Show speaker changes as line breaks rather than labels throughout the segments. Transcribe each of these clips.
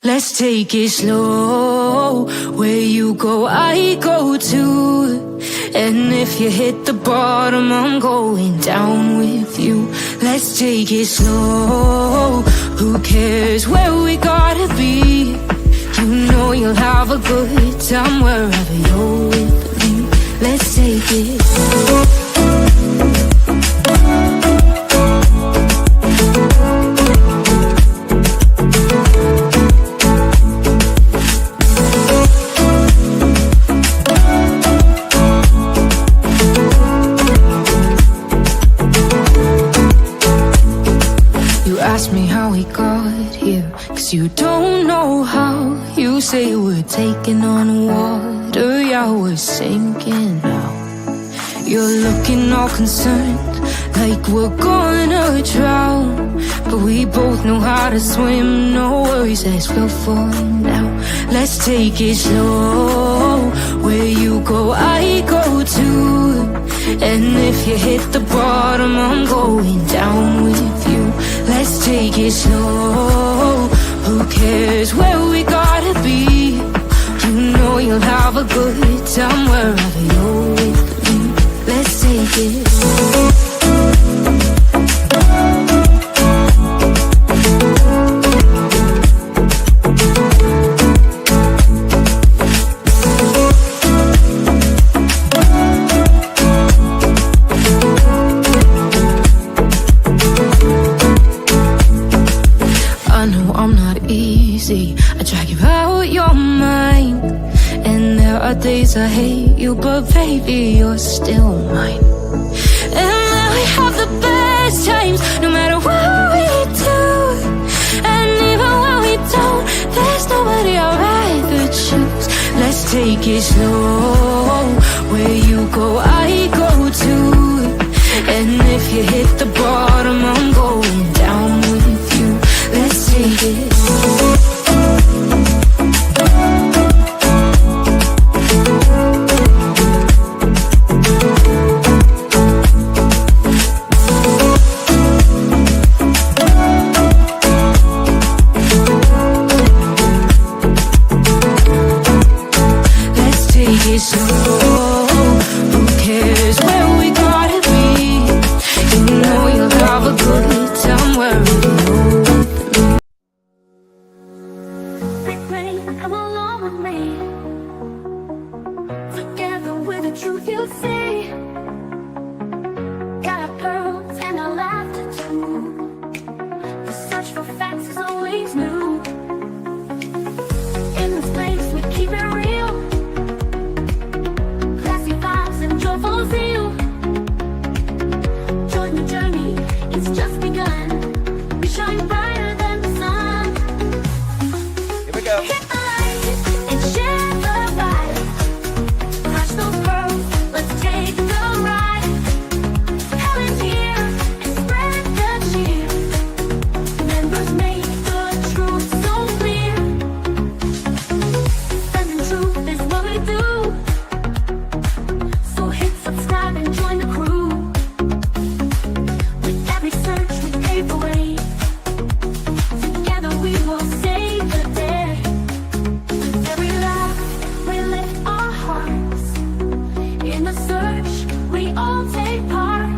Let's take it slow. Where you go, I go too. And if you hit the bottom, I'm going down with you. Let's take it slow. Who cares where we gotta be? You know you'll have a good time wherever you're with me. Let's take it slow. Ask me how we got here, 'cause you don't know how. You say we're taking on water, yeah, we're sinking now. You're looking all concerned, like we're gonna drown. But we both know how to swim, no worries, let's go for now. Let's take it slow. Where you go, I go too. And if you hit the bottom, I'm going down with you. Let's take it slow. Who cares where we gotta be? You know you'll have a good time wherever you're with me. Let's take it slow. I drag you out your mind, and there are days I hate you, but baby, you're still mine. And then we have the best times, no matter what we do. And even when we don't, there's nobody I'd rather choose. Let's take it slow. Where you go, I go too. And if you hit the bottom, I'm going down with you. Let's take it slow. Who cares where we gotta be? You know you'll have a good time wherever you're with me.
Big rain, come along with me. Together with the truth you see. Got our pearls and our laughter too. The search for facts is always new. In this place we keep it real. Joyful zeal. Join the journey, it's just begun. We shine brighter than the sun.
Here we go.
Hit the light and share the vibe. Crush those pearls, let's take the ride. Heaven's here and spread the cheer. Members make the truth so clear. Spreading truth is what we do. Subscribe and join the crew. With every search we pave the way. Together we will save the day. With every laugh we lift our hearts. In the search we all take part.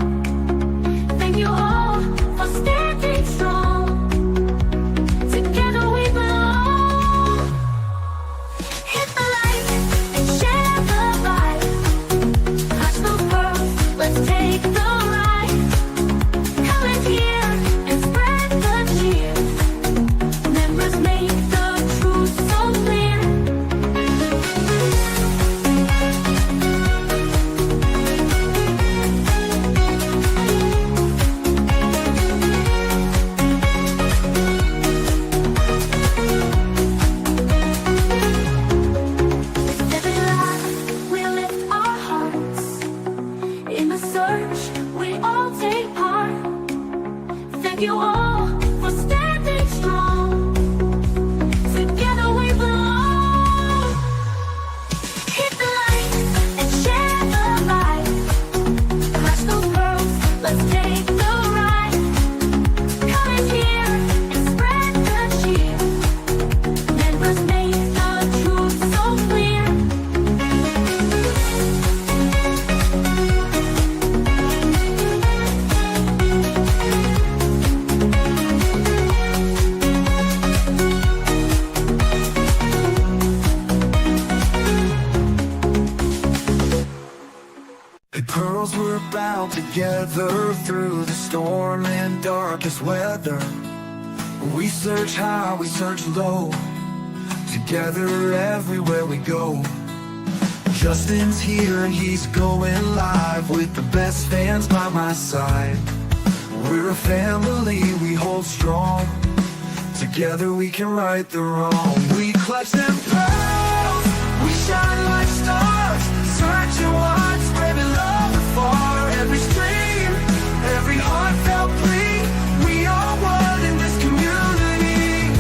Thank you all for standing strong. Together we belong. Hit the light and share the vibe. Let's take the ride. Come and hear and spread the cheer. Members make the truth so clear. With every laugh we lift our hearts. In the search, we all take part. Thank you all for standing strong. Together we belong. Hit the light and share the light. Crush those pearls, let's take the ride. Come and hear and spread the cheer.
Together through the storm and darkest weather. We search high, we search low. Together everywhere we go. Justin's here and he's going live with the best fans by my side. We're a family, we hold strong. Together we can right the wrong. We clutch them pearls, we shine like stars. Searching wide, spreading love afar. Every stream, every heartfelt plea. We are one in this community.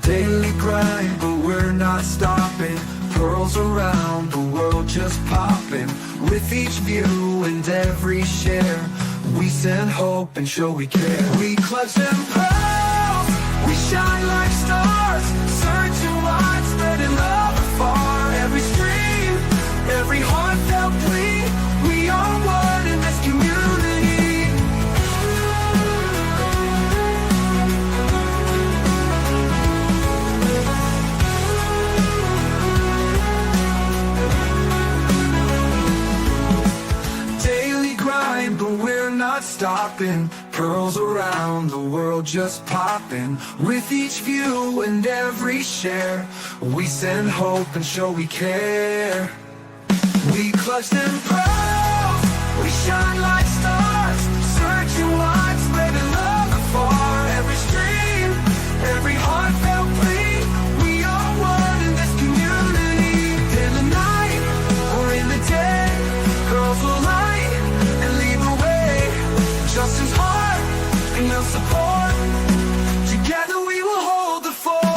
Daily grind, but we're not stopping. Pearls around the world just popping. With each view and every share, we send hope and show we care. We clutch them pearls, we shine like stars. Searching wide, spreading love afar. Every stream, every heartfelt plea. We are one in this community. Daily grind, but we're not stopping. Pearls around the world just popping. With each view and every share, we send hope and show we care. We clutch them pearls, we shine like stars. Searching wide, spreading love afar. Every stream, every heartfelt plea. We are one in this community. In the night or in the day, girls will light and lead the way. Justin's heart and your support. Together we will hold the fort.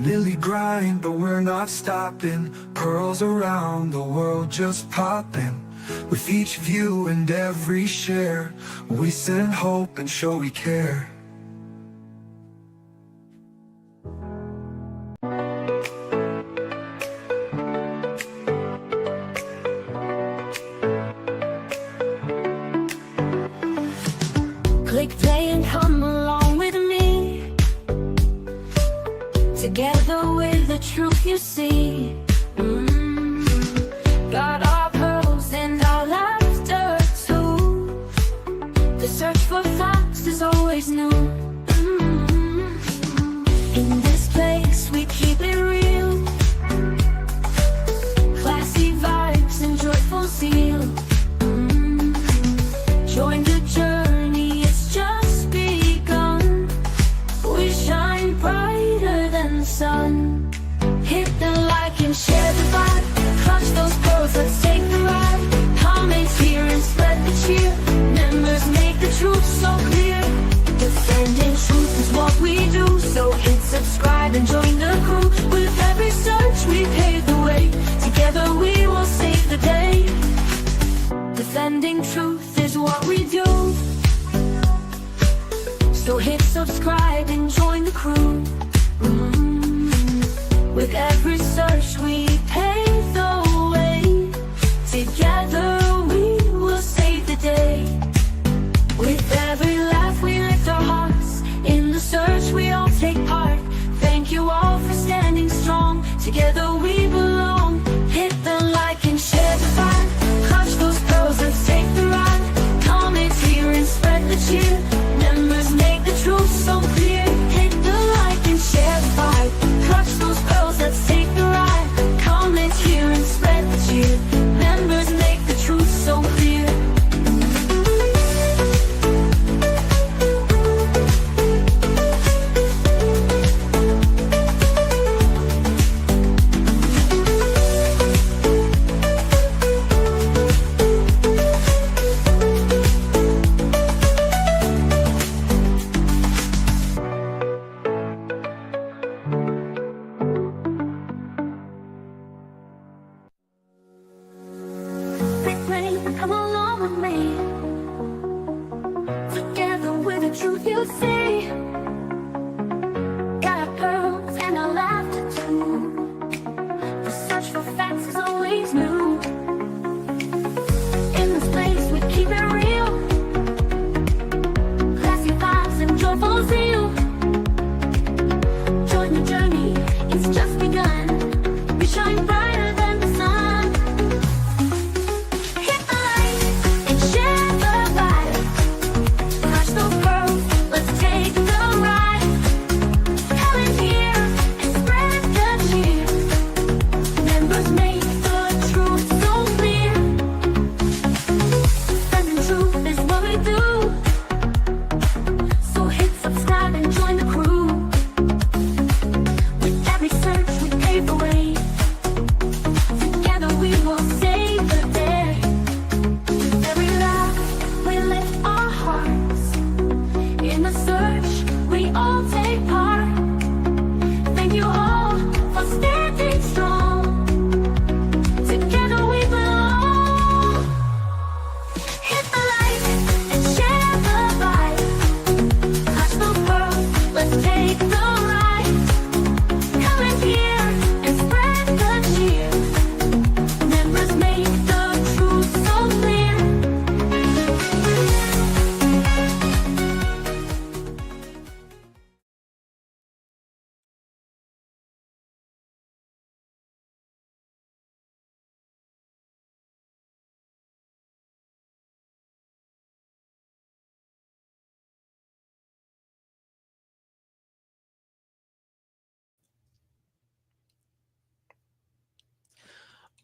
Daily grind, but we're not stopping. Pearls around the world just popping. With each view and every share, we send hope and show we care.
Click play and come along with me. Together with the truth you see. Got our pearls and our laughter too. The search for facts is always new. In this place we keep it real. Classy vibes and joyful zeal. Join the journey, it's just begun. We shine brighter than the sun. Hit the like and share the vibe. Clutch those pearls, let's take the ride. Comments here and spread the cheer. Members make the truth so clear. Defending truth is what we do. So hit subscribe and join the crew. With every search we pave the way. Together we will save the day. Defending truth is what we do. So hit subscribe and join the crew. With every search we pave the way. Together we will save the day. With every laugh we lift our hearts. In the search we all take part. Thank you all for standing strong. Together we belong. Hit the like and share the vibe. Clutch those pearls, let's take the ride. Comments here and spread the cheer. Members make the truth so clear. Hit the like and share the vibe. Clutch those pearls, let's take the ride. Comments here and spread the cheer. Members make the truth so clear. Come along with me. Together with the truth you see. Got our pearls and our laughter too.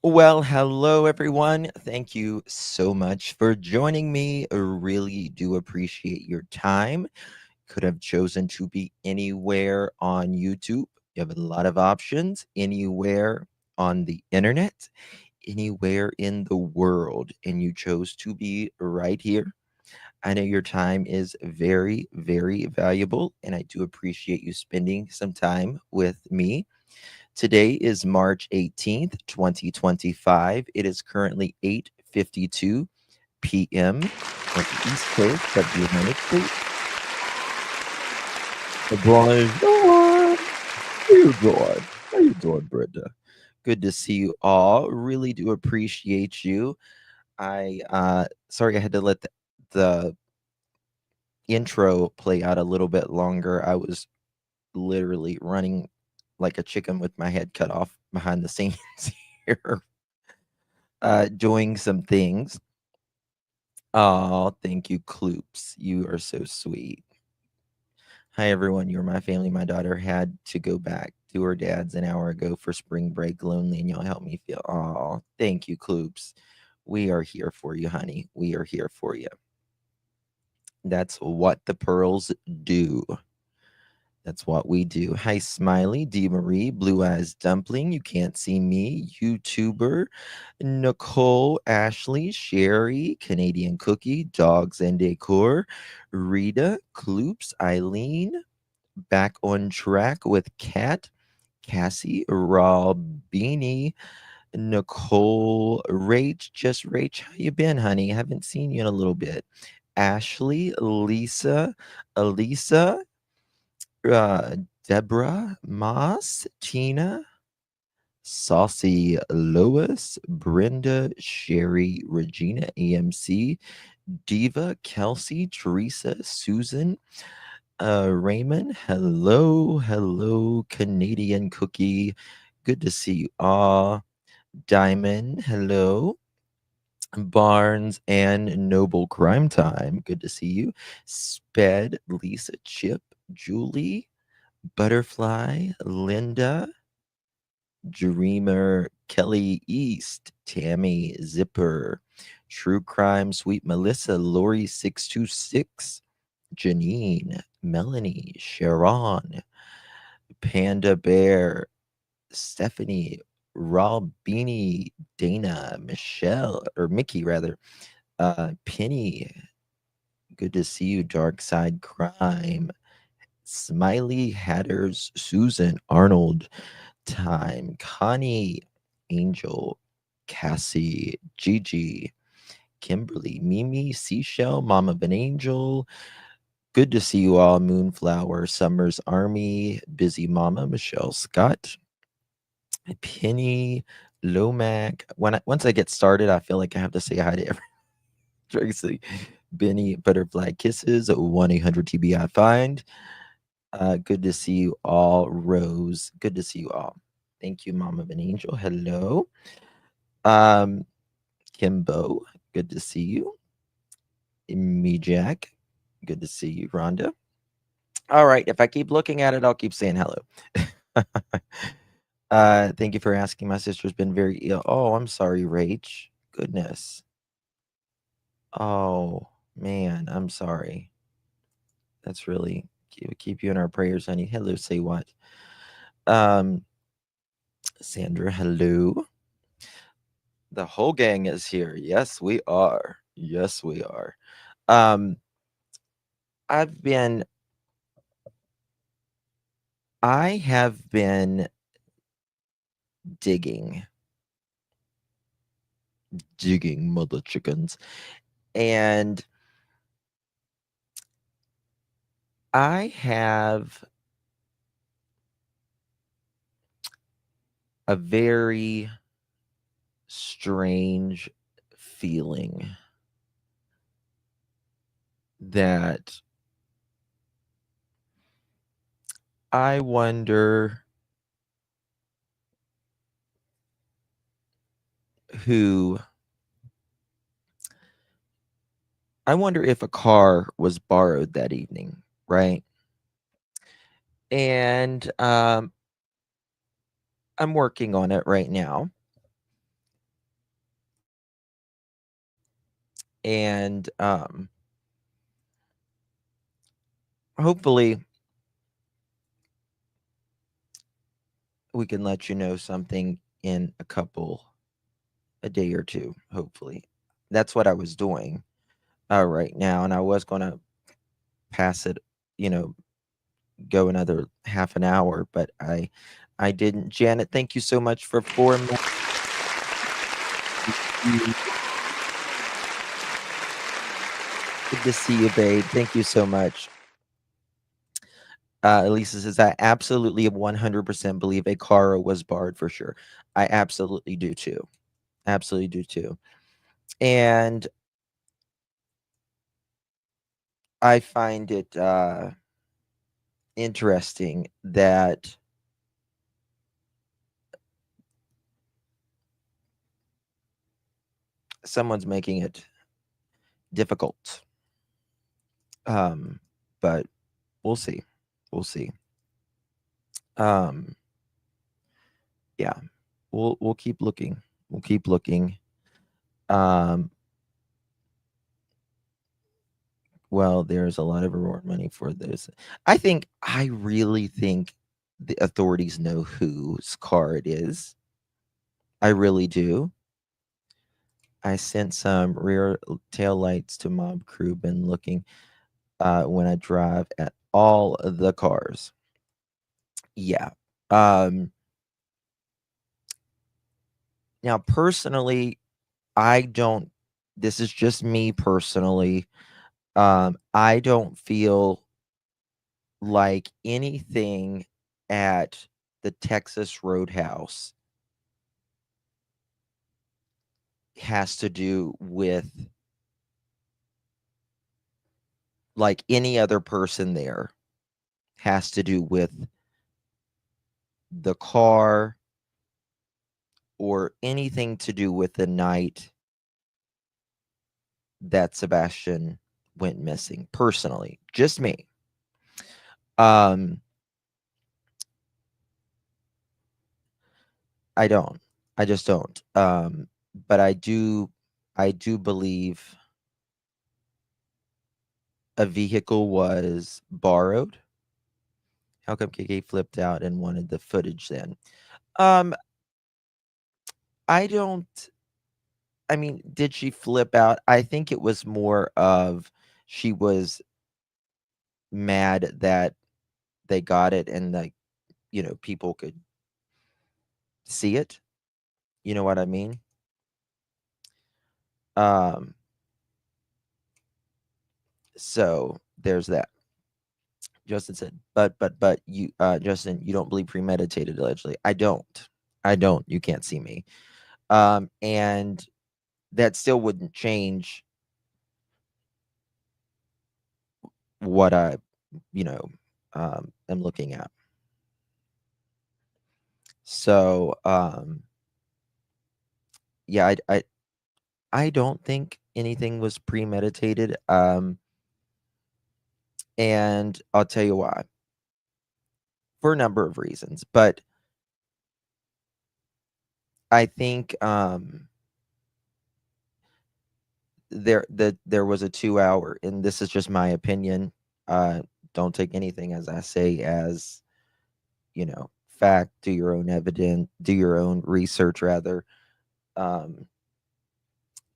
Well, hello everyone. Thank you so much for joining me. I really do appreciate your time. Could have chosen to be anywhere on YouTube. You have a lot of options, anywhere on the internet, anywhere in the world, and you chose to be right here. I know your time is very, very valuable, and I do appreciate you spending some time with me. Today is March 18th, 2025. It is currently 8:52 p.m. on the East Coast of the United States. Bonjour. How you doing? How you doing, Brenda? Good to see you all. Really do appreciate you. I sorry I had to let the intro play out a little bit longer. I was literally running like a chicken with my head cut off behind the scenes here, doing some things. Oh, thank you, Kloops. You are so sweet. Hi, everyone. You're my family. My daughter had to go back to her dad's an hour ago for spring break, lonely, and y'all help me feel. Oh, thank you, Kloops. We are here for you, honey. We are here for you. That's what the pearls do. That's what we do. Hi, Smiley, D. Marie, Blue Eyes Dumpling. You can't see me. YouTuber, Nicole, Ashley, Sherry, Canadian Cookie, Dogs and Decor, Rita, Kloops, Eileen, Back on Track with Kat, Cassie, Beanie, Nicole, Rach, just Rach. How you been, honey? Haven't seen you in a little bit. Ashley, Lisa, Elisa, uh, Deborah, Moss, Tina, Saucy Lois, Brenda, Sherry, Regina, AMC, Diva, Kelsey, Teresa, Susan, Raymond. Hello, hello, Canadian Cookie. Good to see you all. Diamond, hello. Barnes and Noble Crime Time. Good to see you. Sped, Lisa, Chip, Julie, Butterfly, Linda, Dreamer, Kelly East, Tammy, Zipper, True Crime, Sweet Melissa, Lori626, Janine, Melanie, Sharon, Panda Bear, Stephanie, Rob Beanie, Dana, Michelle, or Mickey rather, Penny, good to see you, Dark Side Crime, Smiley Hatters, Susan Arnold, Time, Connie, Angel, Cassie, Gigi, Kimberly, Mimi, Seashell, Mama of an Angel. Good to see you all. Moonflower, Summer's Army, Busy Mama, Michelle Scott, Penny, Lomac. Once I get started, I feel like I have to say hi to everyone. Tracy, Benny, Butterfly Kisses, 1-800-TBI Find. Good to see you all. Rose, good to see you all. Thank you, Mom of an Angel. Hello. Kimbo, good to see you. Me Jack, good to see you. Rhonda. All right, if I keep looking at it, I'll keep saying hello. Thank you for asking. My sister's been very ill. Oh, I'm sorry, Rach. Goodness. Oh, man, I'm sorry. That's really keep you in our prayers, honey. Hello, say what? Sandra, hello. The whole gang is here. Yes, we are. Yes, we are. Um, I have been digging, mother chickens, and I have a very strange feeling that I wonder who I wonder if a car was borrowed that evening, right? And I'm working on it right now. And hopefully we can let you know something in a day or two. Hopefully, that's what I was doing right now, and I was going to pass it, you know, go another half an hour, but I didn't. Janet, thank you so much for 4 minutes. Good to see you, babe. Thank you so much. Elisa says, I absolutely 100% believe a Kara was barred for sure. I absolutely do too. Absolutely do too. And I find it interesting that someone's making it difficult. But we'll see. We'll see. Yeah. We'll keep looking. We'll keep looking. Well, there's a lot of reward money for this. I really think the authorities know whose car it is. I really do. I sent some rear tail lights to mob crew. Been looking when I drive at all of the cars. Yeah. Now, personally, I don't. This is just me personally. I don't feel like anything at the Texas Roadhouse has to do with like any other person there has to do with the car or anything to do with the night that Sebastian went missing. Personally, just me. I don't. I just don't. But I do believe a vehicle was borrowed. How come KK flipped out and wanted the footage then? Um, I don't. I mean, did she flip out? I think it was more of she was mad that they got it and like, people could see it. You know what I mean? Um, so there's that. Justin said, but you, Justin, you don't believe premeditated allegedly. I don't. I don't. You can't see me. And that still wouldn't change what I, you know, am looking at. So, yeah, I don't think anything was premeditated. And I'll tell you why. For a number of reasons, but I think there was a 2 hour, and this is just my opinion. Don't take anything as I say as fact. Do your own evidence. Do your own research. Rather,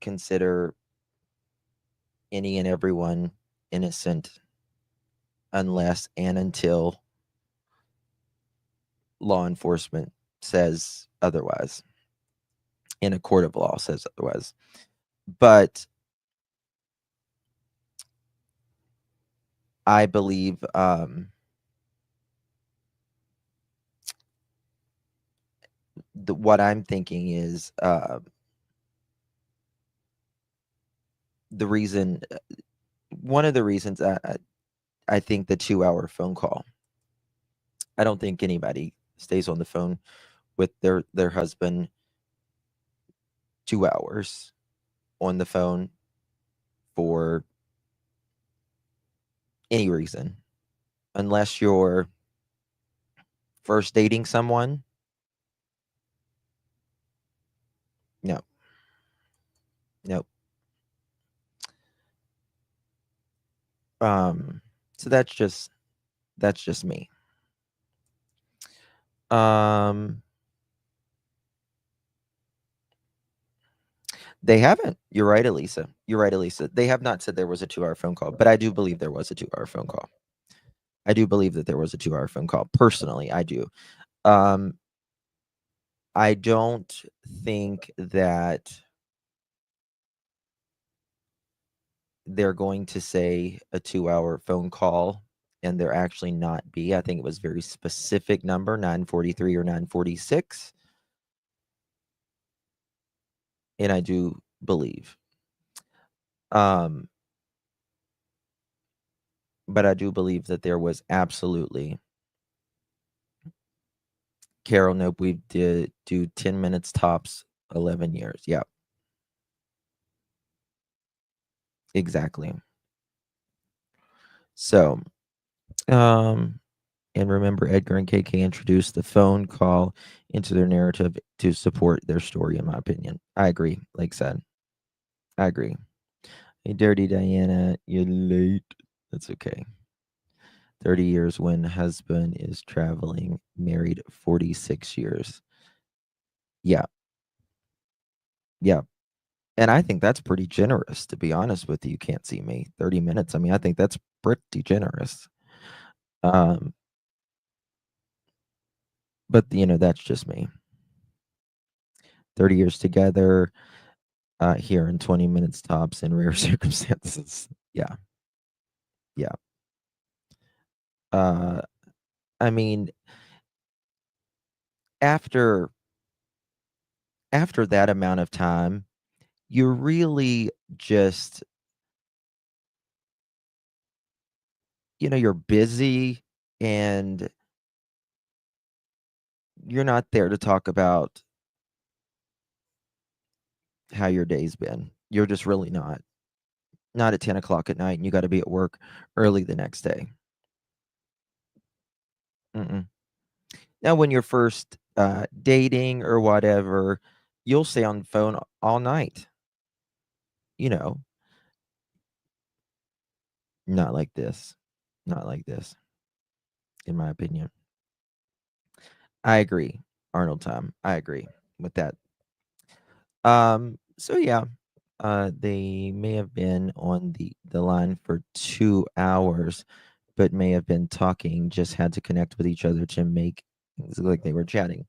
consider any and everyone innocent unless and until law enforcement says otherwise, in a court of law says otherwise. But I believe what I'm thinking is the reason, one of the reasons I think the 2 hour phone call. I don't think anybody stays on the phone with their husband 2 hours on the phone for any reason, unless you're first dating someone. No, no. So that's just me. They haven't. You're right, Elisa. You're right, Elisa. They have not said there was a 2-hour phone call, but I do believe there was a 2-hour phone call. I do believe that there was a 2-hour phone call. Personally, I do. I don't think that they're going to say a 2-hour phone call and there actually not be. I think it was very specific number, 943 or 946. And I do believe. But I do believe that there was absolutely. Carol, nope, we did do 10 minutes tops, 11 years. Yeah. Exactly. So, and remember, Edgar and KK introduced the phone call into their narrative to support their story, in my opinion. I agree, like said. I agree. Hey, Dirty Diana, you're late. That's okay. 30 years when husband is traveling, married 46 years. Yeah. Yeah. And I think that's pretty generous, to be honest with you. You can't see me. 30 minutes. I mean, I think that's pretty generous. But that's just me. 30 years together, here in 20 minutes tops in rare circumstances. Yeah. Yeah. I mean, after that amount of time, you're really just, you're busy and you're not there to talk about how your day's been. You're just really not. Not at 10 o'clock at night and you got to be at work early the next day. Mm-mm. Now, when you're first dating or whatever, you'll stay on the phone all night. Not like this. Not like this, in my opinion. I agree, Arnold time. I agree with that. So yeah, they may have been on the line for 2 hours, but may have been talking, just had to connect with each other to make things look like they were chatting.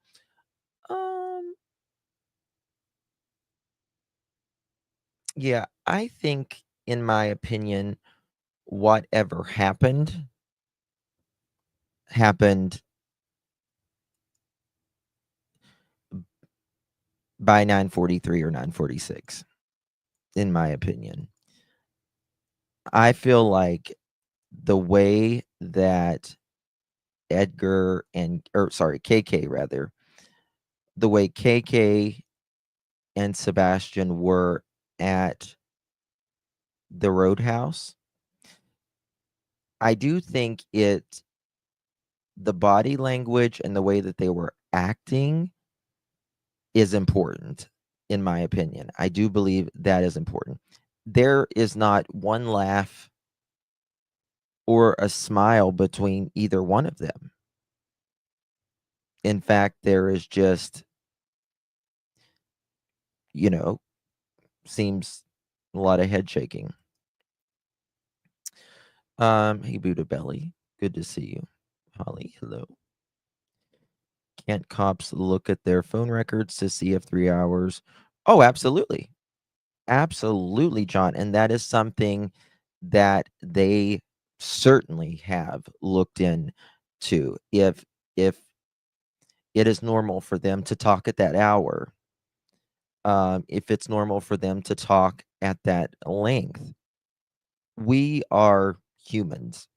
Yeah, I think, in my opinion, whatever happened by 9:43 or 9:46, in my opinion. I feel like the way that KK rather, the way KK and Sebastian were at the Roadhouse, I do think the body language and the way that they were acting is important, in my opinion. I do believe that is important. There is not one laugh or a smile between either one of them. In fact, there is just, seems a lot of head shaking. Hey, Buddha Belly, good to see you. Holly, hello. Can't cops look at their phone records to see if 3 hours? Oh, absolutely. Absolutely, John. And that is something that they certainly have looked into. If it is normal for them to talk at that hour, if it's normal for them to talk at that length, we are humans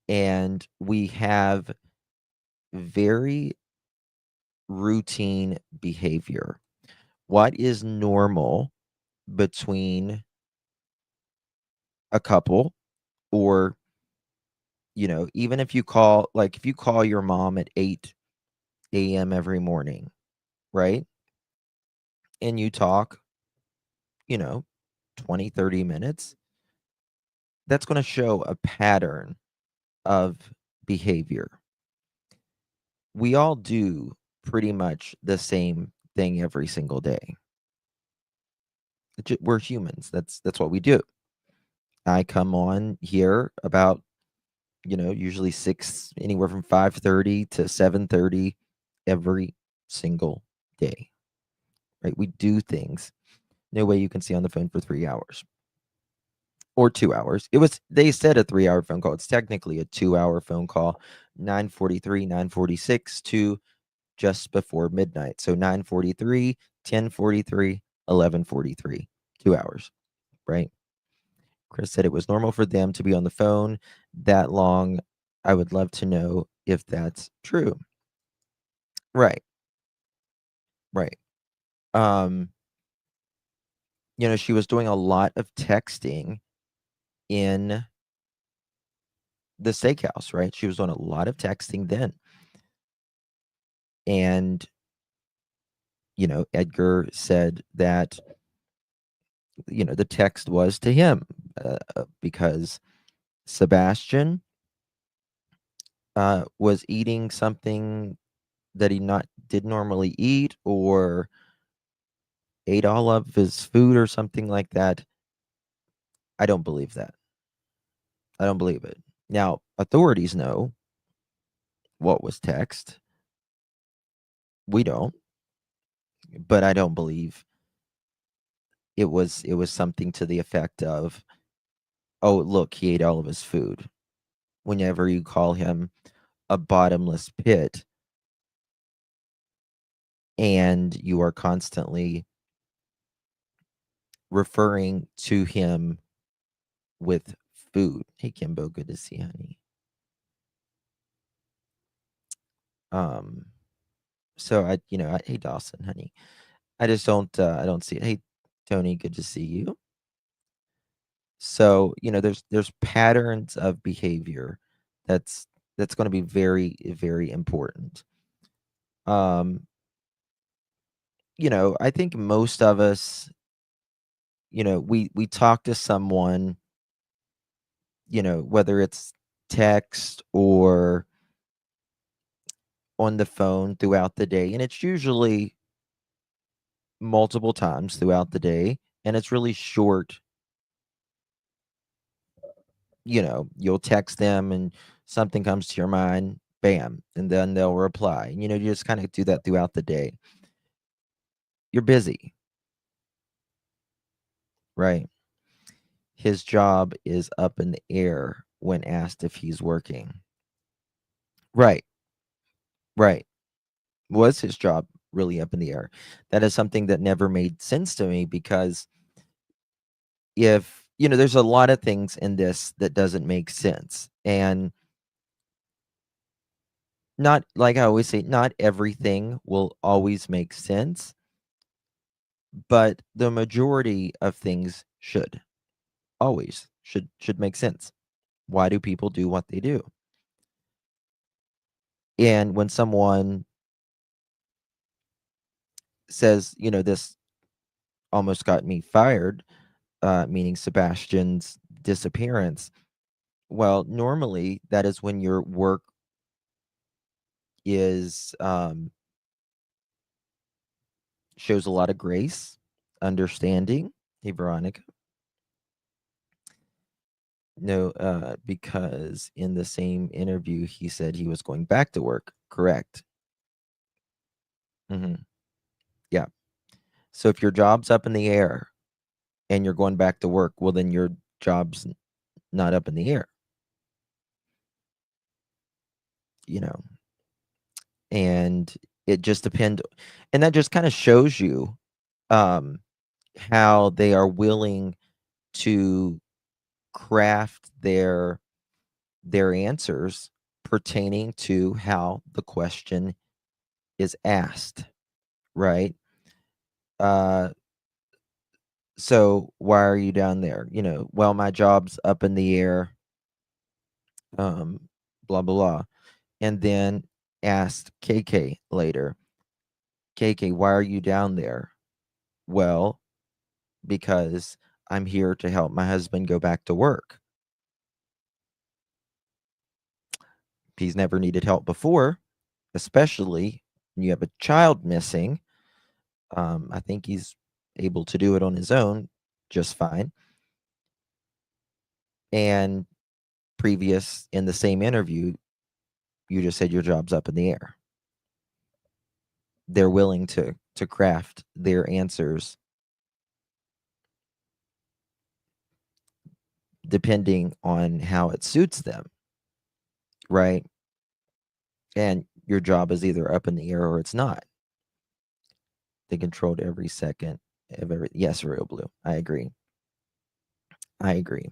and we have very routine behavior. What is normal between a couple, or even if you call your mom at 8 a.m. every morning, right? And you talk, 20, 30 minutes, that's going to show a pattern of behavior. We all do pretty much the same thing every single day. We're humans. That's what we do. I come on here about, usually anywhere from 5:30 to 7:30 every single day. Right? We do things. No way you can see on the phone for 3 hours or 2 hours. They said a 3-hour phone call. It's technically a 2-hour phone call. 9:43, 9:46 to just before midnight. So 9:43, 10:43, 11:43. 2 hours, right? Chris said it was normal for them to be on the phone that long. I would love to know if that's true. Right. Right. Um, she was doing a lot of texting in the steakhouse, right? She was doing a lot of texting then. And, Edgar said that, the text was to him because Sebastian was eating something that he not did normally eat, or ate all of his food or something like that. I don't believe that. I don't believe it. Now, authorities know what was text. We don't, but I don't believe it was something to the effect of, "Oh, look, he ate all of his food." Whenever you call him a bottomless pit and you are constantly referring to him with food. Hey, Kimbo, good to see you, honey. Um, so hey Dawson, honey. I just I don't see it. Hey, Tony, good to see you. So, there's patterns of behavior that's going to be very, very important. Um, I think most of us, we talk to someone, whether it's text or on the phone throughout the day, and it's usually multiple times throughout the day, and it's really short. You'll text them and something comes to your mind, bam, and then they'll reply. You just kind of do that throughout the day. You're busy, right? His job is up in the air when asked if he's working. Right, right. Was his job really up in the air? That is something that never made sense to me, because if, there's a lot of things in this that doesn't make sense. And not, like I always say, not everything will always make sense, but the majority of things should make sense. Why do people do what they do? And when someone says, this almost got me fired, meaning Sebastian's disappearance, well, normally that is when your work is shows a lot of grace, understanding. Hey, Veronica. No, because in the same interview, he said he was going back to work. Correct. Hmm. Yeah. So if your job's up in the air and you're going back to work, well, then your job's not up in the air. And it just depends. And that just kind of shows you um, how they are willing to craft their answers pertaining to how the question is asked, right? Uh, so why are you down there? Well, my job's up in the air, blah, blah, blah. And then asked KK later, KK, why are you down there? Well, because I'm here to help my husband go back to work. He's never needed help before, especially when you have a child missing. I think he's able to do it on his own just fine. And previous in the same interview, you just said your job's up in the air. They're willing to craft their answers depending on how it suits them, right? And your job is either up in the air or it's not. They controlled every second of every. Yes, Real Blue. I agree. I agree.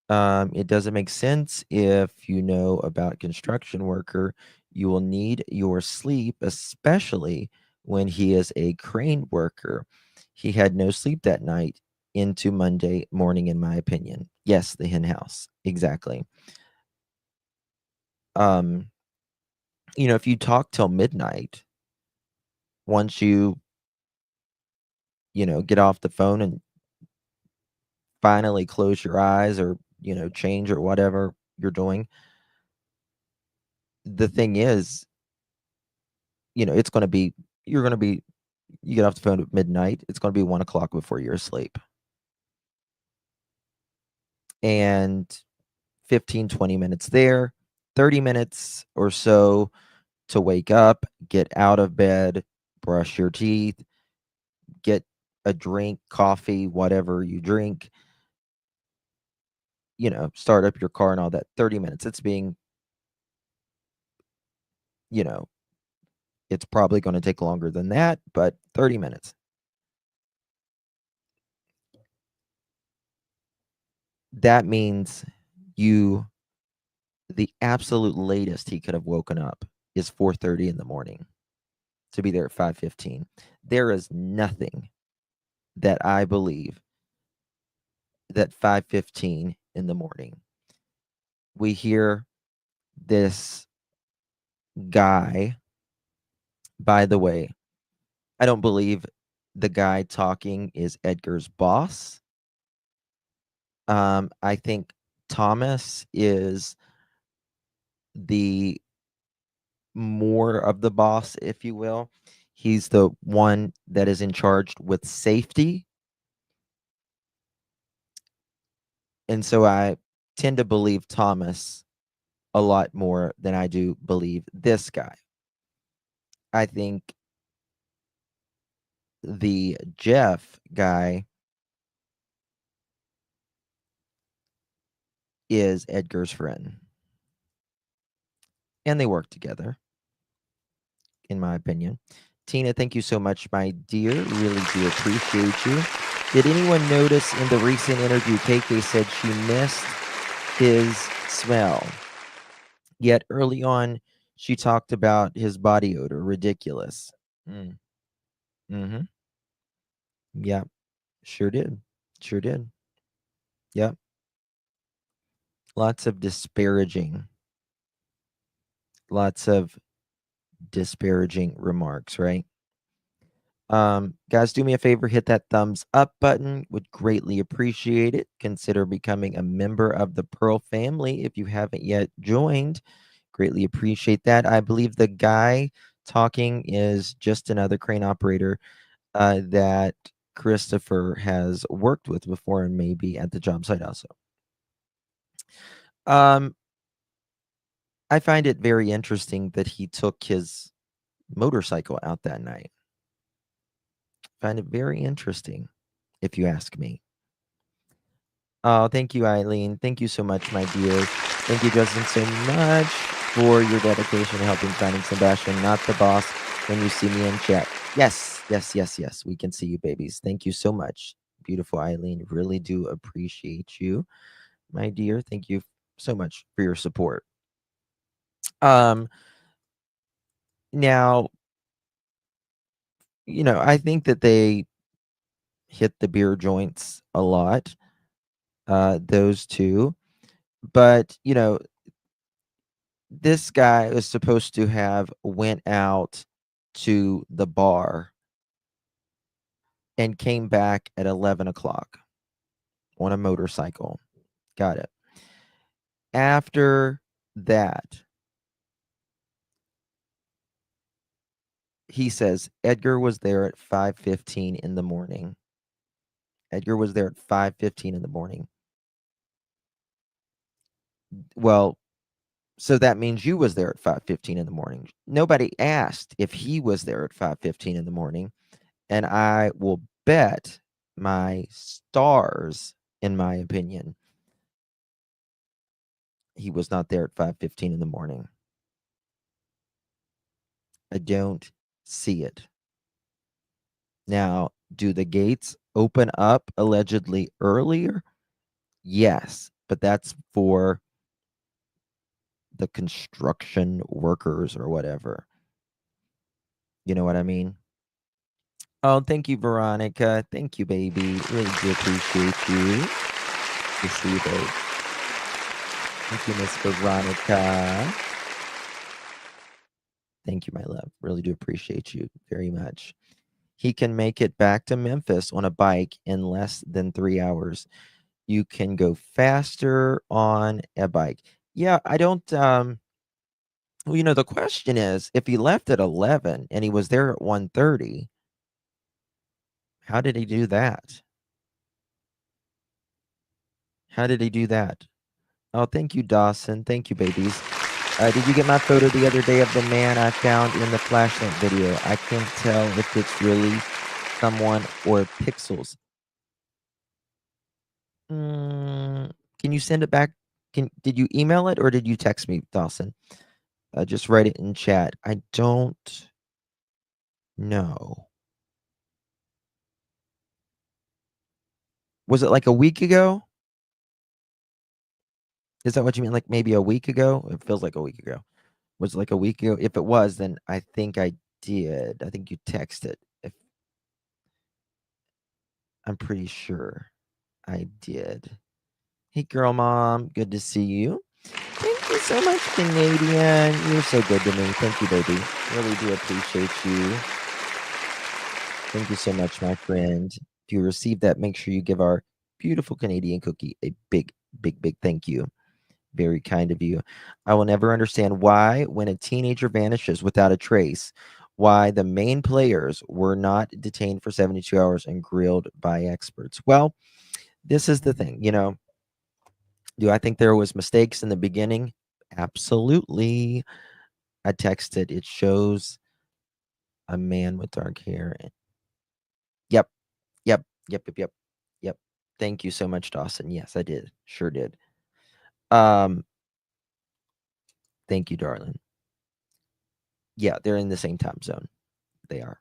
It doesn't make sense if you know about construction worker. You will need your sleep, especially when he is a crane worker. He had no sleep that night into Monday morning, in my opinion. Yes, the hen house. Exactly. Um, if you talk till midnight, once get off the phone and finally close your eyes or, change or whatever you're doing, the thing is, it's going to be, you get off the phone at midnight, it's going to be 1 o'clock before you're asleep. And 15, 20 minutes there, 30 minutes or so to wake up, get out of bed, brush your teeth, get a drink, coffee, whatever you drink, start up your car and all that. 30 minutes. It's being, it's probably going to take longer than that, but 30 minutes. That means the absolute latest he could have woken up is 4:30 in the morning to be there at 5:15. There is nothing that I believe that 5:15 in the morning we hear this guy. By the way, I don't believe the guy talking is Edgar's boss. I think Thomas is the more of the boss, if you will. He's the one that is in charge with safety. And so I tend to believe Thomas a lot more than I do believe this guy. I think the Jeff guy is Edgar's friend. And they work together, in my opinion. Tina, thank you so much, my dear. Really do appreciate you. Did anyone notice in the recent interview, KK said she missed his smell? Yet early on, she talked about his body odor. Ridiculous. Mm-hmm. Yeah, sure did. Sure did. Yep. Lots of disparaging remarks, right? Guys, do me a favor, hit that thumbs up button. Would greatly appreciate it. Consider becoming a member of the Pearl family if you haven't yet joined. Greatly appreciate that. I believe the guy talking is just another crane operator that Christopher has worked with before and maybe at the job site also. I find it very interesting that he took his motorcycle out that night. Find it very interesting, if you ask me. Oh, thank you, Eileen. Thank you so much, my dear. Thank you, Justin, so much for your dedication to helping finding Sebastian, not the boss, when you see me in chat. Yes, yes, yes, yes. We can see you, babies. Thank you so much, beautiful Eileen. Really do appreciate you, my dear. Thank you so much for your support. Now, I think that they hit the beer joints a lot, those two. But, this guy was supposed to have went out to the bar and came back at 11 o'clock on a motorcycle. Got it. After that he says Edgar was there at 5:15 in the morning. Edgar was there at 5:15 in the morning. Well, so that means you was there at 5:15 in the morning. Nobody asked if he was there at 5:15 in the morning, and I will bet my stars, in my opinion, he was not there at 5:15 in the morning. I don't see it. Now, do the gates open up allegedly earlier? Yes, but that's for the construction workers or whatever. You know what I mean? Oh, thank you, Veronica. Thank you, baby. Really do appreciate you. Receive it. Thank you, Miss Veronica. Thank you, my love. Really do appreciate you very much. He can make it back to Memphis on a bike in less than 3 hours. You can go faster on a bike. Yeah, I don't well, the question is if he left at 11 and he was there at 1:30, how did he do that? How did he do that? Oh, thank you, Dawson. Thank you, babies. Did you get my photo the other day of the man I found in the flashlight video? I can't tell if it's really someone or pixels. Can you send it back? Did you email it or did you text me, Dawson? Just write it in chat. I don't know. Was it like a week ago? Is that what you mean? Like maybe a week ago? It feels like a week ago. Was it like a week ago? If it was, then I think I did. I think you texted. If I'm pretty sure I did. Hey, girl mom. Good to see you. Thank you so much, Canadian. You're so good to me. Thank you, baby. Really do appreciate you. Thank you so much, my friend. If you received that, make sure you give our beautiful Canadian cookie a big, big, big thank you. Very kind of you. I will never understand why, when a teenager vanishes without a trace, why the main players were not detained for 72 hours and grilled by experts. Well, this is the thing, do I think there was mistakes in the beginning? Absolutely. I texted, it shows a man with dark hair. Yep, yep, yep, yep, yep, yep. Thank you so much, Dawson. Yes, I did. Sure did. Thank you, darling. Yeah, they're in the same time zone. They are.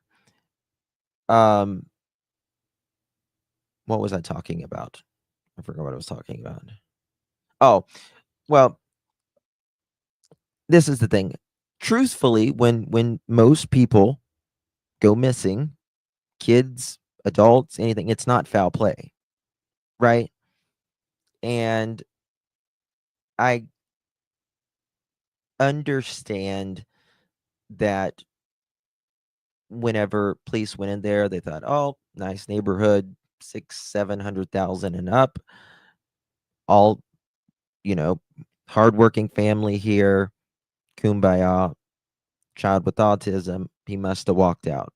What was I talking about? I forgot what I was talking about. Oh, well, this is the thing. Truthfully, when most people go missing, kids, adults, anything, it's not foul play, right? And I understand that whenever police went in there, they thought, "Oh, nice neighborhood, 600,000-700,000 and up, all hardworking family here, kumbaya, child with autism." He must have walked out.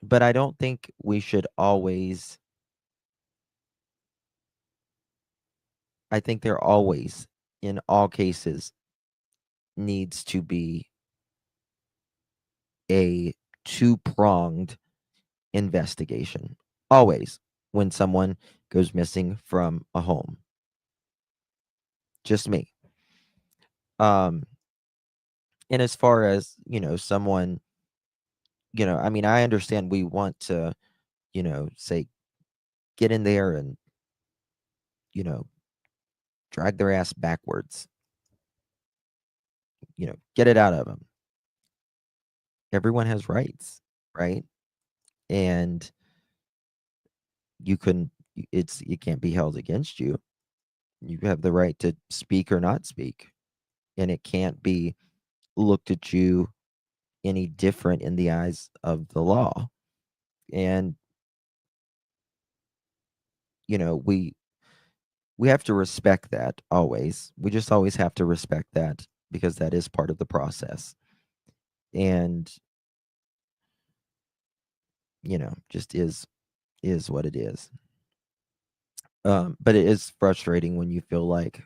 But I don't think we should always. I think there always, in all cases, needs to be a two-pronged investigation. Always when someone goes missing from a home. Just me. And as far as, someone, I mean, I understand we want to, say, get in there and, drag their ass backwards, get it out of them. Everyone has rights, right? And you couldn't, it can't be held against you. You have the right to speak or not speak, and it can't be looked at you any different in the eyes of the law. And we we have to respect that always. We just always have to respect that because that is part of the process. And just is what it is. But it is frustrating when you feel like,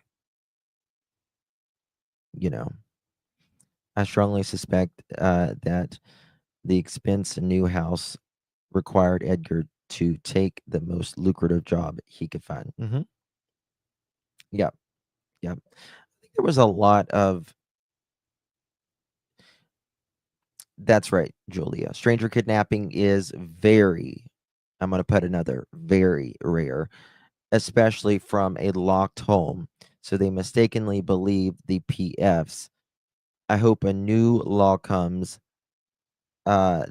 I strongly suspect that the expense a new house required Edgar to take the most lucrative job he could find. Yeah, yeah. I think there was a lot of. That's right, Julia. Stranger kidnapping is very, I'm going to put another, very rare, especially from a locked home. So they mistakenly believe the PFs. I hope a new law comes. I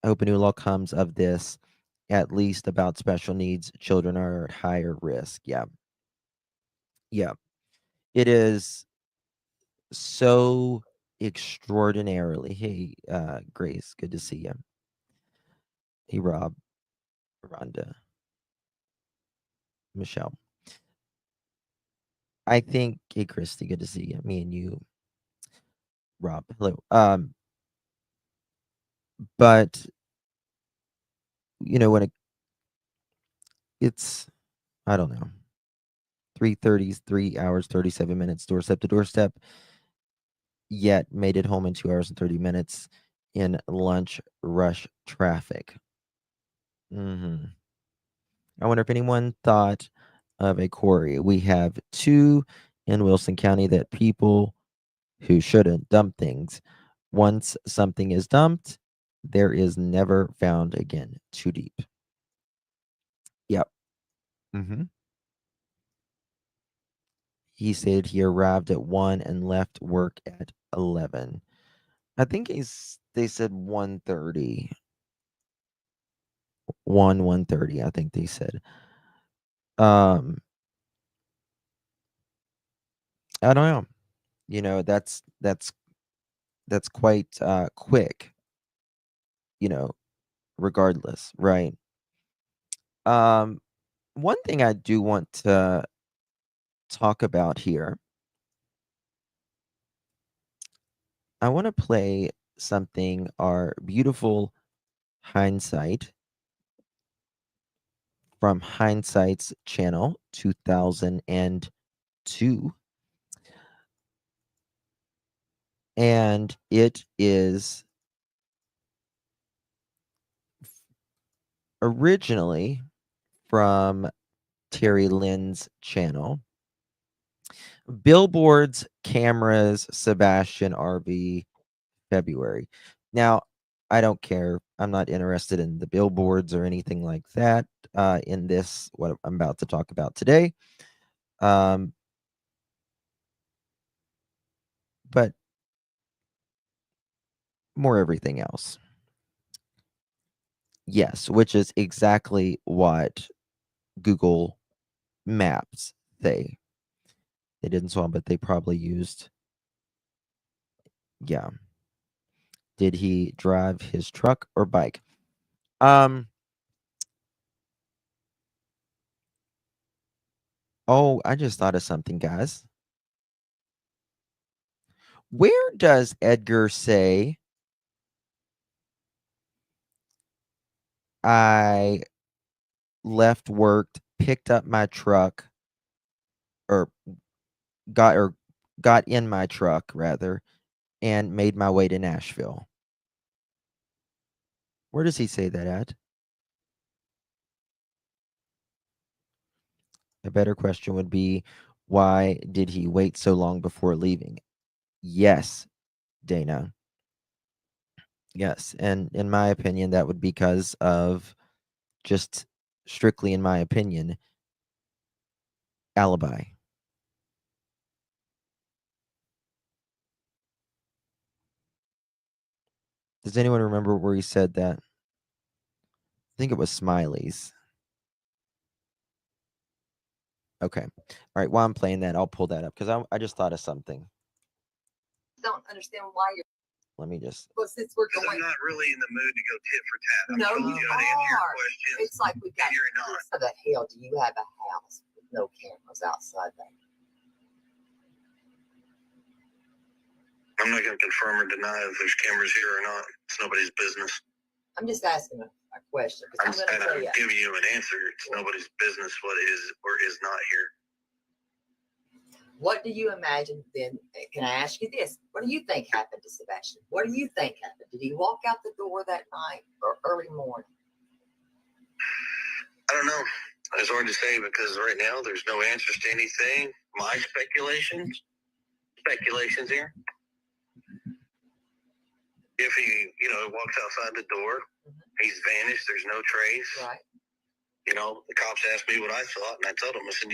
hope a new law comes of this, at least about special needs children are at higher risk. Yeah, yeah. It is so extraordinarily. Hey, Grace, good to see you. Hey, Rob, Rhonda, Michelle. I think, hey, Christy, good to see you. Me and you, Rob. Hello. But when it's, I don't know, 3:30, 3 hours, 37 minutes, doorstep to doorstep, yet made it home in 2 hours and 30 minutes in lunch rush traffic. I wonder if anyone thought of a quarry. We have two in Wilson County that people who shouldn't dump things. Once something is dumped, there is never found again. Too deep. Yep. He stated he arrived at 1 and left work at 11. I think they said 1:30. 1:30, I think they said. I don't know. That's quite quick, regardless, right? One thing I do want to talk about here, I want to play something our beautiful Hindsight from Hindsight's channel 2002. And it is originally from Terry Lynn's channel. Billboards, cameras, Sebastian RV, February. Now, I don't care. I'm not interested in the billboards or anything like that in this, what I'm about to talk about today. But more everything else. Yes, which is exactly what Google Maps they didn't swap, but they probably used. Yeah. Did he drive his truck or bike? Oh, I just thought of something, guys. Where does Edgar say I left work, picked up my truck, or got in my truck rather, and made my way to Nashville? Where does he say that at? A better question would be, why did he wait so long before leaving? Yes, Dana. Yes, and in my opinion, that would be because of, just strictly in my opinion, alibi. Does anyone remember where he said that? I think it was Smiley's. Okay. All right. While I'm playing that, I'll pull that up because I just thought of something.
Don't understand why you're.
Let me just.
Well, since we're going,
I'm not really in the mood to go tit for tat.
No,
I'm
you
you to answer your
are.
questions.
It's like we got.
And you're not.
How the hell do you have a house
no cameras outside that.
I'm not going to confirm or deny if there's cameras here or not. It's nobody's business.
I'm just asking a question. 'Cause
I'm
I'm going to tell
saying
you.
I'm giving you an answer. It's nobody's business what is or is not here.
What do you imagine then? Can I ask you this? What do you think happened to Sebastian? What do you think happened? Did he walk out the door that night or early morning?
I don't know. It's hard to say because right now there's no answers to anything. My speculations here. If he, walks outside the door, he's vanished. There's no trace.
Right.
The cops asked me what I thought, and I told them, I said,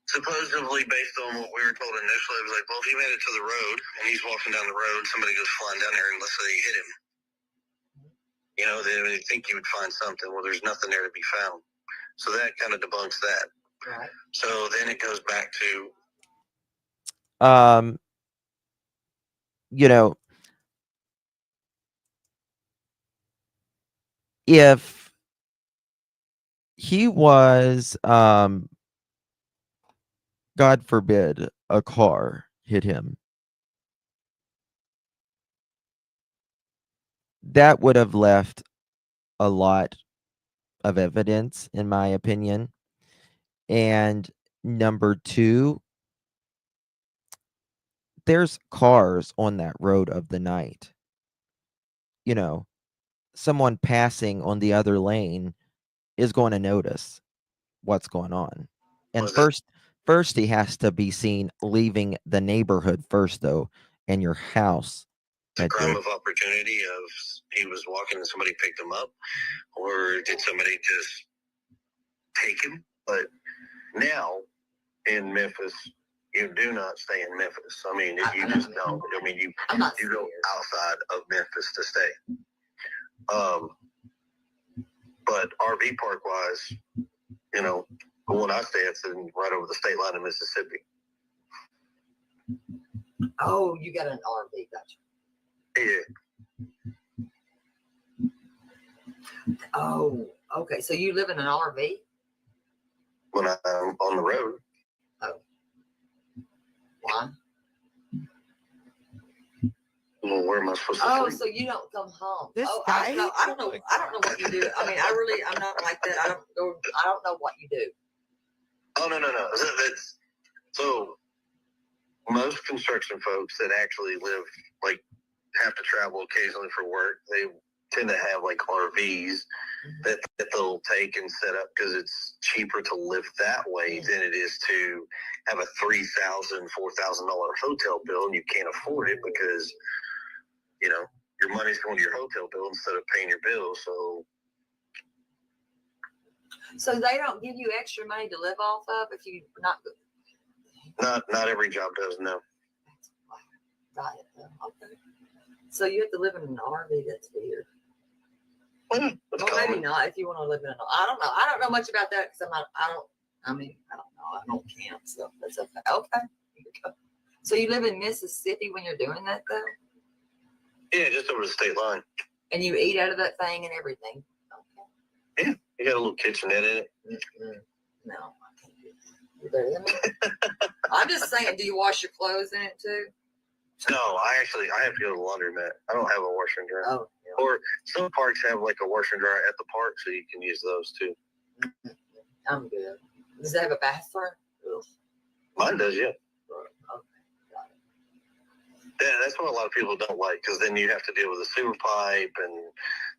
supposedly based on what we were told initially, it was like, well, if he made it to the road and he's walking down the road, somebody goes flying down there and let's say he hit him. They would think you would find something. Well, there's nothing there to be found. So that kind of debunks that.
Right.
So then it goes back to
if he was, God forbid, a car hit him, that would have left a lot of evidence, in my opinion. And number two, there's cars on that road of the night. Someone passing on the other lane is going to notice what's going on. And first he has to be seen leaving the neighborhood first, though, and your house.
the crime of opportunity of he was walking and somebody picked him up, or did somebody just take him? But now in Memphis, you do not stay in Memphis. I mean, if you just don't. I mean, you go outside of Memphis to stay. But RV park wise, the one I stay at sitting right over the state line in Mississippi.
Oh, you got an RV, gotcha.
Yeah.
Oh, okay. So you live in an RV?
When I'm on the road.
Oh. Why?
Well, where am I supposed to
Oh,
sleep?
so you don't come home.
This
I
guy?
don't know what you do. I mean, I'm not like that. I don't know what you do.
Oh, no. So most construction folks that actually live, have to travel occasionally for work, they tend to have RVs that they'll take and set up because it's cheaper to live that way than it is to have a $3,000, $4,000 hotel bill, and you can't afford it because your money's going to your hotel bill instead of paying your bill.
So they don't give you extra money to live off of if you're not good.
Not every job does, no.
Got it. Okay. So you have to live in an RV. That's weird. Well, maybe not if you want to live in an. I don't know. I don't know much about that because I don't know. I don't camp, so that's okay. Okay. So you live in Mississippi when you're doing that, though?
Yeah, just over the state line.
And you eat out of that thing and everything? Okay.
Yeah, you got a little kitchenette in it.
No, I can't do that. You better than me. I'm just saying, do you wash your clothes in it, too?
No, I have to go to the laundromat. I don't have a washer and dryer.
Oh, yeah.
Or some parks have a washer and dryer at the park, so you can use those, too.
I'm good. Does it have a bathroom? Ugh.
Mine does, yeah.
Okay.
Yeah, that's what a lot of people don't like, because then you have to deal with the sewer pipe and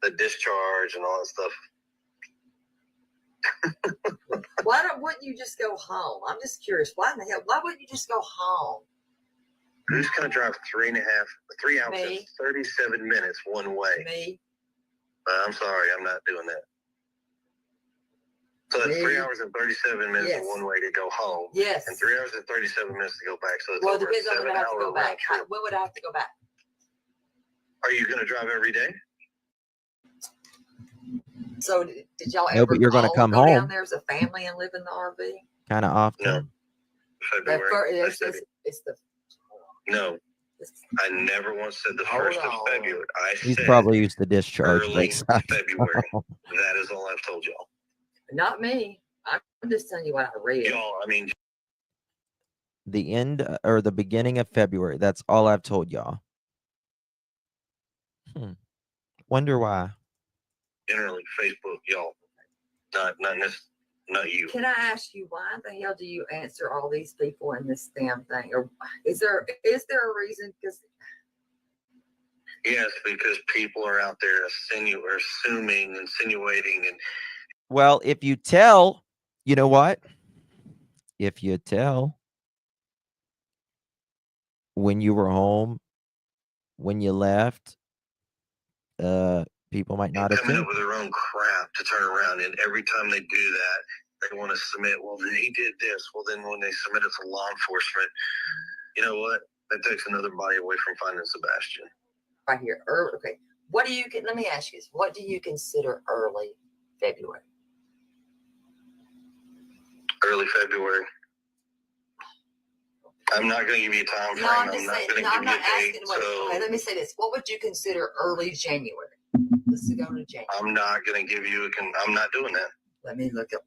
the discharge and all that stuff.
Why wouldn't you just go home? I'm just curious. Why in the hell? Why wouldn't you just go home?
Who's going to drive 3 hours
Me.
and 37 minutes one way?
Me.
I'm sorry, I'm not doing that. So it's 3 hours and 37 minutes
Yes.
one way to go home.
Yes.
And 3 hours and 37 minutes to go back. So it's
Well, it
over
depends
a
on when I have to
7-hour
go back.
round trip.
When would I have to go back?
Are you going to drive every day?
So did y'all
No,
ever
but you're gonna
all
come
go down
home.
there as a family and live in the RV?
Kind of often.
No. February.
It's the
No. I never once said the
Hold
1st of
on.
February. I
He's
said
probably used the discharge.
early
lakeside.
February. That is all I've told y'all.
not me. I'm I'm just telling you what I read.
Y'all, I mean,
The end or the beginning of February. That's all I've told y'all. Wonder why.
generally Facebook, y'all, not you.
Can I ask you why the hell do you answer all these people in this damn thing? Or is there a reason? Because
Yes, because people are out there assuming, insinuating, and
Well, if you tell, you know what? If you tell when you were home, when you left, people might not have
coming up
tuned.
with their own crap to turn around. And every time they do that, they want to submit, well, then he did this. Well, then when they submit it to law enforcement, you know what? That takes another body away from finding Sebastian.
right here, okay. What do you let me ask you this? What do you consider early February?
Early February. I'm not going to give you a time frame. I'm not going to give you a date.
Okay, let me say this. What would you consider early January? Let's go to January.
I'm not going to give you I'm not doing that.
Let me look at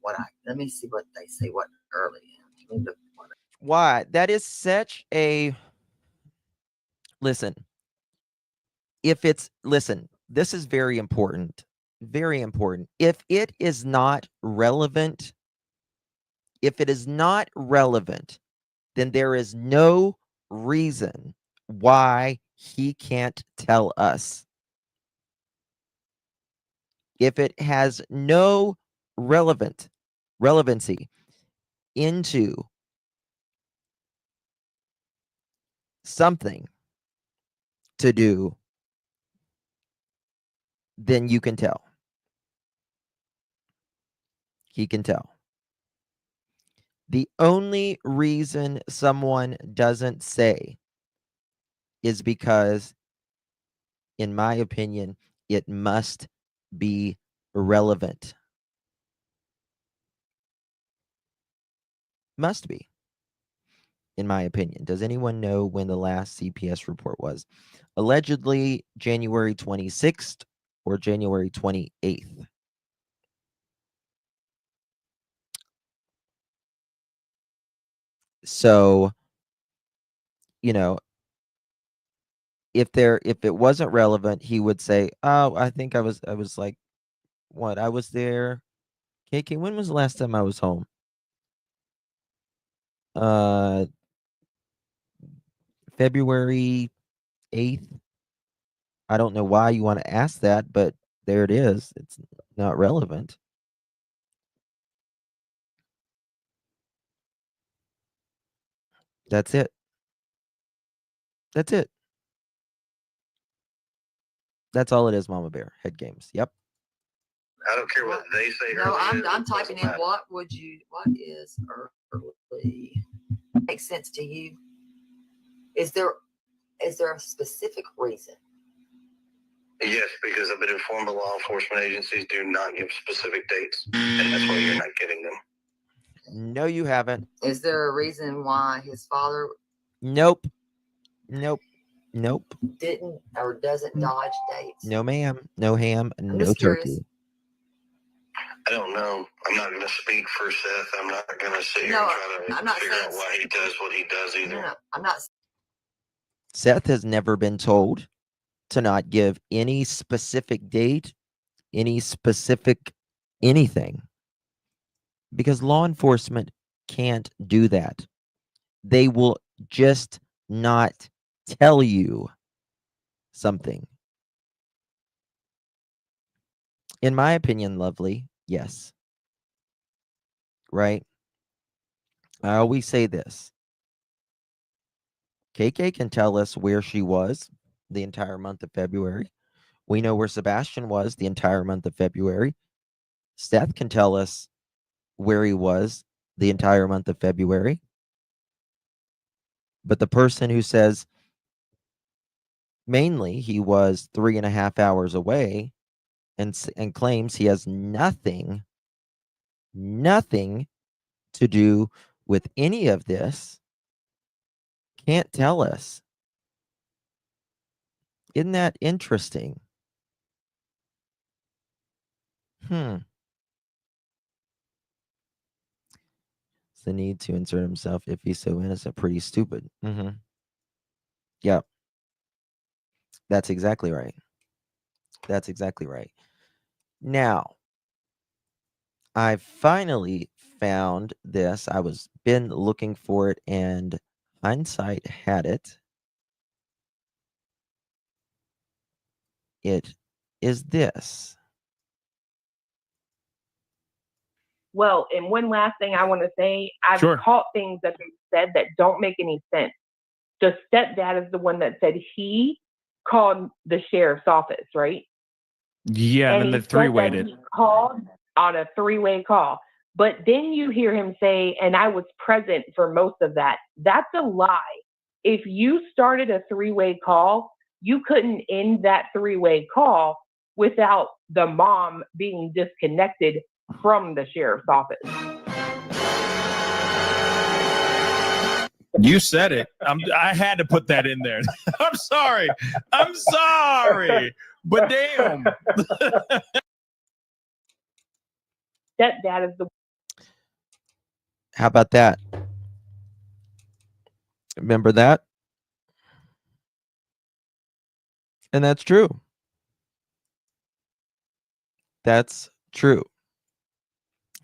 let me see what they say, what early is. Let me look at
Why? That is such a listen. Listen, this is very important. Very important. If it is not relevant, then there is no reason why he can't tell us. If it has no relevancy into something to do, then you can tell. He can tell. The only reason someone doesn't say is because, in my opinion, it must be relevant. Must be, in my opinion. Does anyone know when the last CPS report was? Allegedly January 26th or January 28th. So, you know, if it wasn't relevant, he would say, "Oh, I think I was like, what? I was there. KK, when was the last time I was home? Uh February 8th. I don't know why you want to ask that, but there it is. It's not relevant. That's it. That's it. That's all it is, Mama Bear. Head games. Yep.
I don't care what they say.
no,
early
I'm
is,
typing in
matter.
what is early? Makes sense to you? Is there a specific reason?
Yes, because I've been informed by law enforcement agencies do not give specific dates, and that's why you're not getting them.
No, you haven't.
Is there a reason why his father
Nope.
didn't or doesn't dodge dates?
No, ma'am. No ham.
I'm
No
just
turkey.
curious.
I don't know. I'm not going to speak for Seth. I'm not going to sit here and try to figure out why he does what he does either.
No, I'm not.
Seth has never been told to not give any specific date, any specific anything, because law enforcement can't do that. They will just not tell you something. In my opinion, lovely, yes. Right? I always say this. KK can tell us where she was the entire month of February. We know where Sebastian was the entire month of February. Seth can tell us where he was the entire month of February. But the person who says mainly he was 3.5 hours away and claims he has nothing to do with any of this can't tell us. Isn't that interesting? the need to insert himself if he's so innocent. Pretty stupid. Yep. That's exactly right. That's exactly right. Now, I finally found this. I was been looking for it, and hindsight had it. It is this.
Well, and one last thing I want to say, I've
Sure.
caught things that they said that don't make any sense. The stepdad is the one that said he called the sheriff's office, right?
Yeah, and then
he
the
said that
three-wayed it.
he called on a three-way call. But then you hear him say, and I was present for most of that. That's a lie. If you started a three-way call, you couldn't end that three-way call without the mom being disconnected from the sheriff's office.
You said it. I had to put that in there. I'm sorry. I'm sorry. But damn.
Stepdad is the
How about that? Remember that? And that's true. That's true.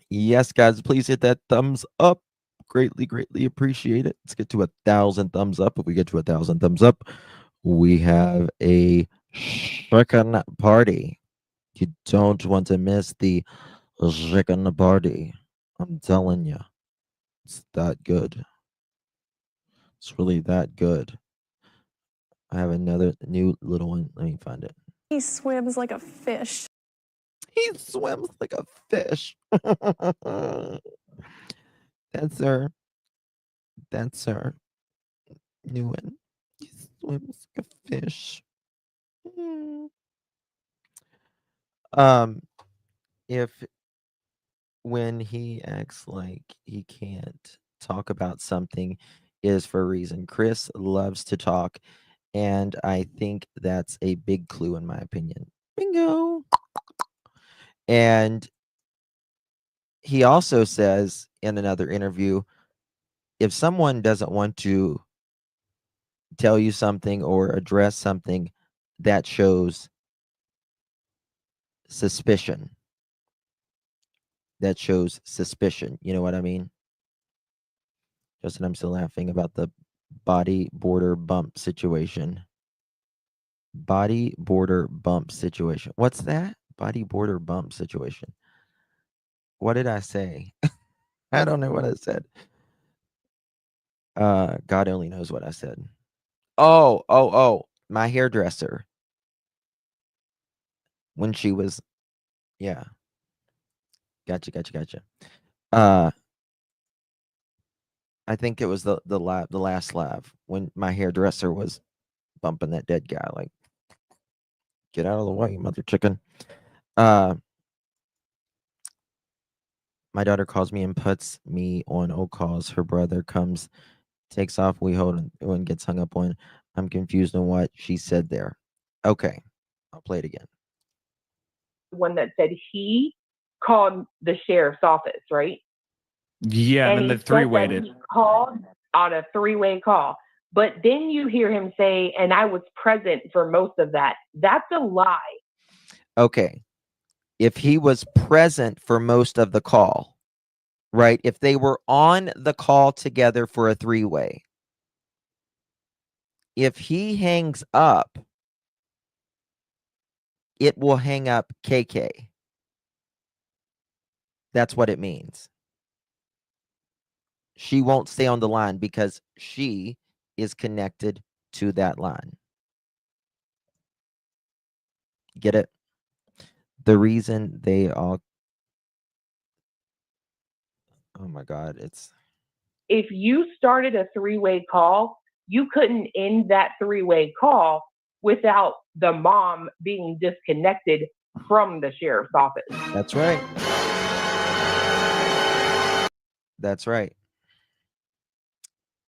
Yes, guys, please hit that thumbs up. Greatly appreciate it. Let's get to 1,000 thumbs up. If we get to 1,000 thumbs up, we have a chicken party. You don't want to miss the chicken party. I'm telling you, it's that good. It's really that good. I have another new little one. Let me find it.
He swims like a fish.
He swims like a fish. That's her. That's her. New one. He swims like a fish. If when he acts like he can't talk about something is for a reason. Chris loves to talk, and I think that's a big clue in my opinion. Bingo. And he also says in another interview, if someone doesn't want to tell you something or address something, that shows suspicion. That shows suspicion. You know what I mean? Justin, I'm still laughing about the body border bump situation. Body border bump situation. What's that? Body border bump situation. What did I say? I don't know what I said. God only knows what I said. Oh, my hairdresser. When she was, yeah. Gotcha. I think it was the last laugh when my hairdresser was bumping that dead guy. Like, get out of the way, mother chicken. My daughter calls me and puts me on old calls. Her brother comes, takes off. We hold and gets hung up on. I'm confused on what she said there. Okay, I'll play it again.
one that said he called the sheriff's office, right?
Yeah, and then
he
the
said
three-wayed
that
it.
he called on a three-way call. But then you hear him say, and I was present for most of that. That's a lie.
Okay. If he was present for most of the call, right? If they were on the call together for a three-way, if he hangs up, it will hang up KK. That's what it means. She won't stay on the line because she is connected to that line. Get it? The reason they all, oh my God, it's,
If you started a three-way call, you couldn't end that three-way call without the mom being disconnected from the sheriff's office.
that's right. That's right.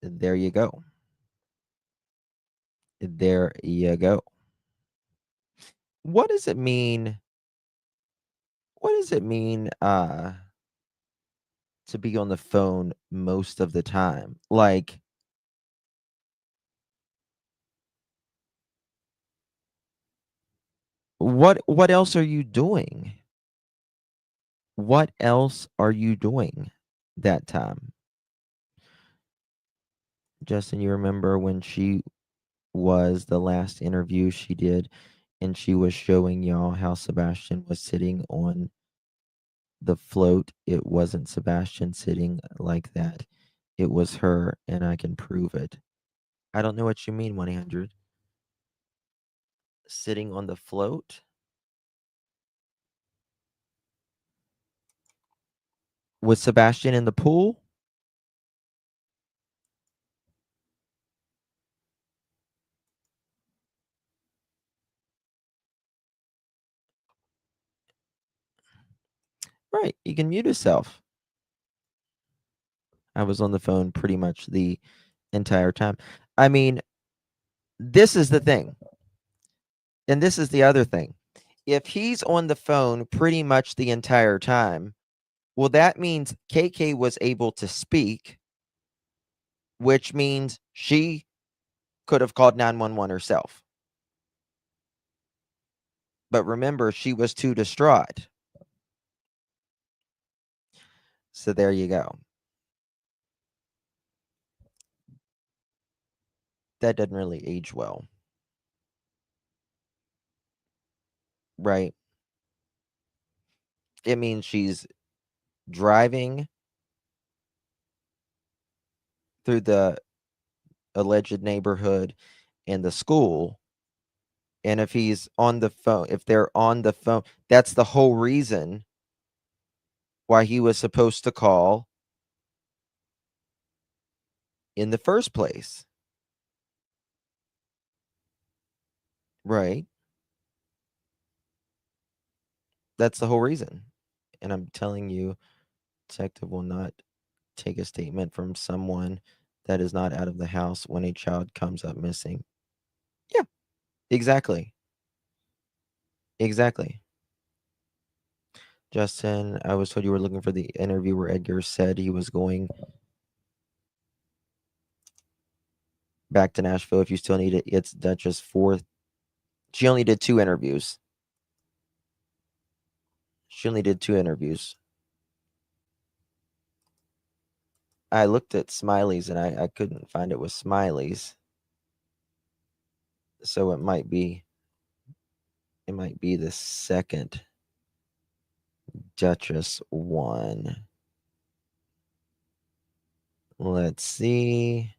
There you go. There you go. What does it mean? What does it mean to be on the phone most of the time. Like, what else are you doing? What else are you doing that time? Justin, you remember when she was the last interview she did and she was showing y'all how Sebastian was sitting on the float? It wasn't Sebastian sitting like that. It was her, and I can prove it. I don't know what you mean, 100. Sitting on the float? Was Sebastian in the pool? Right, you can mute yourself. I was on the phone pretty much the entire time. I mean, this is the thing. And this is the other thing. If he's on the phone pretty much the entire time, well, that means KK was able to speak, which means she could have called 911 herself. But remember, she was too distraught. So there you go. That doesn't really age well. Right? It means she's driving through the alleged neighborhood and the school. And if he's on the phone, if they're on the phone, that's the whole reason why he was supposed to call in the first place. Right? That's the whole reason. And I'm telling you, detective will not take a statement from someone that is not out of the house when a child comes up missing. Yeah, exactly. Exactly. Justin, I was told you were looking for the interview where Edgar said he was going back to Nashville. If you still need it, it's Duchess 4th. She only did 2 interviews. She only did 2 interviews. I looked at Smiley's and I couldn't find it with Smiley's. So it might be the second Duchess one. Let's see.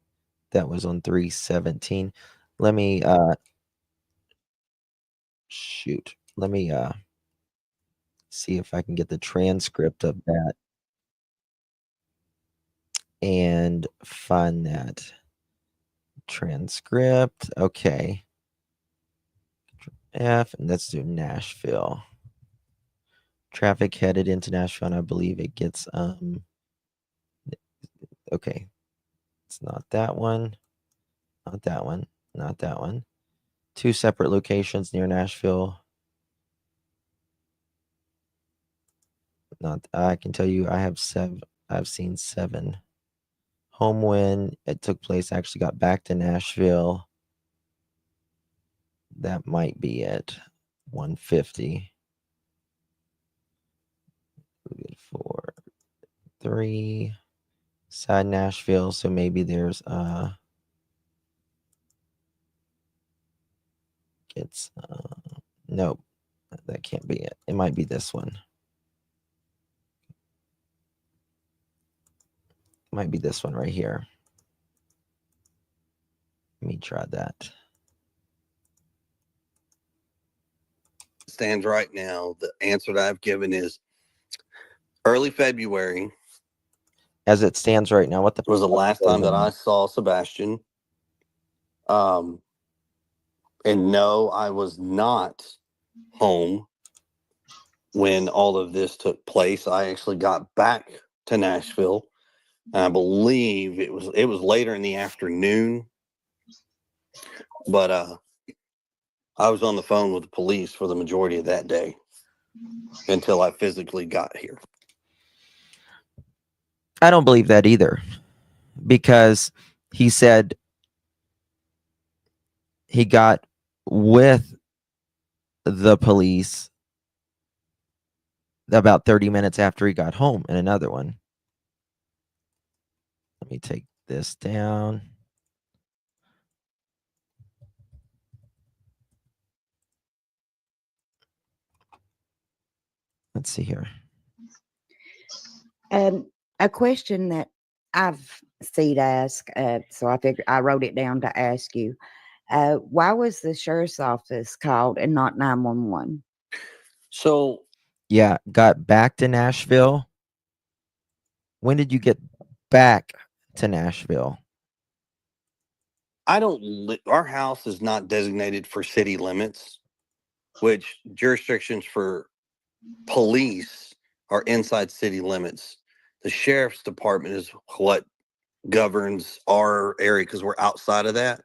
That was on 3/17. Let me shoot. Let me see if I can get the transcript of that and find that transcript. Okay. F, and let's do Nashville. Traffic headed into Nashville, and I believe it gets okay. It's not that one. Not that one. Not that one. 2 separate locations near Nashville. Not I can tell you I've seen 7. Home when it took place, actually got back to Nashville. That might be it. 150. 4, 3. Side Nashville. So maybe there's it's nope. That can't be it. It might be this one. Might be this one right here. Let me try that.
Stands right now, the answer that I've given is early February.
As it stands right now, what the
was the last time that I saw Sebastian. And no, I was not home when all of this took place. I actually got back to Nashville. And I believe it was later in the afternoon. But I was on the phone with the police for the majority of that day until I physically got here.
I don't believe that either, because he said he got with the police about 30 minutes after he got home in another one. Let me take this down. Let's see here.
A question that I've seen asked, so I figured I wrote it down to ask you. Why was the sheriff's office called and not 911?
So
Yeah, got back to Nashville. When did you get back to Nashville?
our house is not designated for city limits, which jurisdictions for police are inside city limits. The sheriff's department is what governs our area because we're outside of that.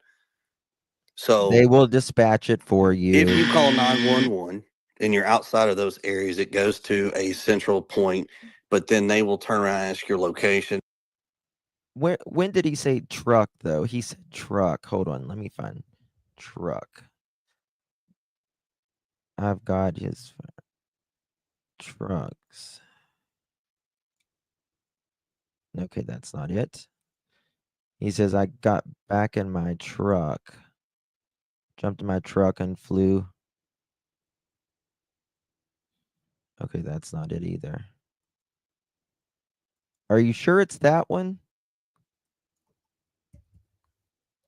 So
They will dispatch it for
if
you.
you call 911 and you're outside of those areas, it goes to a central point, but then they will turn around and ask your location.
When did he say truck, though? He said truck. Hold on. Let me find truck. I've got his trucks. Okay, that's not it. He says, I got back in my truck, jumped in my truck and flew. Okay, that's not it either. Are you sure it's that one?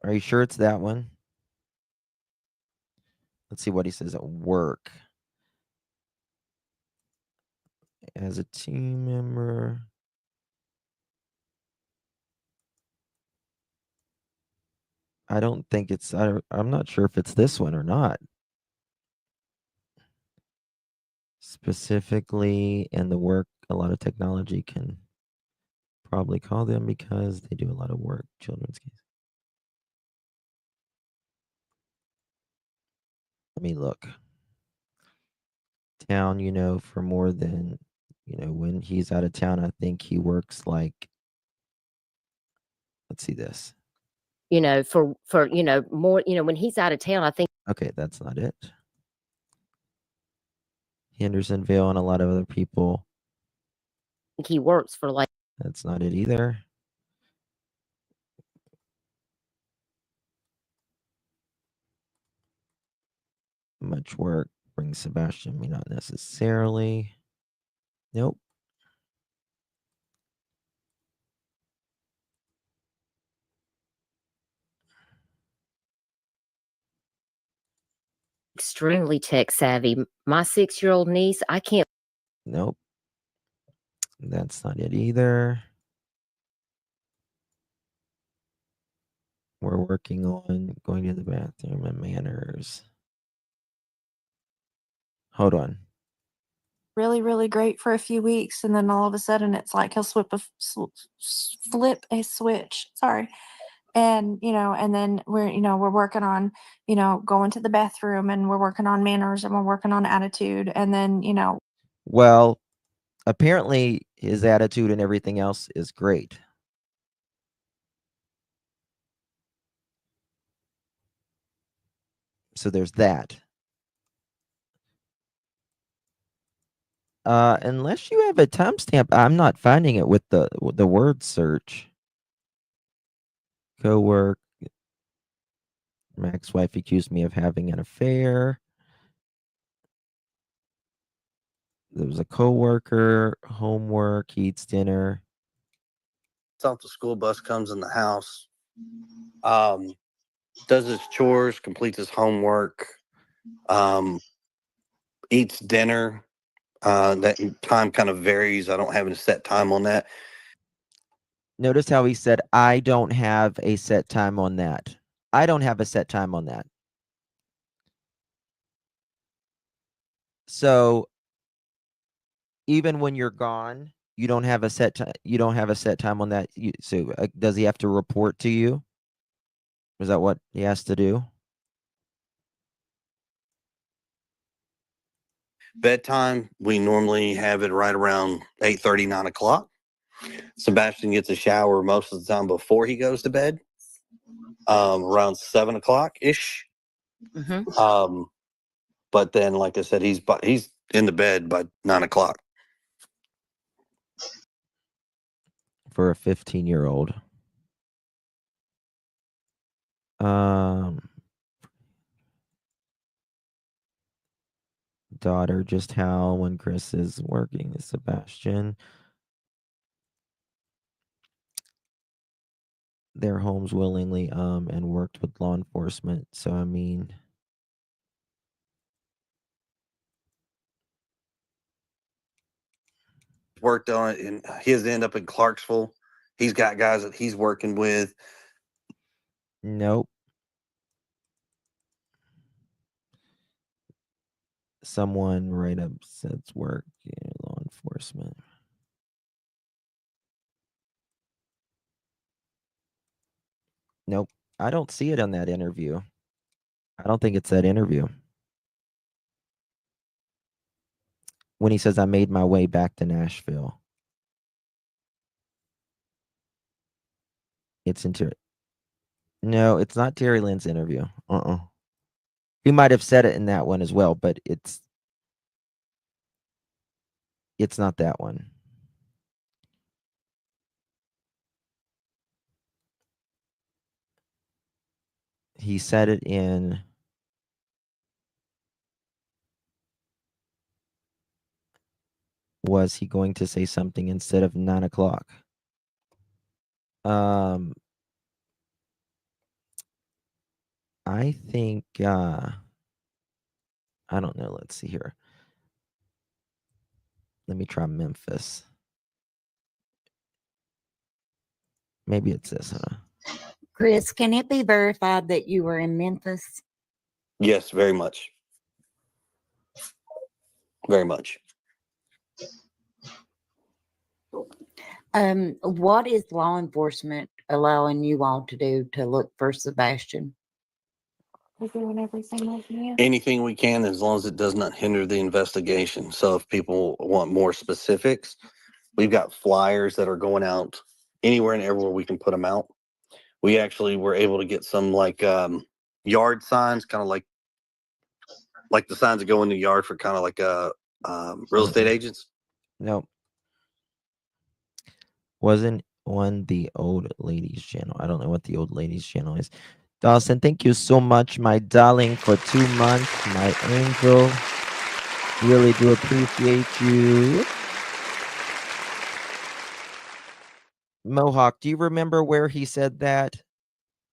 Are you sure it's that one? Let's see what he says at work. As a team member. I don't think it's, I'm not sure if it's this one or not. Specifically in the work, a lot of technology can probably call them because they do a lot of work, children's case. Let me look. Town, for more than, when he's out of town, I think he works like, let's see this.
For more, when he's out of town, I think
Okay, that's not it. Hendersonville and a lot of other people.
he works for like
That's not it either. Much work brings Sebastian, me not necessarily. Nope.
extremely tech savvy. My 6-year-old niece, I can't.
Nope. That's not it either. We're working on going to the bathroom and manners. Hold on.
Really, really great for a few weeks, and then all of a sudden it's like he'll flip a switch. Sorry. And and then we're working on going to the bathroom, and we're working on manners, and we're working on attitude, and then
Well, apparently his attitude and everything else is great. So there's that. Unless you have a timestamp, I'm not finding it with the word search. Co-work. My ex-wife accused me of having an affair. There was a co-worker, homework, he eats dinner.
If the school bus comes in the house, does his chores, completes his homework, eats dinner. That time kind of varies. I don't have a set time on that.
Notice how he said, I don't have a set time on that. I don't have a set time on that. So even when you're gone, you don't have a set time. You don't have a set time on that. So does he have to report to you? Is that what he has to do?
Bedtime, we normally have it right around 8:30, 9 o'clock. Sebastian gets a shower most of the time before he goes to bed, around 7 o'clock ish. But then, like I said, he's in the bed by 9 o'clock.
For a 15-year-old. Daughter, just how when Chris is working with Sebastian, their homes willingly and worked with law enforcement. So I mean,
worked on it, and his end up in Clarksville. He's got guys that he's working with.
nope. Someone right up says work in law enforcement. Nope. I don't see it on that interview. I don't think it's that interview. When he says, I made my way back to Nashville. It's into No, it's not Terry Lynn's interview. He might have said it in that one as well, but it's not that one. He said it in was he going to say something instead of 9 o'clock? I think I don't know. Let's see here. Let me try Memphis. Maybe it's this, huh?
Chris, can it be verified that you were in Memphis?
Yes, very much. Very much.
What is law enforcement allowing you all to do to look for Sebastian?
We're doing everything we can.
Anything we can, as long as it does not hinder the investigation. So if people want more specifics, we've got flyers that are going out anywhere and everywhere we can put them out. We actually were able to get some like yard signs, kind of like the signs that go in the yard for kind of like real estate agents.
No. Wasn't on the old ladies channel. I don't know what the old ladies channel is. Dawson, thank you so much, my darling, for 2 months. My angel. Really do appreciate you. Mohawk, do you remember where he said that?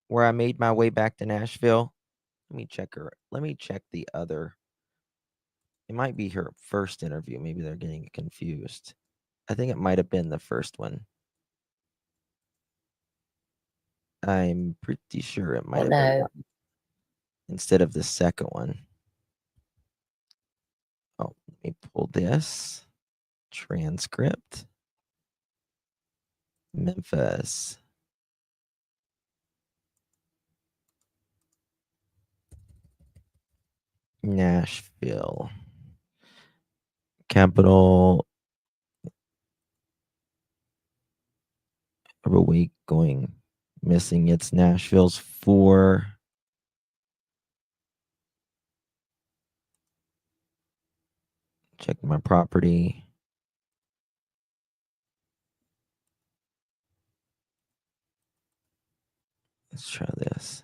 Where I made my way back to Nashville? Let me check her. Let me check the other. It might be her first interview. Maybe they're getting confused. I think it might have been the first one. I'm pretty sure it might have been instead of the second one. Oh, let me pull this transcript. Memphis. Nashville. Capital of a week going missing. It's Nashville's 4. Check my property. Let's try this.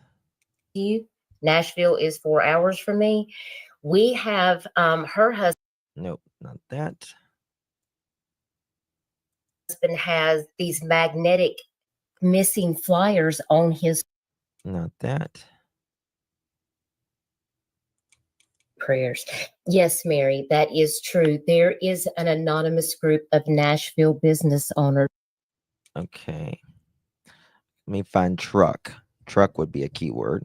Nashville is 4 hours from me. We have her husband.
Nope, not that.
Husband has these magnetic missing flyers on his.
Not that.
Prayers. Yes, Mary, that is true. There is an anonymous group of Nashville business owners.
Okay. Let me find truck. Truck would be a keyword.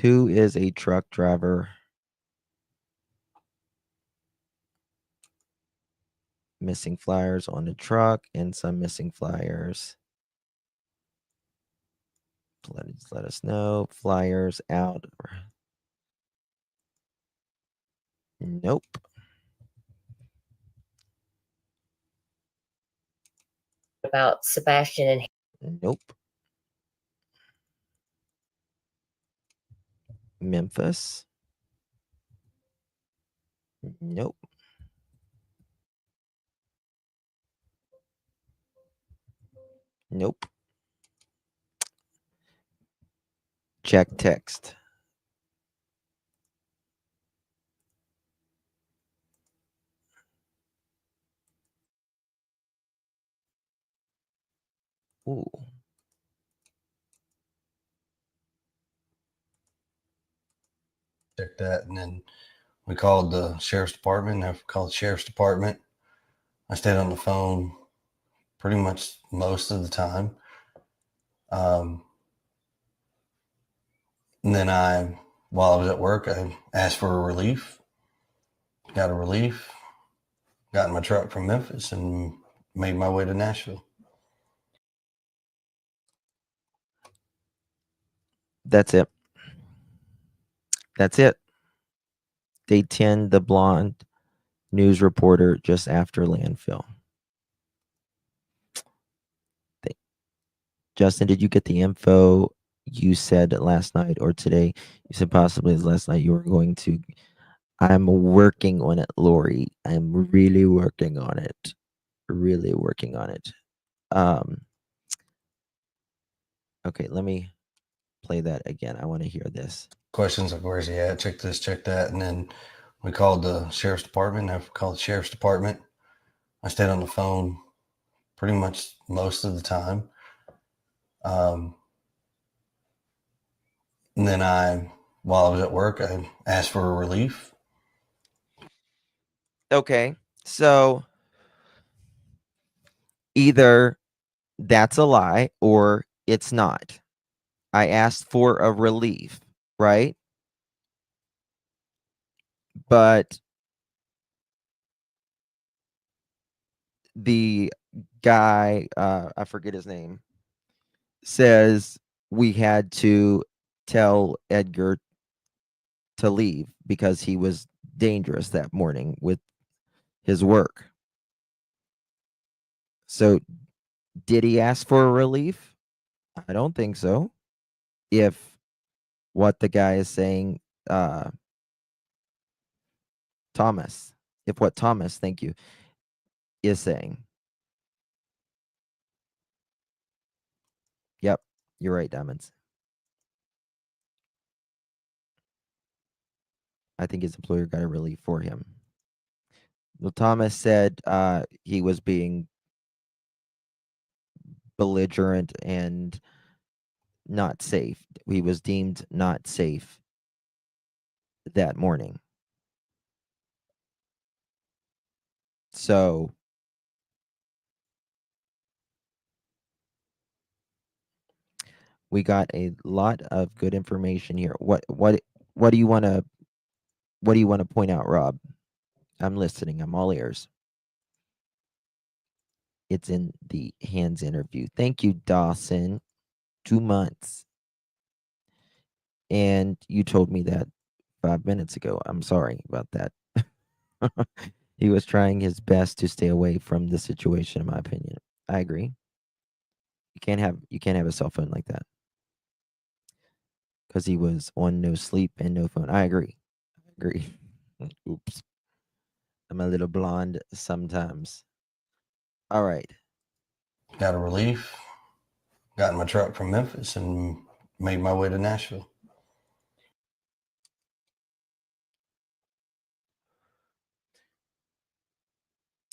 Who is a truck driver? Missing flyers on the truck and some missing flyers. Let us know. Flyers out. Nope.
about Sebastian and
Nope. Memphis. Nope. Nope. Check text. Ooh.
Check that, and then we called the sheriff's department. After we called the sheriff's department, I stayed on the phone pretty much most of the time. And then while I was at work, I asked for a relief, got a relief, got in my truck from Memphis, and made my way to Nashville.
That's it. That's it. Day 10, the blonde news reporter just after landfill. Justin, did you get the info you said last night or today? You said possibly last night you were going to. I'm working on it, Lori. I'm really working on it. Really working on it. Okay, let me play that again. I want to hear this.
Questions like, where's he at? Check this, check that. And then we called the sheriff's department. After we called the sheriff's department, I stayed on the phone pretty much most of the time. And then while I was at work, I asked for a relief.
Okay, so either that's a lie or it's not. I asked for a relief, right? But the guy, I forget his name, says we had to tell Edgar to leave because he was dangerous that morning with his work. So did he ask for a relief? I don't think so. If what the guy is saying, Thomas, if what Thomas, thank you, is saying. Yep, you're right, Diamonds. I think his employer got a relief for him. Well, Thomas said he was being belligerent and not safe. He was deemed not safe that morning. So we got a lot of good information here. What do you want to point out, Rob? I'm listening. I'm all ears. It's in the hands interview. Thank you, Dawson. 2 months. And you told me that 5 minutes ago. I'm sorry about that. He was trying his best to stay away from the situation, in my opinion. I agree. You can't have a cell phone like that. Because he was on no sleep and no phone. I agree. Oops. I'm a little blonde sometimes. All right.
Got a relief, got in my truck from Memphis, and made my way to Nashville.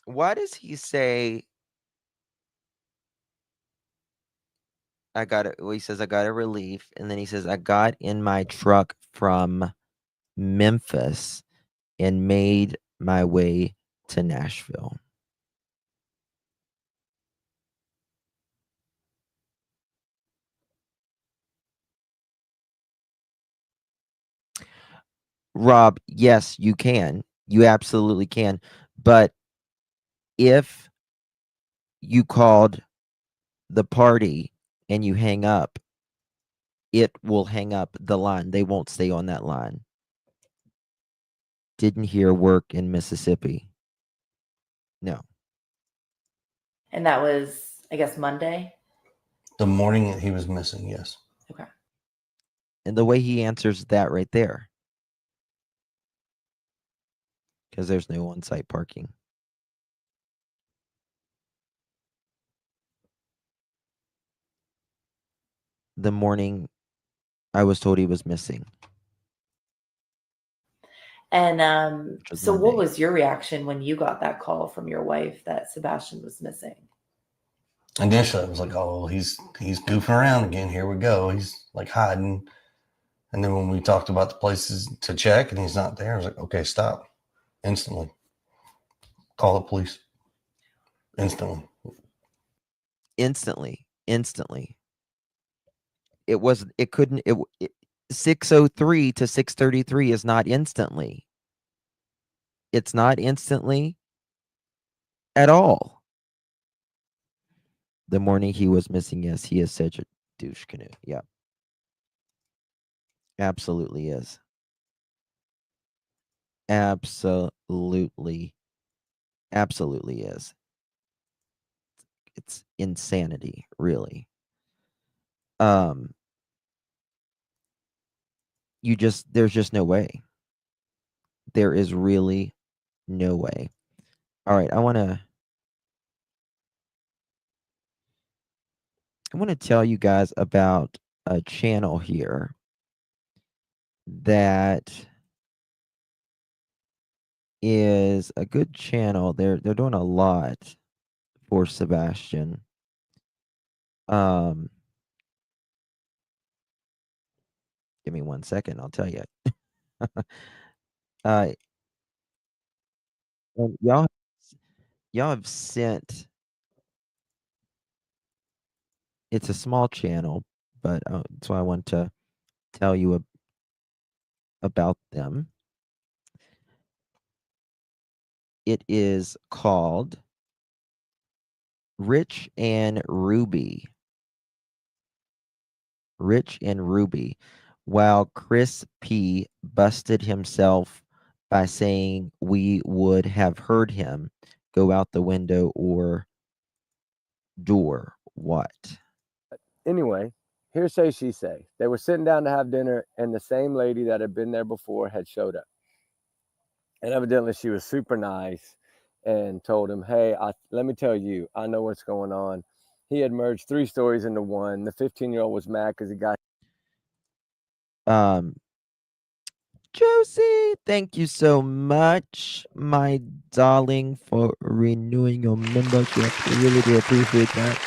Why does he say he says I got a relief, and then he says I got in my truck from Memphis and made my way to Nashville. Rob, yes, you can. You absolutely can. But if you called the party and you hang up, it will hang up the line. They won't stay on that line. Didn't hear work in Mississippi. No.
And that was I guess Monday.
The morning that he was missing, yes.
Okay.
And the way he answers that right there. Because there's no on-site parking. The morning I was told he was missing.
And
was
so what
Monday.
was your reaction when you got that call from your wife that Sebastian was missing?
Initially, I was like, oh, he's goofing around again. Here we go. He's like hiding. And then when we talked about the places to check and he's not there, I was like, okay, stop. Instantly. Call the police. Instantly.
It couldn't 6:03 to 6:33 is not instantly. It's not instantly at all. The morning he was missing, yes, he is such a douche canoe. Yeah. Absolutely is. Absolutely is. It's insanity, really. There's just no way. There is really no way. All right, I want to tell you guys about a channel here that is a good channel. They're doing a lot for Sebastian. Give me 1 second, I'll tell you. And y'all have sent. It's a small channel, but so I want to tell you about them. It is called Rich and Ruby. Rich and Ruby. While Chris P busted himself by saying we would have heard him go out the window or door. What?
Anyway, hearsay, she say. They were sitting down to have dinner, and the same lady that had been there before had showed up. And evidently, she was super nice and told him, hey, let me tell you, I know what's going on. He had merged 3 stories into one. The 15-year-old was mad because he got.
Josie, thank you so much, my darling, for renewing your membership. We really do appreciate that.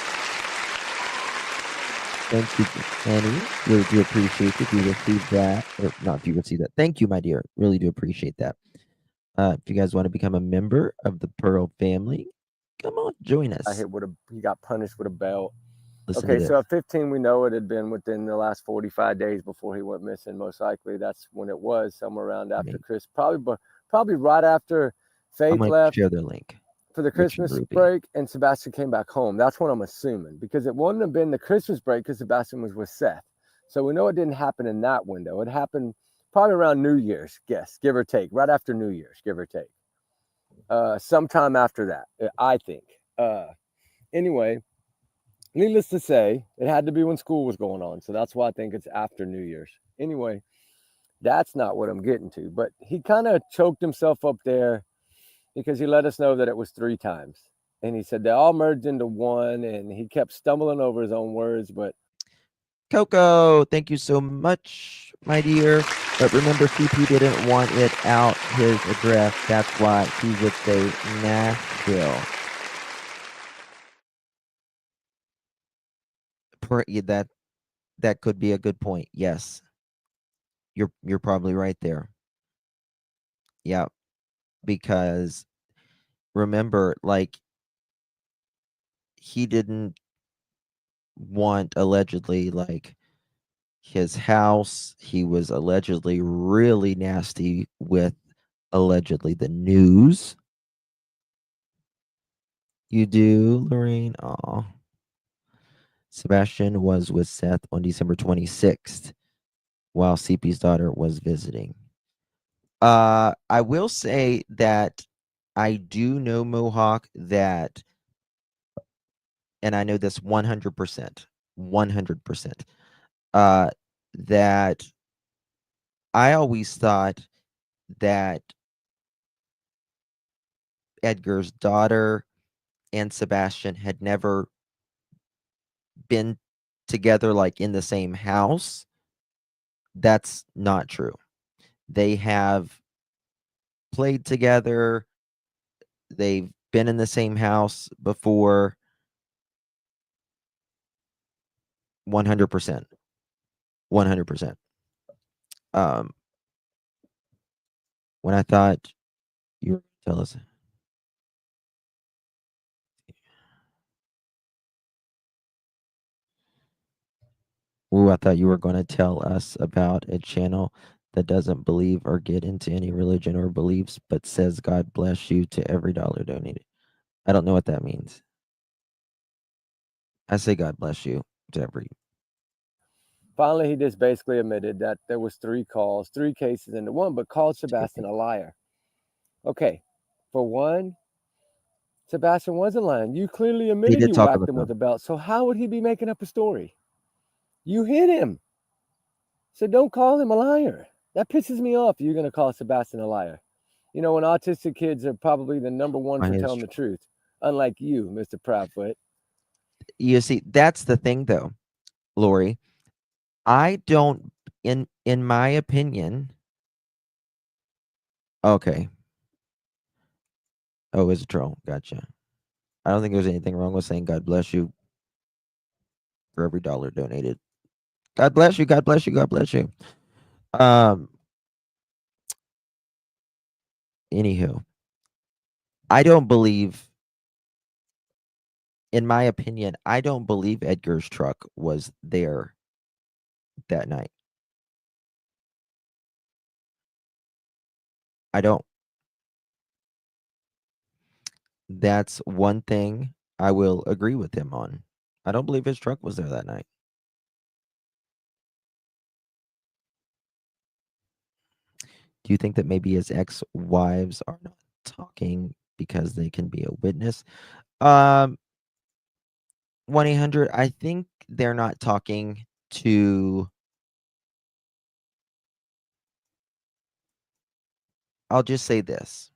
Thank you, Annie. Really do appreciate it. If you received that, or not if you received that. Thank you, my dear. Really do appreciate that. If you guys want to become a member of the Pearl family, come on, join us.
He got punished with a belt.
Listen
Okay,
to
so
this.
at 15, we know it had been within the last 45 days before he went missing. Most likely, that's when it was, somewhere around after Chris. Probably right after Faith left.
Share their link
for the Christmas break, and Sebastian came back home. That's what I'm assuming, because it wouldn't have been the Christmas break because Sebastian was with Seth. So we know it didn't happen in that window. It happened probably around New Year's, give or take, right after New Year's, give or take. Sometime after that, I think. Anyway, needless to say, it had to be when school was going on. So that's why I think it's after New Year's. Anyway, that's not what I'm getting to. But he kind of choked himself up there because he let us know that it was 3 times. And he said they all merged into one, and he kept stumbling over his own words. But
Coco, thank you so much, my dear. But remember, CP didn't want it out his address. That's why he would say Nashville. That could be a good point. Yes, you're probably right there. Yeah, because remember, like, he didn't want allegedly like his house. He was allegedly really nasty with allegedly the news. You do, Lorraine? Aw. Sebastian was with Seth on December 26th while CP's daughter was visiting. I will say that I do know, Mohawk, that and I know this 100%, 100%, that I always thought that Edgar's daughter and Sebastian had never been together, like in the same house. That's not true. They have played together. They've been in the same house before. 100%. 100%. When I thought you were tell us. Ooh, I thought you were going to tell us about a channel that doesn't believe or get into any religion or beliefs, but says God bless you to every dollar donated. I don't know what that means. I say God bless you to every.
Finally, he just basically admitted that there was 3 calls, 3 cases into one, but called Sebastian a liar. Okay, for one, Sebastian wasn't lying. You clearly
He
admitted
did
you
talk
whacked
about
him with
that.
a belt. So how would he be making up a story? You hit him. So don't call him a liar. That pisses me off. You're going to call Sebastian a liar. You know, when autistic kids are probably the number one
Why
for
is
telling the truth, unlike you, Mr. Proudfoot.
You see, that's the thing, though, Lori. I don't, in my opinion. Okay. Oh, it's a troll. Gotcha. I don't think there's anything wrong with saying God bless you for every dollar donated. God bless you. God bless you. God bless you. Anywho, I don't believe, in my opinion, I don't believe Edgar's truck was there that night. I don't. That's one thing I will agree with him on. I don't believe his truck was there that night. Do you think that maybe his ex-wives are not talking because they can be a witness? 1-800, I think they're not talking to. I'll just say this.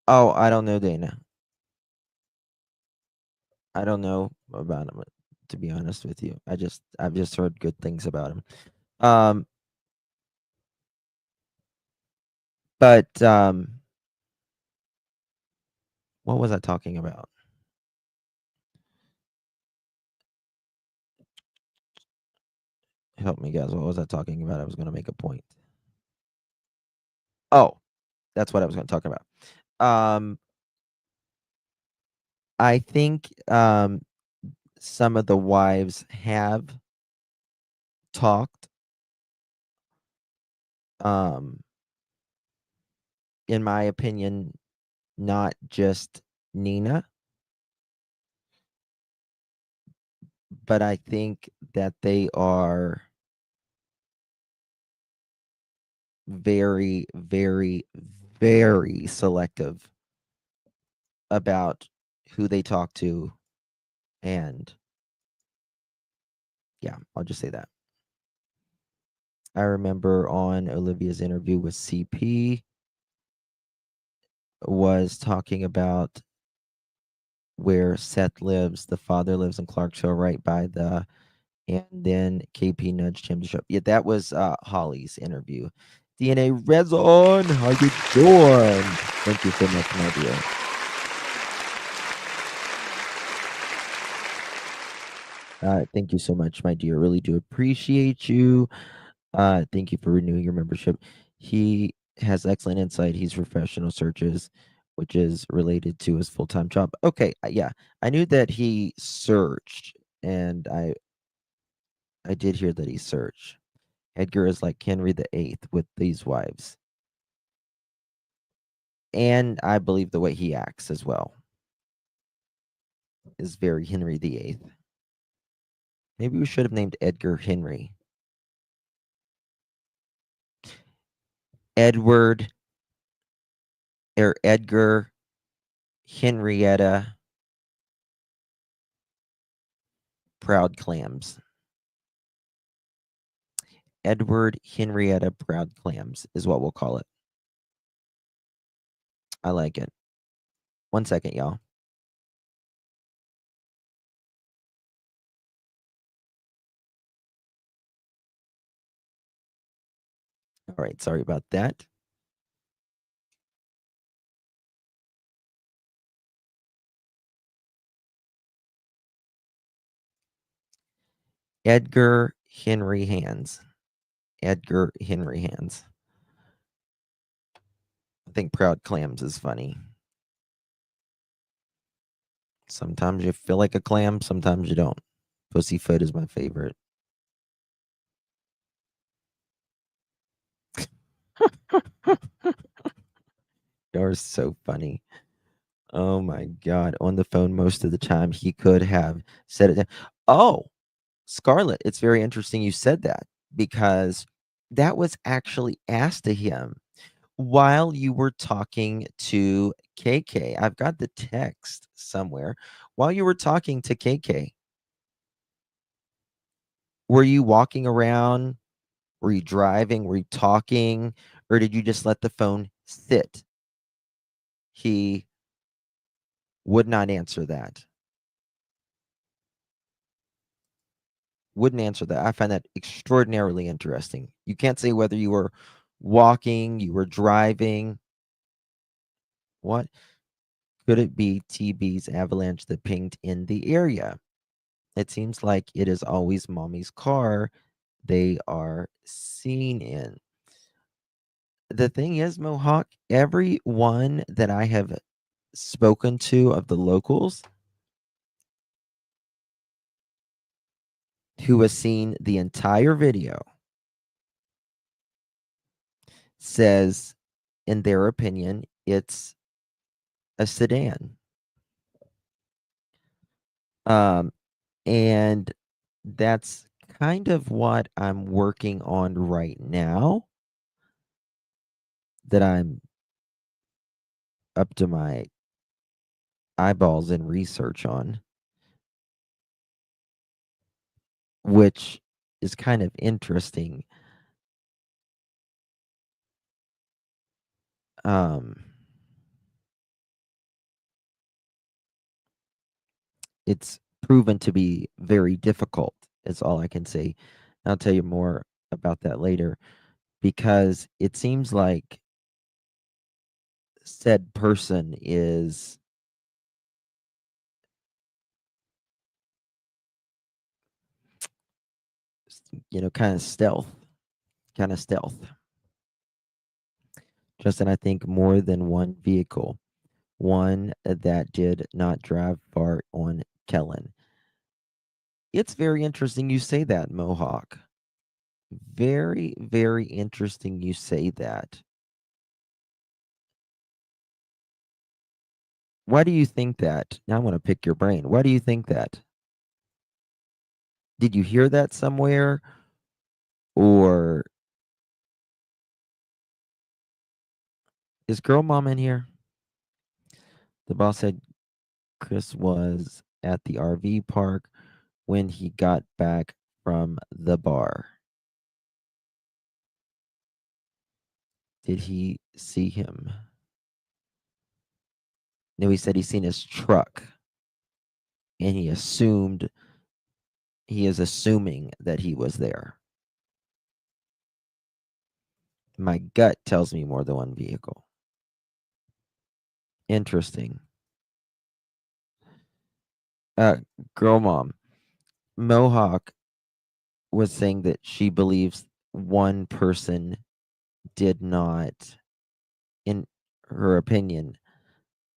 Oh, I don't know, Dana. I don't know about him, to be honest with you. I've just heard good things about him. But what was I talking about? Help me, guys. What was I talking about? I was going to make a point. Oh, that's what I was going to talk about. I think some of the wives have talked. In my opinion, not just Nina, but I think that they are very, very, very selective about who they talk to. And yeah, I'll just say that. I remember on Olivia's interview with CP was talking about where Seth lives. The father lives in Clarksville, right by the, and then KP nudged him to show up. Yeah, that was Holly's interview. DNA Rezon, how you doing? Thank you so much, my dear. Thank you so much, my dear. Really do appreciate you. Thank you for renewing your membership. He has excellent insight. He's professional searches, which is related to his full-time job. Okay, yeah, I knew that he searched, and I did hear that he searched. Edgar is like Henry VIII with these wives, and I believe the way he acts as well is very Henry VIII. Maybe we should have named Edgar Henry. Edward or Edgar, Henrietta, Proud Clams. Edward, Henrietta, Proud Clams is what we'll call it. I like it. 1 second, y'all. All right, sorry about that. Edgar Henry Hands. Edgar Henry Hands. I think Proud Clams is funny. Sometimes you feel like a clam, sometimes you don't. Pussyfoot is my favorite. You're so funny. Oh my God. On the phone most of the time, he could have said it. Oh, Scarlett, it's very interesting you said that because that was actually asked to him while you were talking to KK. I've got the text somewhere. While you were talking to KK, were you walking around? Were you driving? Were you talking? Or did you just let the phone sit? He would not answer that. Wouldn't answer that. I find that extraordinarily interesting. You can't say whether you were walking, you were driving. What could it be? TB's avalanche that pinged in the area. It seems like it is always mommy's car they are seen in. The thing is, Mohawk, everyone that I have spoken to of the locals who has seen the entire video says, in their opinion, it's a sedan. And that's kind of what I'm working on right now, that I'm up to my eyeballs in research on, which is kind of interesting. It's proven to be very difficult, is all I can say. I'll tell you more about that later, because it seems like said person is kind of stealth. Justin, I think more than one vehicle. One that did not drive far on Kellen. It's very interesting you say that, Mohawk. Very, very interesting you say that. Why do you think that? Now I want to pick your brain. Why do you think that? Did you hear that somewhere? Or is girl mom in here? The boss said Chris was at the RV park when he got back from the bar. Did he see him? No, he said he seen his truck. And he is assuming that he was there. My gut tells me more than one vehicle. Interesting. Girl mom, Mohawk was saying that she believes one person did not, in her opinion,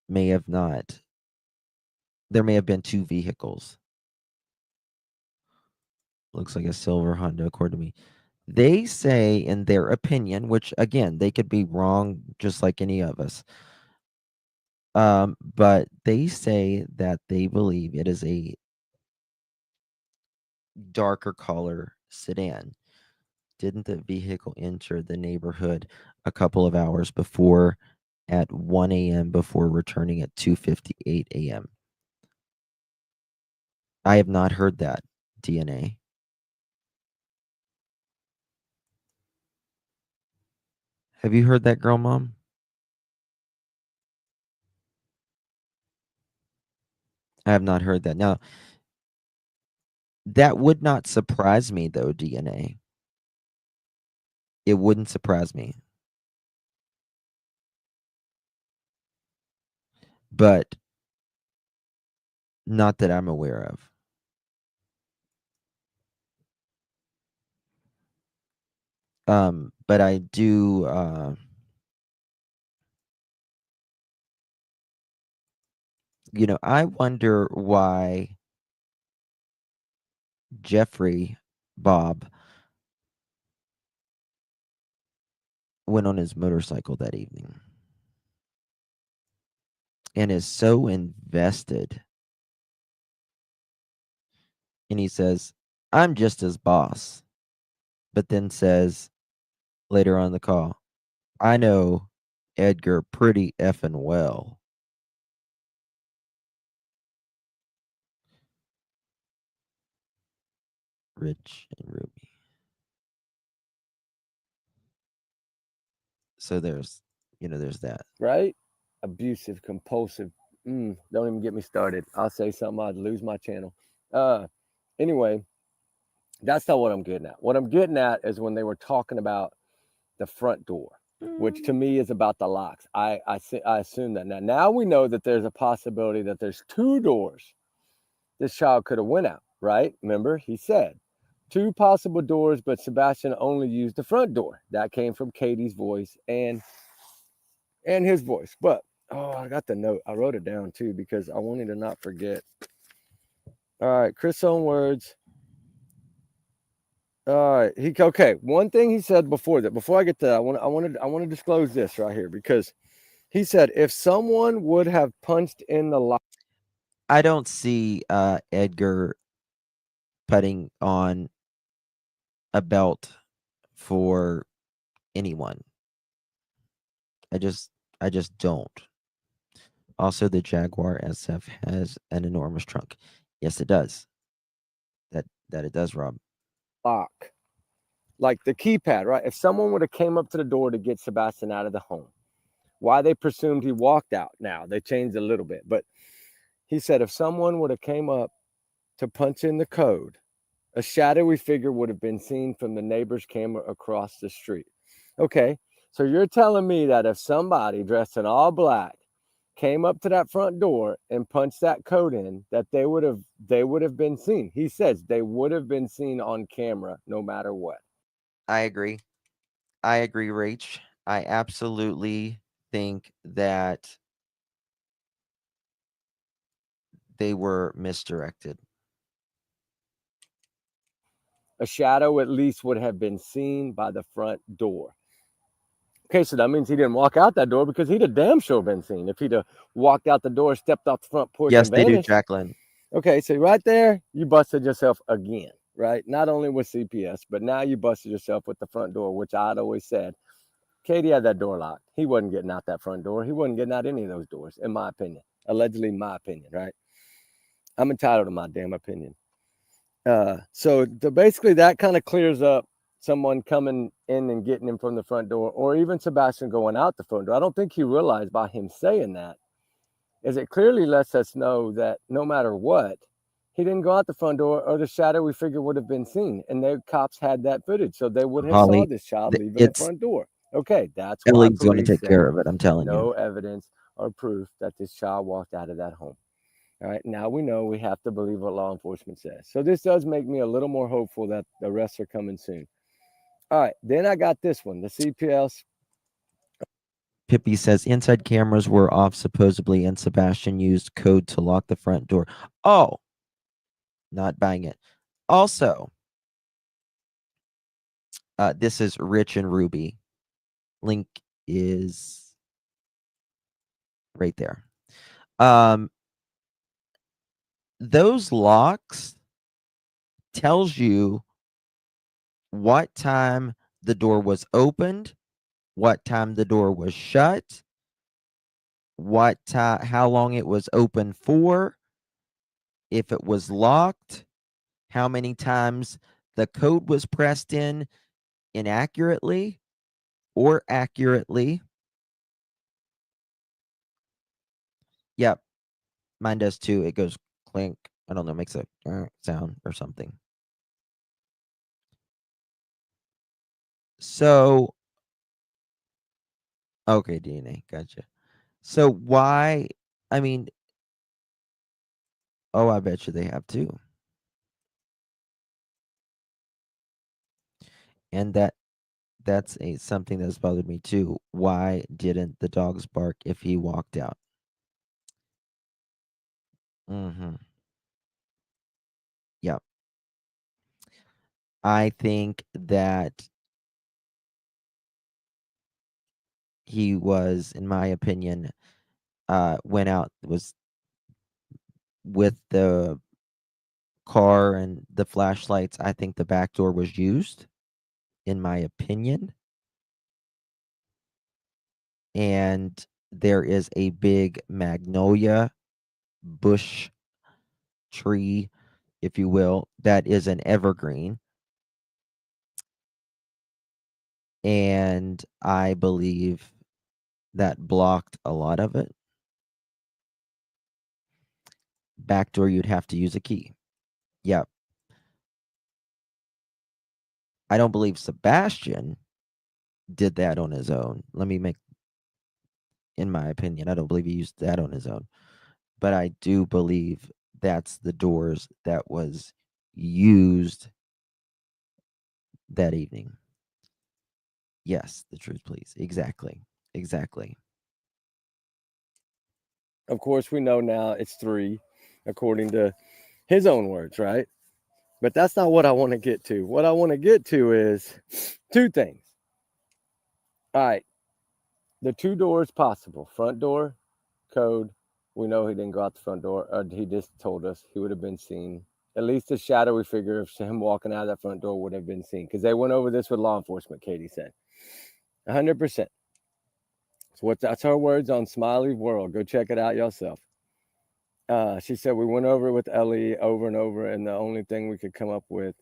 may have not. There may have been two vehicles. Looks like a silver Honda, according to me. They say, in their opinion, which again, they could be wrong just like any of us. But they say that they believe it is a darker color sedan. Didn't the vehicle enter the neighborhood a couple of hours before at 1 a.m. before returning at 2:58 a.m.? I have not heard that, DNA. Have you heard that, girl mom? I have not heard that. Now, that would not surprise me, though, DNA. It wouldn't surprise me. But not that I'm aware of. But I do, I wonder why Jeffrey Bob went on his motorcycle that evening and is so invested. And he says, I'm just his boss. But then says later on the call, I know Edgar pretty effing well. Rich and Ruby. So there's that.
Right? Abusive, compulsive. Don't even get me started. I'll say something, I'd lose my channel. Anyway, that's not what I'm getting at. What I'm getting at is when they were talking about the front door, which to me is about the locks. I assume that now we know that there's a possibility that there's two doors this child could have went out, right? Remember, he said 2 possible doors, but Sebastian only used the front door. That came from Katie's voice and his voice. But I got the note. I wrote it down too because I wanted to not forget. All right, Chris' own words. All right, okay. One thing he said before I get to that, I want to disclose this right here because he said if someone would have punched in the lock.
I don't see Edgar putting on a belt for anyone. I just don't. Also, the Jaguar SF has an enormous trunk. Yes, it does. That it does, Rob.
Lock, like the keypad, right? If someone would have came up to the door to get Sebastian out of the home, why they presumed he walked out. Now they changed a little bit, but he said if someone would have came up to punch in the code, a shadowy figure would have been seen from the neighbor's camera across the street. Okay, so you're telling me that if somebody dressed in all black came up to that front door and punched that code in, that they would have been seen. He says they would have been seen on camera no matter what.
I agree, Rach. I absolutely think that they were misdirected.
A shadow at least would have been seen by the front door. Okay, so that means he didn't walk out that door because he'd have damn sure been seen if he'd have walked out the door, stepped off the front porch,
Yes,
and
they do,
vanished.
Jacqueline.
Okay, so right there, you busted yourself again, right? Not only with CPS, but now you busted yourself with the front door, which I'd always said. Katie had that door locked. He wasn't getting out that front door. He wasn't getting out any of those doors, in my opinion. Allegedly, my opinion, right? I'm entitled to my damn opinion. So basically that kind of clears up someone coming in and getting him from the front door, or even Sebastian going out the front door. I don't think he realized by him saying that is it clearly lets us know that no matter what, he didn't go out the front door or the shadowy figure would have been seen. And the cops had that footage. So they would have
Holly,
saw this child leaving the
it's
front door. Okay, that's why
Ellie's going to
police
take care
say
of it. I'm telling
no
you.
evidence or proof that this child walked out of that home. All right, now we know we have to believe what law enforcement says. So this does make me a little more hopeful that the arrests are coming soon. All right, then I got this one, the CPS.
Pippi says inside cameras were off supposedly, and Sebastian used code to lock the front door. Oh, not buying it. Also, this is Rich and Ruby. Link is right there. Those locks tells you what time the door was opened, what time the door was shut, what time, how long it was open for, if it was locked, how many times the code was pressed in inaccurately or accurately. Yep, mine does too. It goes clink. I don't know, makes a sound or something. So, okay, DNA, gotcha. So why? I mean, oh, I bet you they have too. And that's something that's bothered me too. Why didn't the dogs bark if he walked out? Mm-hmm. Yep. I think that he was, in my opinion, went out, was with the car and the flashlights. I think the back door was used, in my opinion. And there is a big magnolia bush tree, if you will, that is an evergreen. And I believe that blocked a lot of it. Back door, you'd have to use a key. Yep. I don't believe Sebastian did that on his own. Let me make, in my opinion, I don't believe he used that on his own. But I do believe that's the doors that was used that evening. Yes, the truth, please. Exactly. Exactly.
Of course, we know now it's 3, according to his own words, right? But that's not what I want to get to. What I want to get to is 2 things. All right. The 2 doors possible. Front door, code. We know he didn't go out the front door. Or he just told us he would have been seen. At least a shadowy figure of him walking out of that front door would have been seen. Because they went over this with law enforcement, Katie said. 100%. So that's her words on Smiley World. Go check it out yourself. She said we went over it with Ellie over and over, and the only thing we could come up with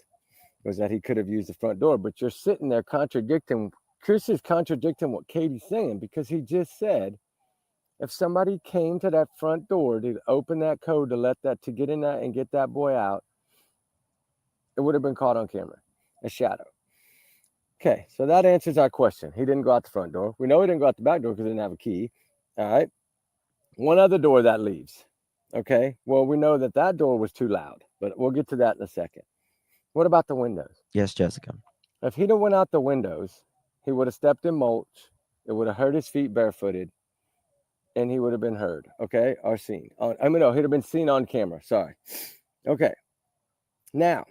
was that he could have used the front door. But you're sitting there contradicting. Chris is contradicting what Katie's saying, because he just said if somebody came to that front door to open that code to get in that and get that boy out, it would have been caught on camera, a shadow. Okay, so that answers our question. He didn't go out the front door. We know he didn't go out the back door because he didn't have a key. All right. One other door that leaves. Okay. Well, we know that door was too loud, but we'll get to that in a second. What about the windows?
Yes, Jessica.
If he'd have went out the windows, he would have stepped in mulch. It would have hurt his feet barefooted, and he would have been heard. Okay, or seen. No, he'd have been seen on camera. Sorry. Okay. Now.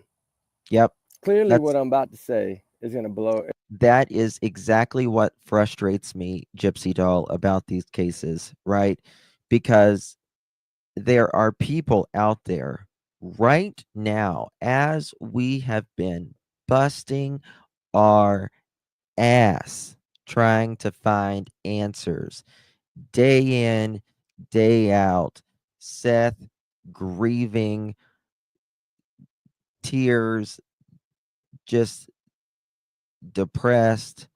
Yep.
Clearly, what I'm about to say is going to blow.
That is exactly what frustrates me, Gypsy Doll, about these cases, right? Because there are people out there right now, as we have been busting our ass trying to find answers day in, day out. Seth grieving, tears, just depressed,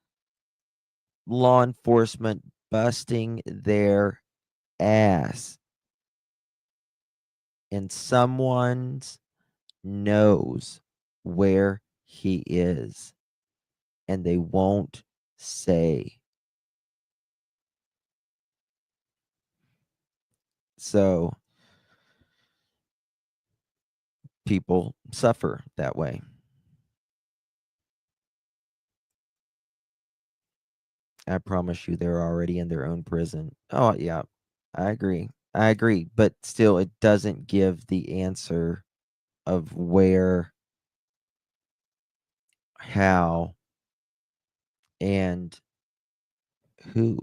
law enforcement busting their ass. And someone's knows where he is, and they won't say. So people suffer that way. I promise you, they're already in their own prison. Oh, yeah, I agree. I agree. But still, it doesn't give the answer of where, how, and who.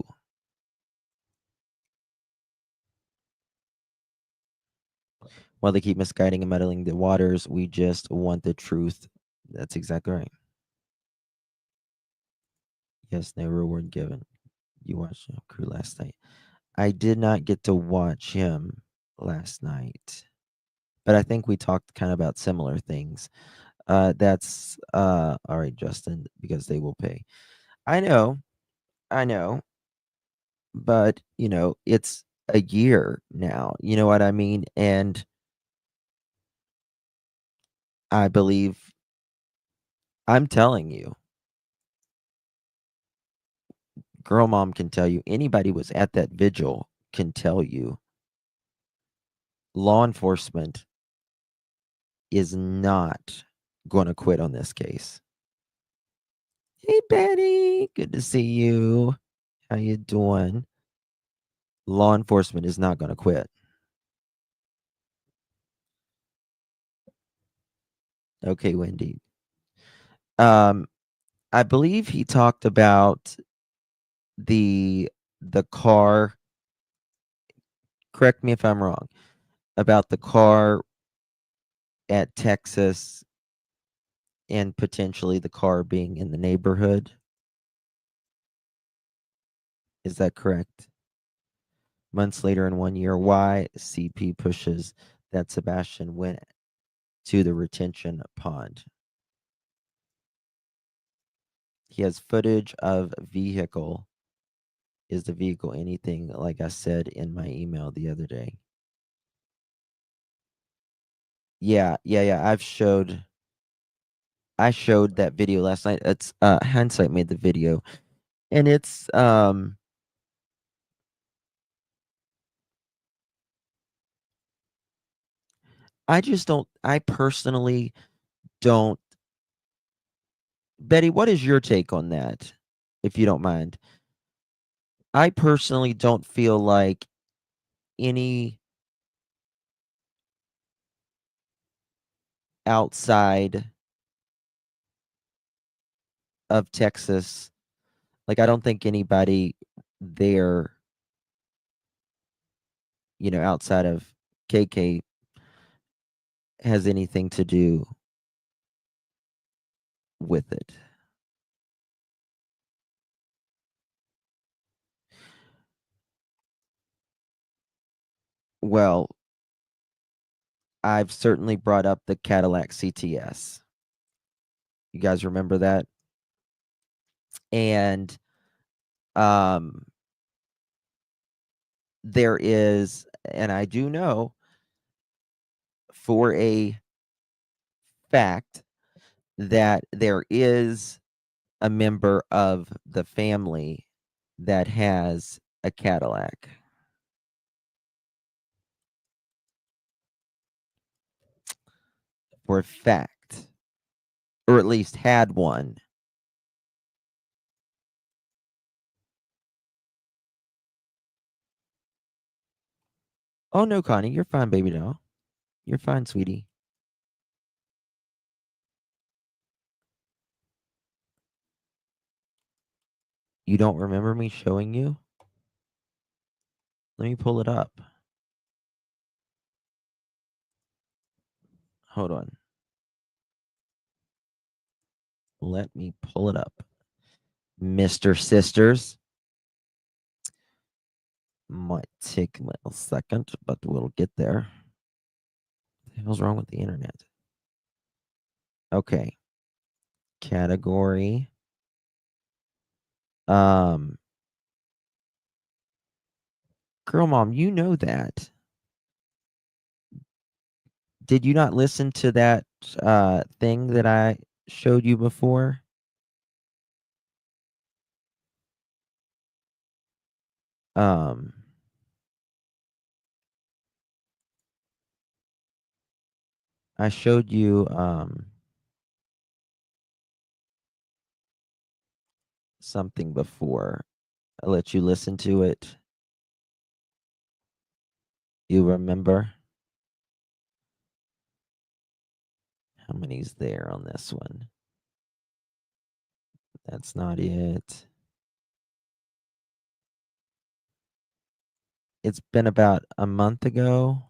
While they keep misguiding and muddling the waters, we just want the truth. That's exactly right. Yes, no reward given. You watched Crew last night. I did not get to watch him last night, but I think we talked kind of about similar things. That's all right, Justin, because they will pay. I know, but it's a year now. You know what I mean? And I believe I'm telling you, girl mom can tell you, anybody was at that vigil can tell you, law enforcement is not going to quit on this case. Hey Betty, good to see you. How you doing? Law enforcement is not going to quit. Okay, Wendy. I believe he talked about the car. Correct me if I'm wrong. About the car at Texas and potentially the car being in the neighborhood. Is that correct? Months later in 1 year, why CP pushes that Sebastian went to the retention pond. He has footage of vehicle. Is the vehicle anything like I said in my email the other day? Yeah. I showed that video last night. It's Hindsight made the video. And it's I personally don't. Betty, what is your take on that? If you don't mind. I personally don't feel like any outside of Texas, like I don't think anybody there, outside of KK has anything to do with it. Well, I've certainly brought up the Cadillac CTS. You guys remember that? And there is, and I do know for a fact that there is a member of the family that has a Cadillac. For a fact, or at least had one. Oh no, Connie, you're fine, baby doll. You're fine, sweetie. You don't remember me showing you? Let me pull it up. Hold on. Let me pull it up. Mr. Sisters. Might take a little second, but we'll get there. What the hell's wrong with the internet? Okay. Category. Girl mom, you know that. Did you not listen to that thing that I showed you before? I showed you something before. I let you listen to it. You remember? How many's there on this one? That's not it. It's been about a month ago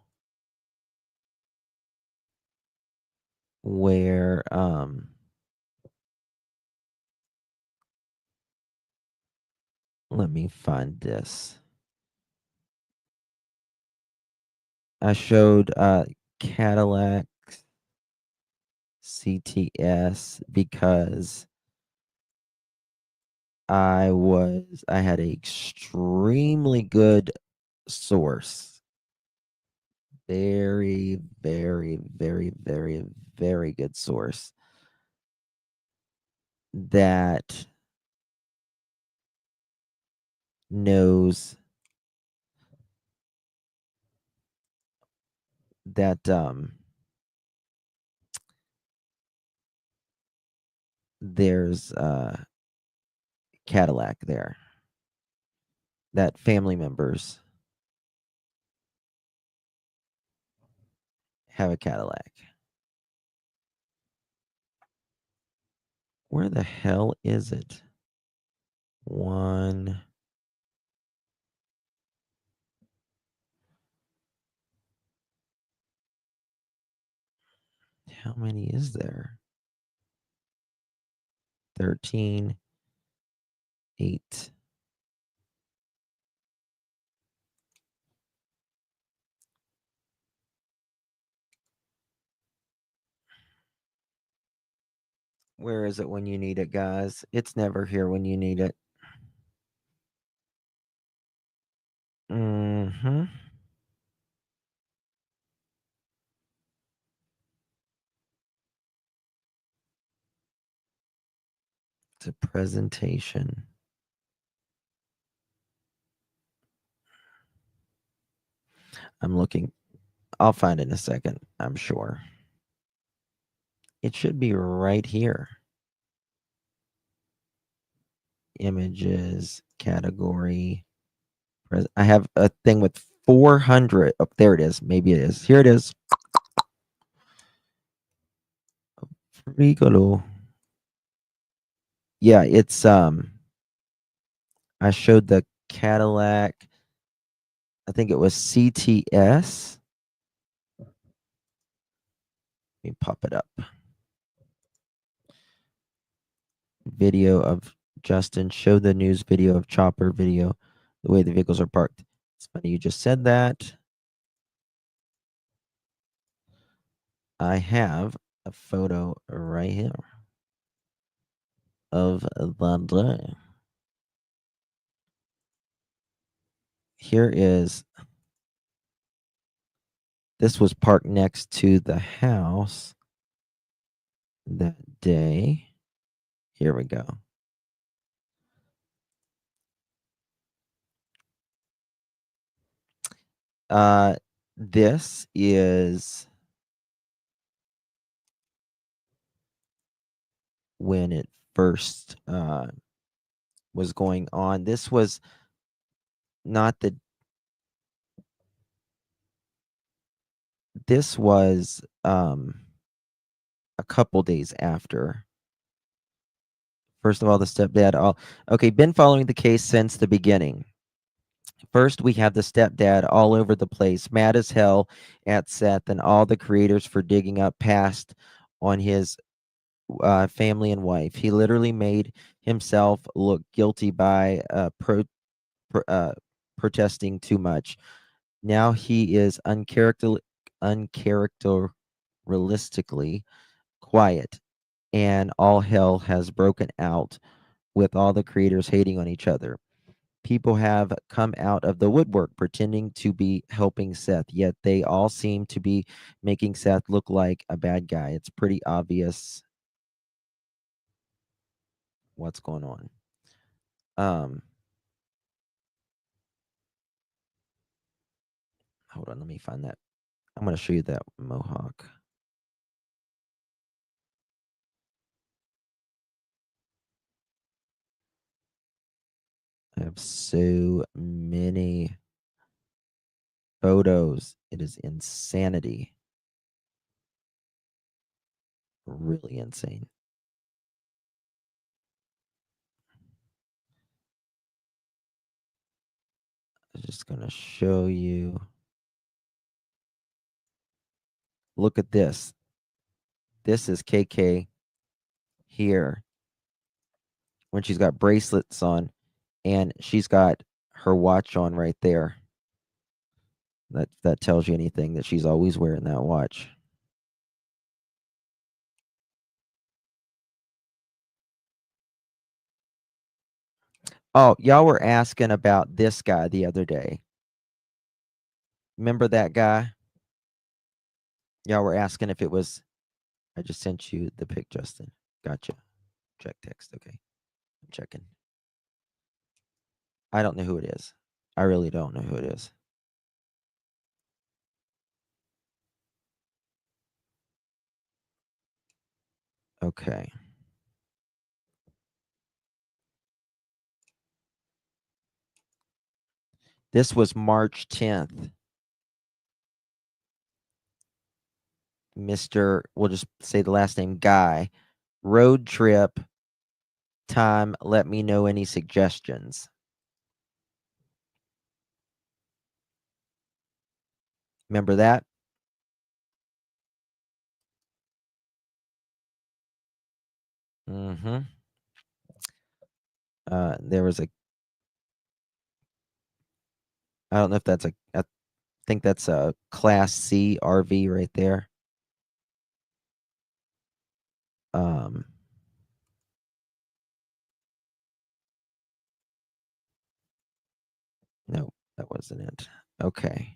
where Let me find this. I showed Cadillac CTS because I had an extremely good source. Very, very, very, very, very good source that knows that there's Cadillac there, that family members have a Cadillac. Where the hell is it? One. How many is there? 13, 8. Where is it when you need it, guys? It's never here when you need it. Mm-hmm. It's a presentation. I'm looking. I'll find it in a second, I'm sure. It should be right here. Images, category. I have a thing with 400. Oh, there it is. Maybe it is. Here it is. Frigolo. Yeah, it's I showed the Cadillac. I think it was CTS. Let me pop it up. Video of Justin. Show the news video of Chopper video. The way the vehicles are parked. It's funny you just said that. I have a photo right here of the day. Here is, this was parked next to the house that day. Here we go. This is when it first was going on. This was not the, this was a couple days after. First of all, the stepdad. Okay, been following the case since the beginning. First, we have the stepdad all over the place, mad as hell at Seth and all the creators for digging up past on his family and wife. He literally made himself look guilty by protesting too much. Now he is uncharacteristically quiet, and all hell has broken out with all the creators hating on each other. People have come out of the woodwork pretending to be helping Seth, yet they all seem to be making Seth look like a bad guy. It's pretty obvious what's going on. Hold on, let me find that. I'm going to show you that mohawk. I have so many photos. It is insanity. Really insane. I'm just going to show you. Look at this. This is KK here when she's got bracelets on, And she's got her watch on right there. That tells you anything, that she's always wearing that watch. Oh, y'all were asking about this guy the other day. Remember that guy? Y'all were asking if it was. I just sent you the pic, Justin. Gotcha. Check text. Okay. I'm checking. I don't know who it is. I really don't know who it is. Okay. This was March 10th. Mr. We'll just say the last name, Guy. Road trip time. Let me know any suggestions. Remember that? Mm-hmm. There was a. I don't know if that's I think that's a Class C RV right there. No, that wasn't it. Okay.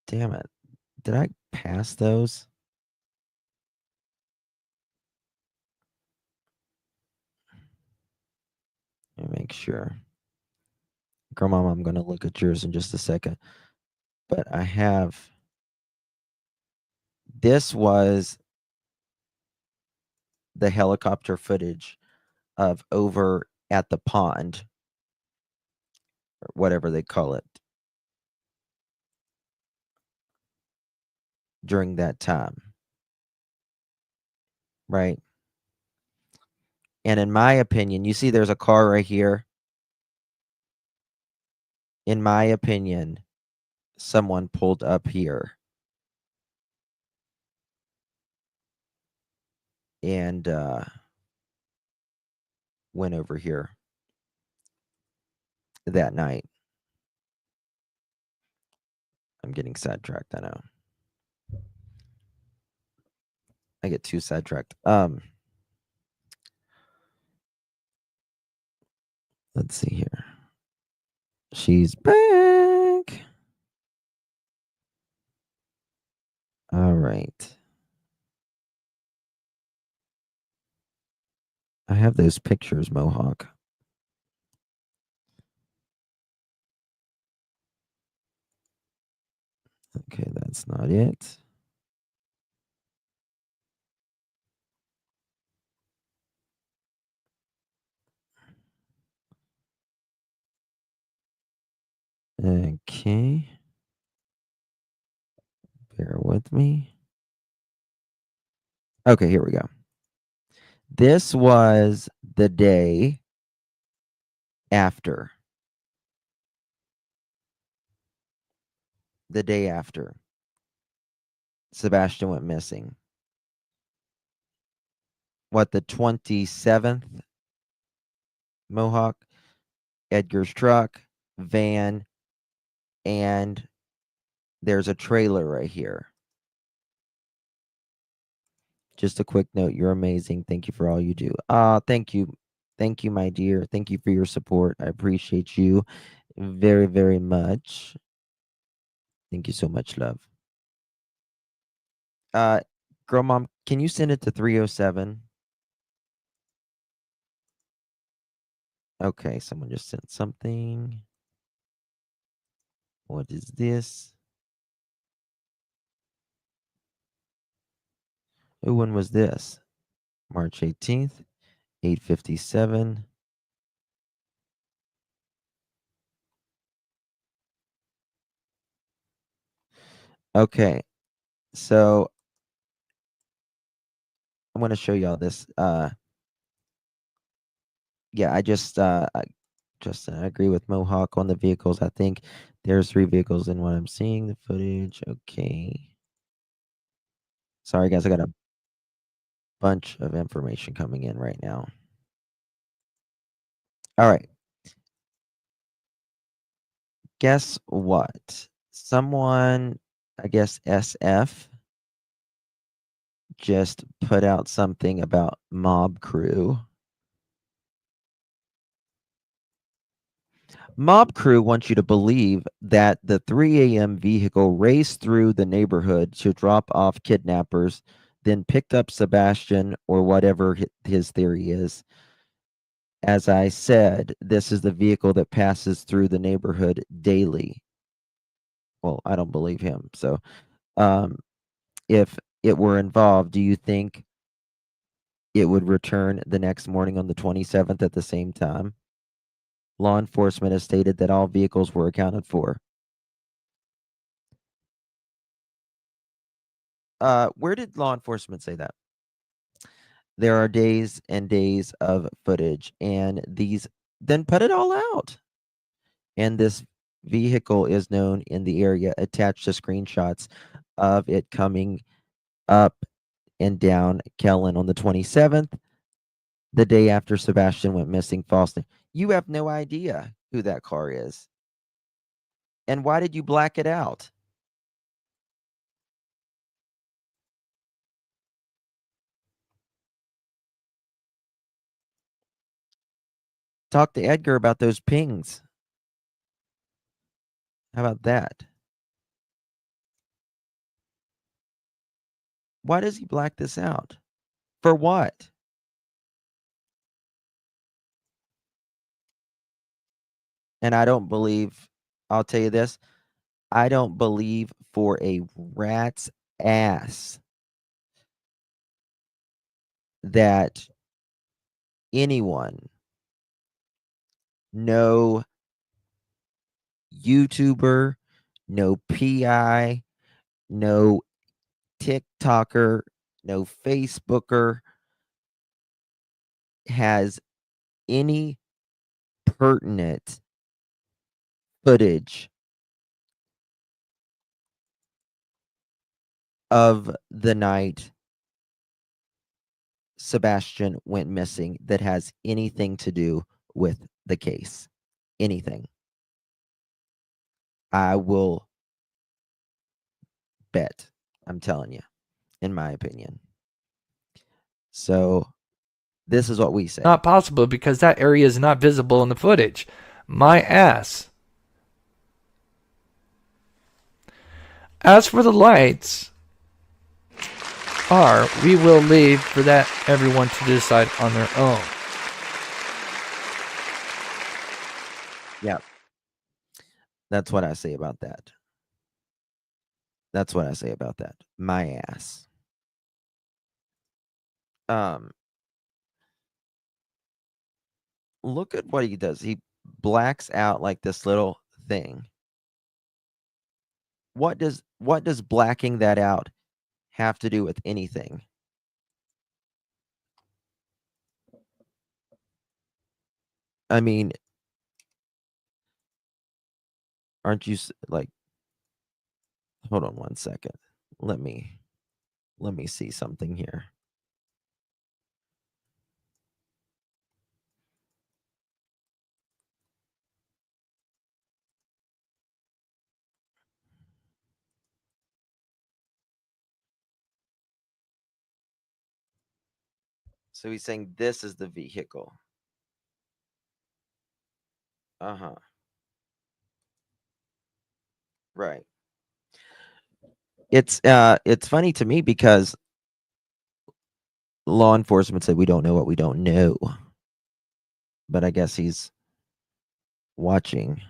Damn it. Did I pass those? Let me make sure. Grandmama, I'm going to look at yours in just a second. But I have. This was the helicopter footage of over at the pond, or whatever they call it, during that time. Right? And in my opinion, you see there's a car right here. In my opinion, someone pulled up here and went over here that night. I'm getting sidetracked, I know. I get too sidetracked. Let's see here. She's back. All right. I have those pictures, Mohawk. Okay, that's not it. Okay. Bear with me. Okay, here we go. This was the day after. The day after Sebastian went missing. What, the 27th? Mohawk, Edgar's truck, van, and there's a trailer right here. Just a quick note, you're amazing. Thank you for all you do. Thank you. Thank you, my dear. Thank you for your support. I appreciate you very, very much. Thank you so much, love. Girl mom, can you send it to 307? Okay, someone just sent something. What is this? Oh, when was this? March 18th, 8:57. Okay, so I'm going to show y'all this. Yeah, I just I agree with Mohawk on the vehicles. I think there's 3 vehicles in what I'm seeing, the footage. Okay. Sorry, guys, I got a bunch of information coming in right now. All right. Guess what? Someone, I guess SF, just put out something about Mob Crew. Mob Crew wants you to believe that the 3 a.m. vehicle raced through the neighborhood to drop off kidnappers, then picked up Sebastian or whatever his theory is. As I said, this is the vehicle that passes through the neighborhood daily. Well, I don't believe him. So, if it were involved, do you think it would return the next morning on the 27th at the same time? Law enforcement has stated that all vehicles were accounted for. Where did law enforcement say that? There are days and days of footage, and then put it all out. And this vehicle is known in the area, attached to screenshots of it coming up and down Kellen on the 27th, the day after Sebastian went missing falsely. You have no idea who that car is. And why did you black it out? Talk to Edgar about those pings. How about that? Why does he black this out? For what? And I don't believe, I'll tell you this, I don't believe for a rat's ass that anyone, no YouTuber, no PI, no TikToker, no Facebooker has any pertinent footage of the night Sebastian went missing that has anything to do with the case. Anything. I will bet. I'm telling you, in my opinion. So this is what we say.
Not possible because that area is not visible in the footage. My ass. As for the lights, we will leave for that everyone to decide on their own.
Yeah. That's what I say about that. That's what I say about that. My ass. Look at what he does. He blacks out like this little thing. What does blacking that out have to do with anything? I mean, aren't you like, hold on one second. Let me see something here. So he's saying this is the vehicle. Uh-huh. Right. It's funny to me because law enforcement said we don't know what we don't know. But I guess he's watching.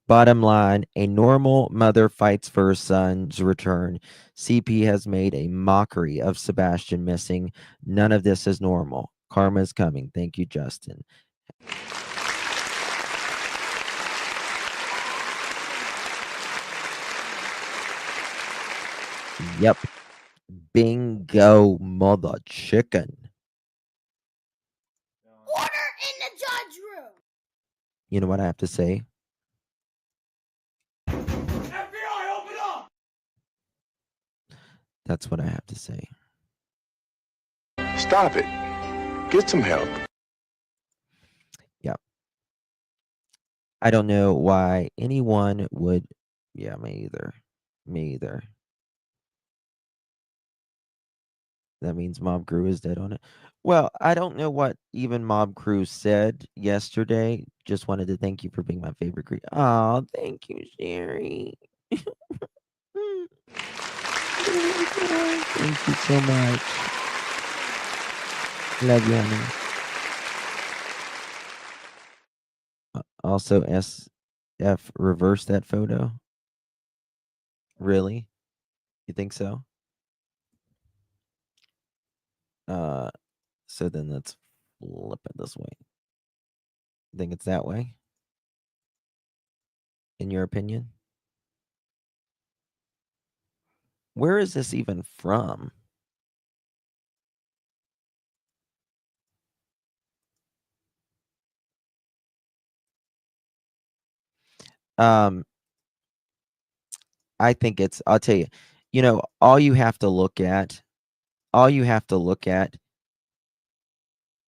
Bottom line, a normal mother fights for her son's return. CP has made a mockery of Sebastian missing. None of this is normal. Karma is coming. Thank you, Justin. Yep. Bingo, mother chicken.
Order in the judge room.
You know what I have to say?
FBI, open up.
That's what I have to say.
Stop it. Get some help.
Yeah. I don't know why anyone would. Yeah, me either. Me either. That means Mob Crew is dead on it. Well, I don't know what even Mob Crew said yesterday. Just wanted to thank you for being my favorite crew. Oh, thank you, Sherry. Thank you so much. Love you, honey. Also, SF reverse that photo. Really? You think so? So then let's flip it this way. Think it's that way? In your opinion? Where is this even from? I think it's, I'll tell you, all you have to look at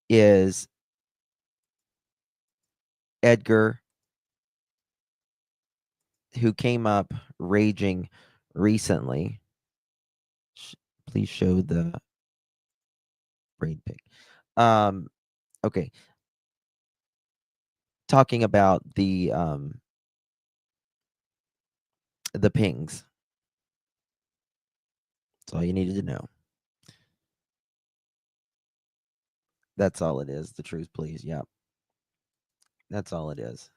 is Edgar, who came up raging recently. Please show the braid pic. Okay. Talking about the pings. That's all you needed to know. That's all it is. The truth, please. Yep. That's all it is.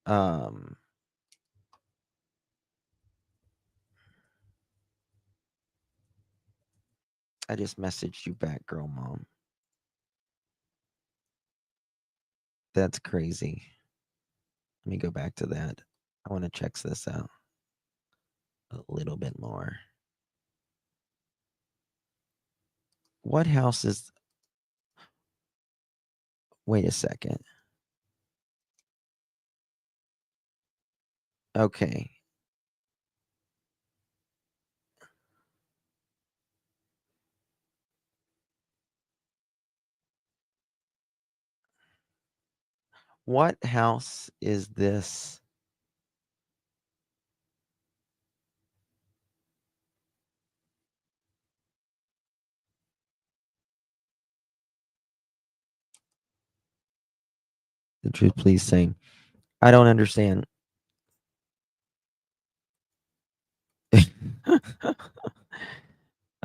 I just messaged you back, girl mom. That's crazy. Let me go back to that. I want to check this out a little bit more. What house is... Wait a second. Okay. What house is this? The truth, please, saying. I don't understand.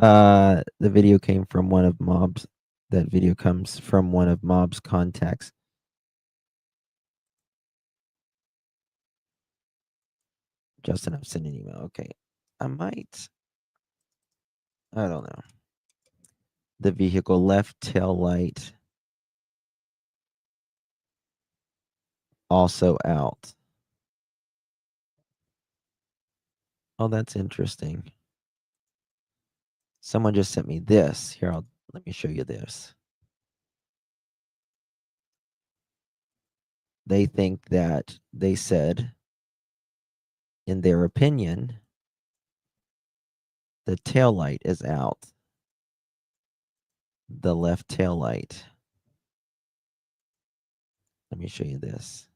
The video came from one of Mob's. That video comes from one of Mob's contacts. Justin, I've sent an email. Okay. I might. I don't know. The vehicle left tail light also out. Oh, that's interesting. Someone just sent me this. Here, let me show you this. They think that they said, in their opinion, the tail light is out. The left tail light. Let me show you this.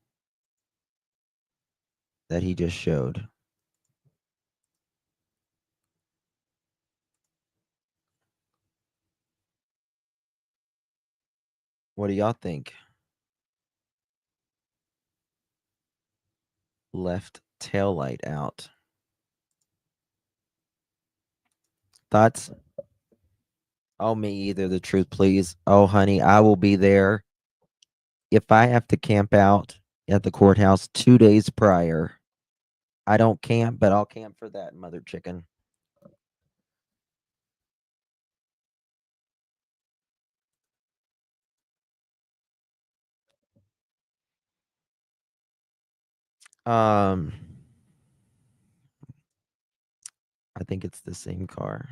That he just showed. What do y'all think? Left tail light out. Thoughts? Oh, me either. The truth, please. Oh, honey, I will be there. If I have to camp out at the courthouse 2 days prior, I don't camp, but I'll camp for that, mother chicken. I think it's the same car.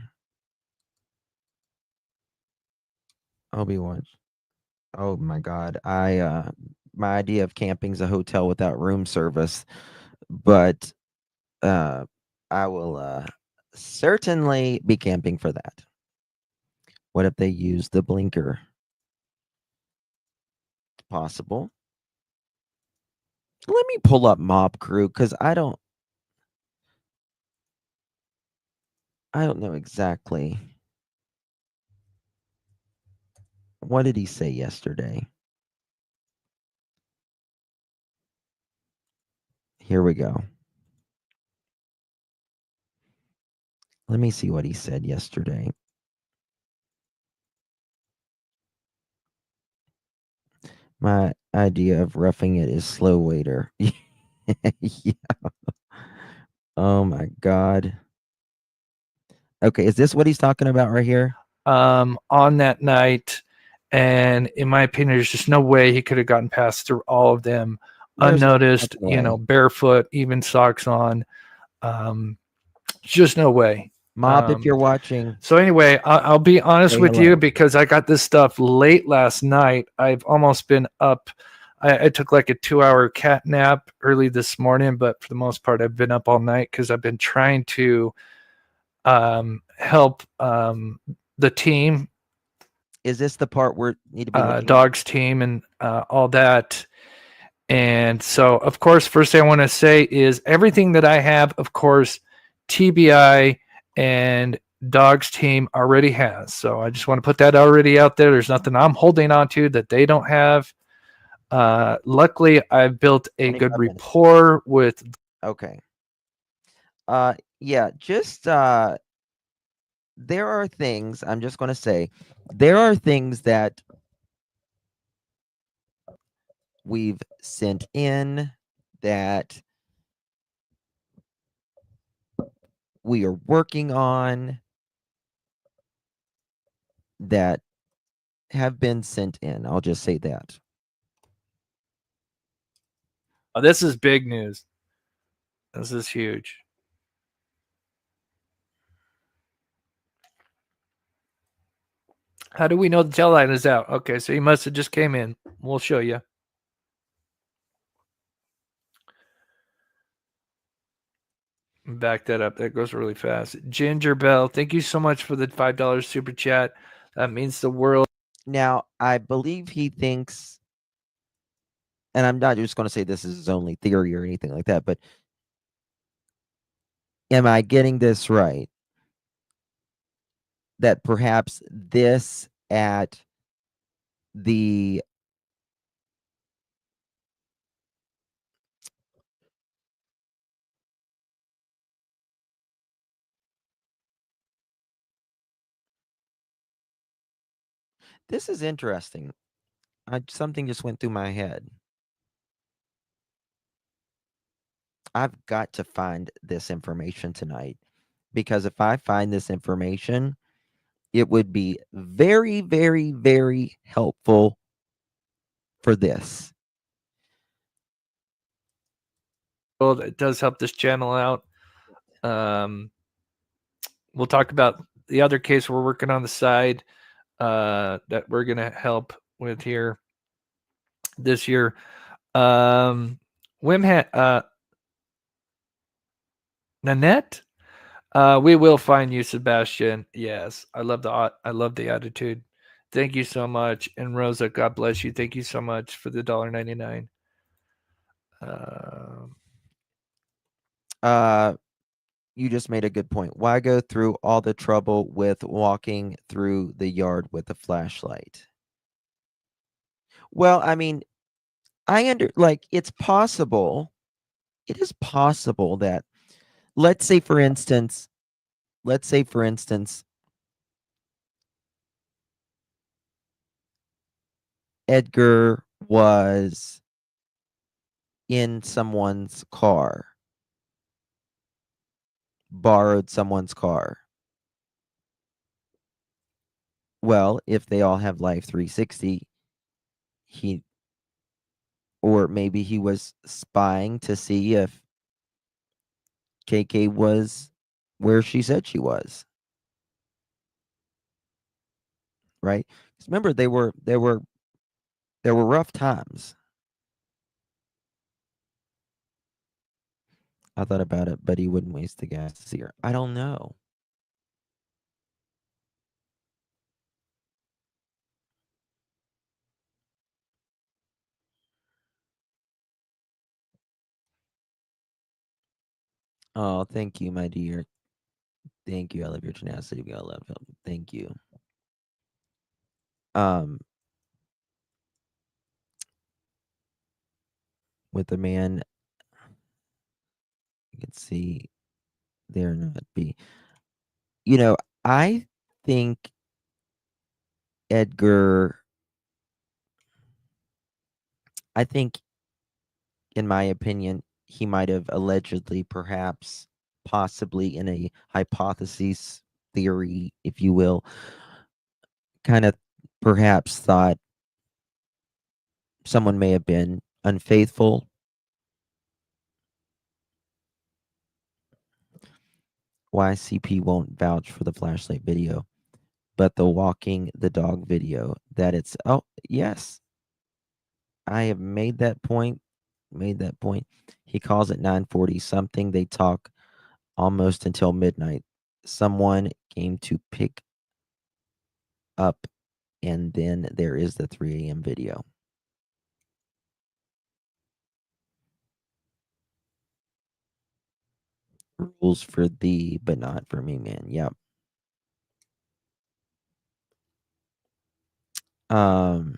Obi-Wan. Oh my God. My idea of camping is a hotel without room service, but I will certainly be camping for that. What if they use the blinker? Possible. Let me pull up Mob Crew because I don't know exactly. What did he say yesterday? Here we go. Let me see what he said yesterday. My idea of roughing it is slow waiter. Yeah. Oh my God. Okay, is this what he's talking about right here?
On that night, and in my opinion, there's just no way he could have gotten past through all of them
There's
unnoticed.
no way.
Barefoot, even socks on. Just no way.
Mob, if you're watching.
So anyway, I'll be honest
Say
with
hello.
you because I got this stuff late last night. I've almost been up. I took like a 2-hour cat nap early this morning, but for the most part, I've been up all night because I've been trying to help the team.
Is this the part where need to be looking
Dogs team and all that? And so, of course, first thing I want to say is everything that I have, of course, TBI and Dogs team already has. So I just want to put that already out there. There's nothing I'm holding on to that they don't have. Luckily, I've built a good rapport with.
Okay. Yeah, just there are things, I'm just going to say, there are things that we've sent in that we are working on that have been sent in. I'll just say that.
Oh, this is big news. This is huge. How do we know the tail line is out? Okay, so he must have just came in. We'll show you. Back that up. That goes really fast. Ginger Bell, thank you so much for the $5 super chat. That means the world.
Now, I believe he thinks, and I'm not just going to say this is his only theory or anything like that, but am I getting this right? That perhaps this at the this is interesting. Something just went through my head. I've got to find this information tonight because if I find this information, it would be very, very, very helpful for this.
It does help this channel out. We'll talk about the other case we're working on the side that we're going to help with here this year. Nanette, we will find you, Sebastian. Yes, I love the attitude. Thank you so much. And Rosa, God bless you. Thank you so much for the $1.99.
You just made a good point. Why go through all the trouble with walking through the yard with a flashlight? Well, I mean, it's possible. It is possible that, let's say for instance, Edgar was in someone's car, borrowed someone's car. Well, if they all have Life 360, or maybe he was spying to see if KK was where she said she was. Right? 'Cause remember, they were There were rough times. I thought about it, but he wouldn't waste the gas to see her. I don't know. Oh, thank you, my dear. Thank you. I love your tenacity. We all love him. Thank you. With the man, you can see there not be. You know, I think Edgar, I think, in my opinion, he might have allegedly, perhaps, possibly in a hypothesis theory, if you will, kind of perhaps thought someone may have been unfaithful. YCP won't vouch for the flashlight video, but the walking the dog video, that it's, oh, yes, I have made that point. He calls at 9:40 something. They talk almost until midnight. Someone came to pick up, and then there is the 3 a.m. video. Rules for thee, but not for me, man. Yep. Um.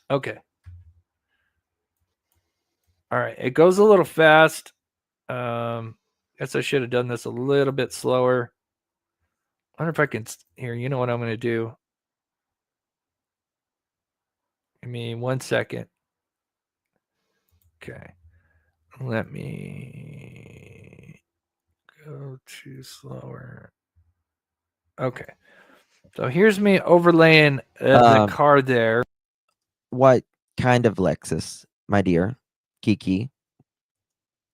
Okay. All right. It goes a little fast. Guess I should have done this a little bit slower. I wonder if I can here. You know what I'm going to do? Give me 1 second. Okay. Let me go to slower. Okay. So here's me overlaying the car there.
What kind of Lexus, my dear Kiki?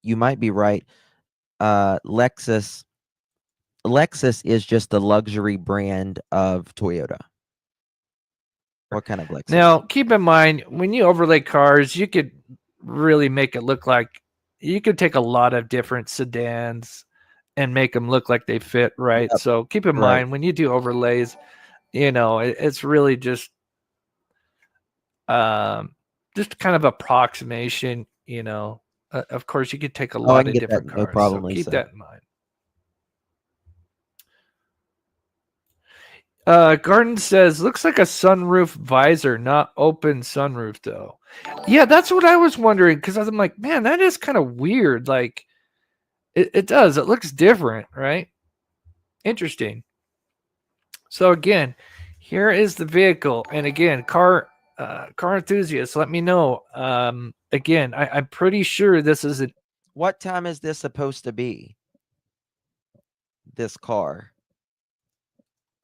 You might be right. Lexus is just the luxury brand of Toyota. What kind of Lexus?
Now, keep in mind, when you overlay cars, you could really make it look like you could take a lot of different sedans and make them look like they fit, right?
Yep.
So keep in mind, when you do overlays, it's really just kind of approximation, of course, you could take a lot of different cars.
No problem,
so
Lisa.
keep that in mind. Garden says, looks like a sunroof visor, not open sunroof though. Yeah, that's what I was wondering, because I'm like, man, that is kind of weird. Like, it does. It looks different, right? Interesting. So again, here is the vehicle, and again, car enthusiasts, let me know. Again, I'm pretty sure this is a.
What time is this supposed to be? This car.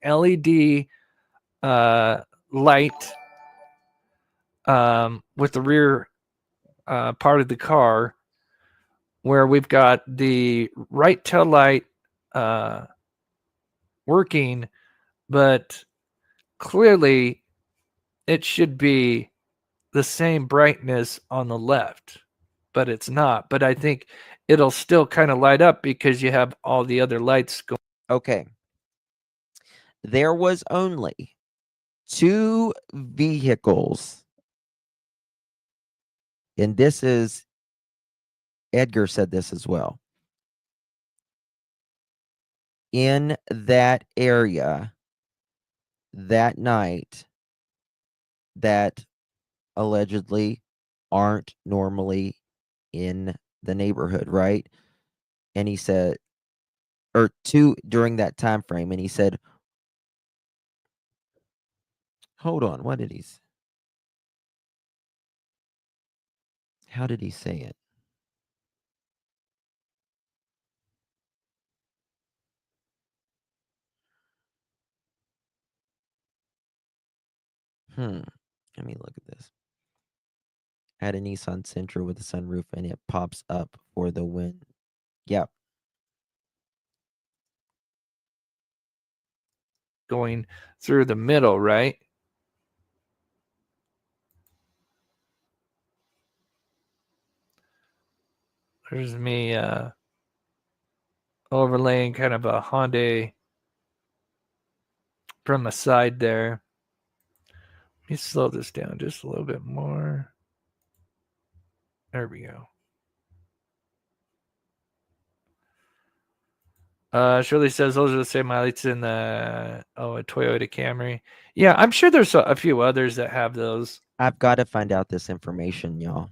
LED light with the rear part of the car, where we've got the right tail light working, but clearly it should be the same brightness on the left, but it's not. But I think it'll still kind of light up because you have all the other lights going.
Okay. There was only 2 vehicles, and this is, Edgar said this as well, in that area that night that allegedly aren't normally in the neighborhood, right? And he said, or 2 during that time frame, and he said, hold on, what did he say? How did he say it? Let me look at this. Had a Nissan Sentra with a sunroof, and it pops up for the wind. Yep.
going through the middle, right? There's me overlaying kind of a Hyundai from the side there. Let me slow this down just a little bit more. There we go. Shirley says those are the same lights in the a Toyota Camry. Yeah, I'm sure there's a few others that have those.
I've got to find out this information, y'all.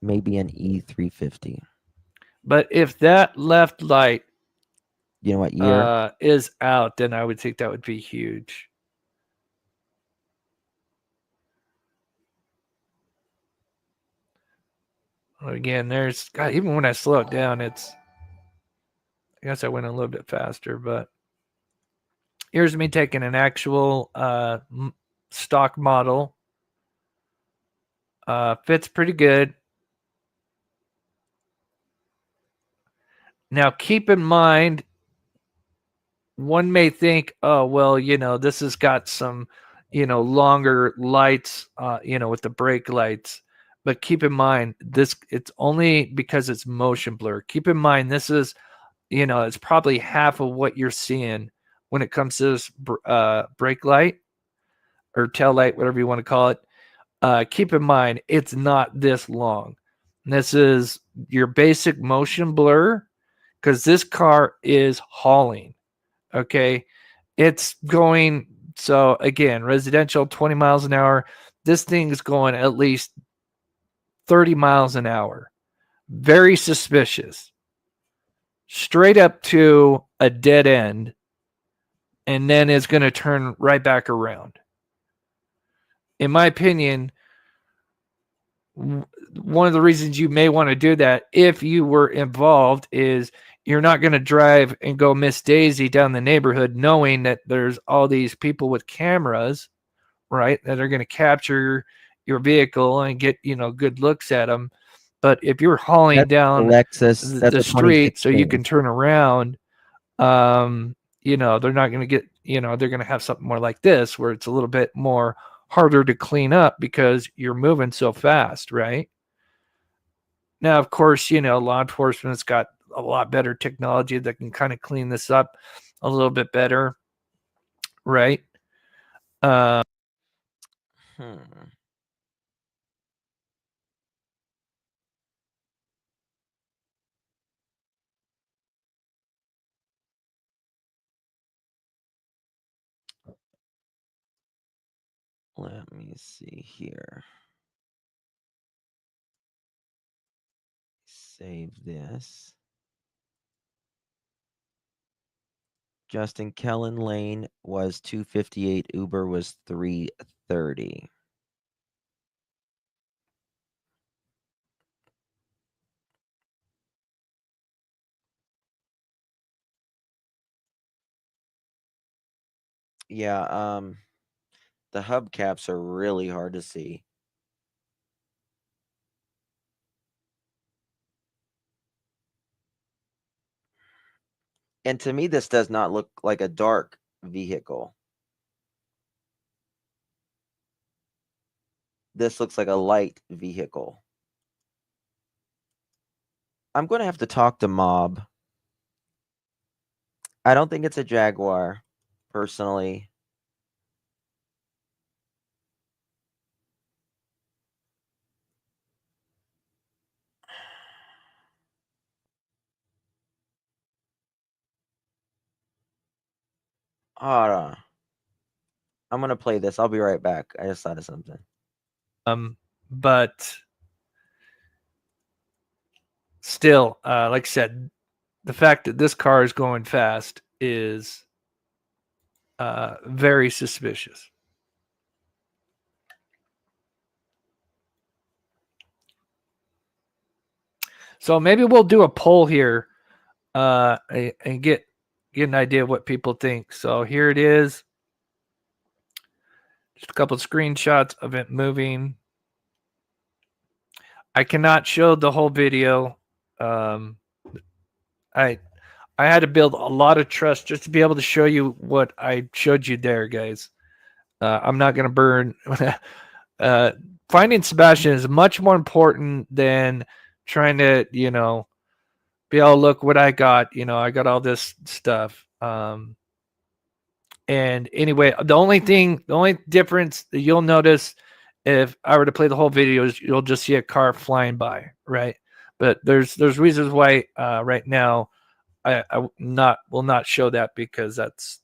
Maybe an E350.
But if that left light,
you know what year?
Is out, then I would think that would be huge. Again, there's God, even when I slow it down, it's. I guess I went a little bit faster, but here's me taking an actual stock model. Fits pretty good. Now, keep in mind, one may think, oh, well, this has got some, longer lights, with the brake lights. But keep in mind, it's only because it's motion blur. Keep in mind, this is, it's probably half of what you're seeing when it comes to this brake light or tail light, whatever you want to call it. Keep in mind, it's not this long. This is your basic motion blur because this car is hauling. Okay. It's going, so again, residential 20 miles an hour. This thing is going at least 30 miles an hour. Very suspicious. Straight up to a dead end. And then it's going to turn right back around. In my opinion, one of the reasons you may want to do that if you were involved is you're not going to drive and go Miss Daisy down the neighborhood knowing that there's all these people with cameras, right, that are going to capture your vehicle and get, good looks at them. But if you're hauling down the street so you can turn around, they're not going to get, they're going to have something more like this where it's a little bit more harder to clean up because you're moving so fast, right? Now, of course, law enforcement's got a lot better technology that can kind of clean this up a little bit better, right?
Let me see here. Save this. Justin Kellen Lane was 258. Uber was 330. Yeah, the hubcaps are really hard to see. And to me, this does not look like a dark vehicle. This looks like a light vehicle. I'm going to have to talk to Mob. I don't think it's a Jaguar, personally. Hold on. I'm going to play this. I'll be right back. I just thought of something.
But still, like I said, the fact that this car is going fast is very suspicious. So maybe we'll do a poll here and get an idea of what people think. So here it is. Just a couple of screenshots of it moving. I cannot show the whole video. I I had to build a lot of trust just to be able to show you what I showed you there, guys. I'm not going to burn. Finding Sebastian is much more important than trying to, be able to look what I got. I got all this stuff. And anyway, the only difference that you'll notice if I were to play the whole video is you'll just see a car flying by, right? But there's reasons why right now I will not show that, because that's,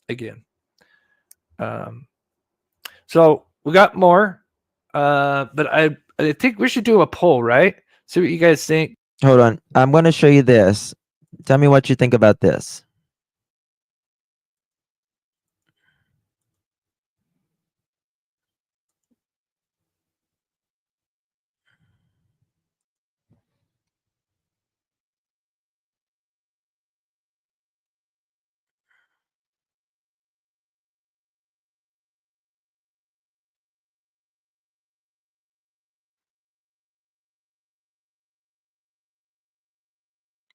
again. So we got more, but I think we should do a poll, right? See what you guys think.
Hold on. I'm going to show you this. Tell me what you think about this.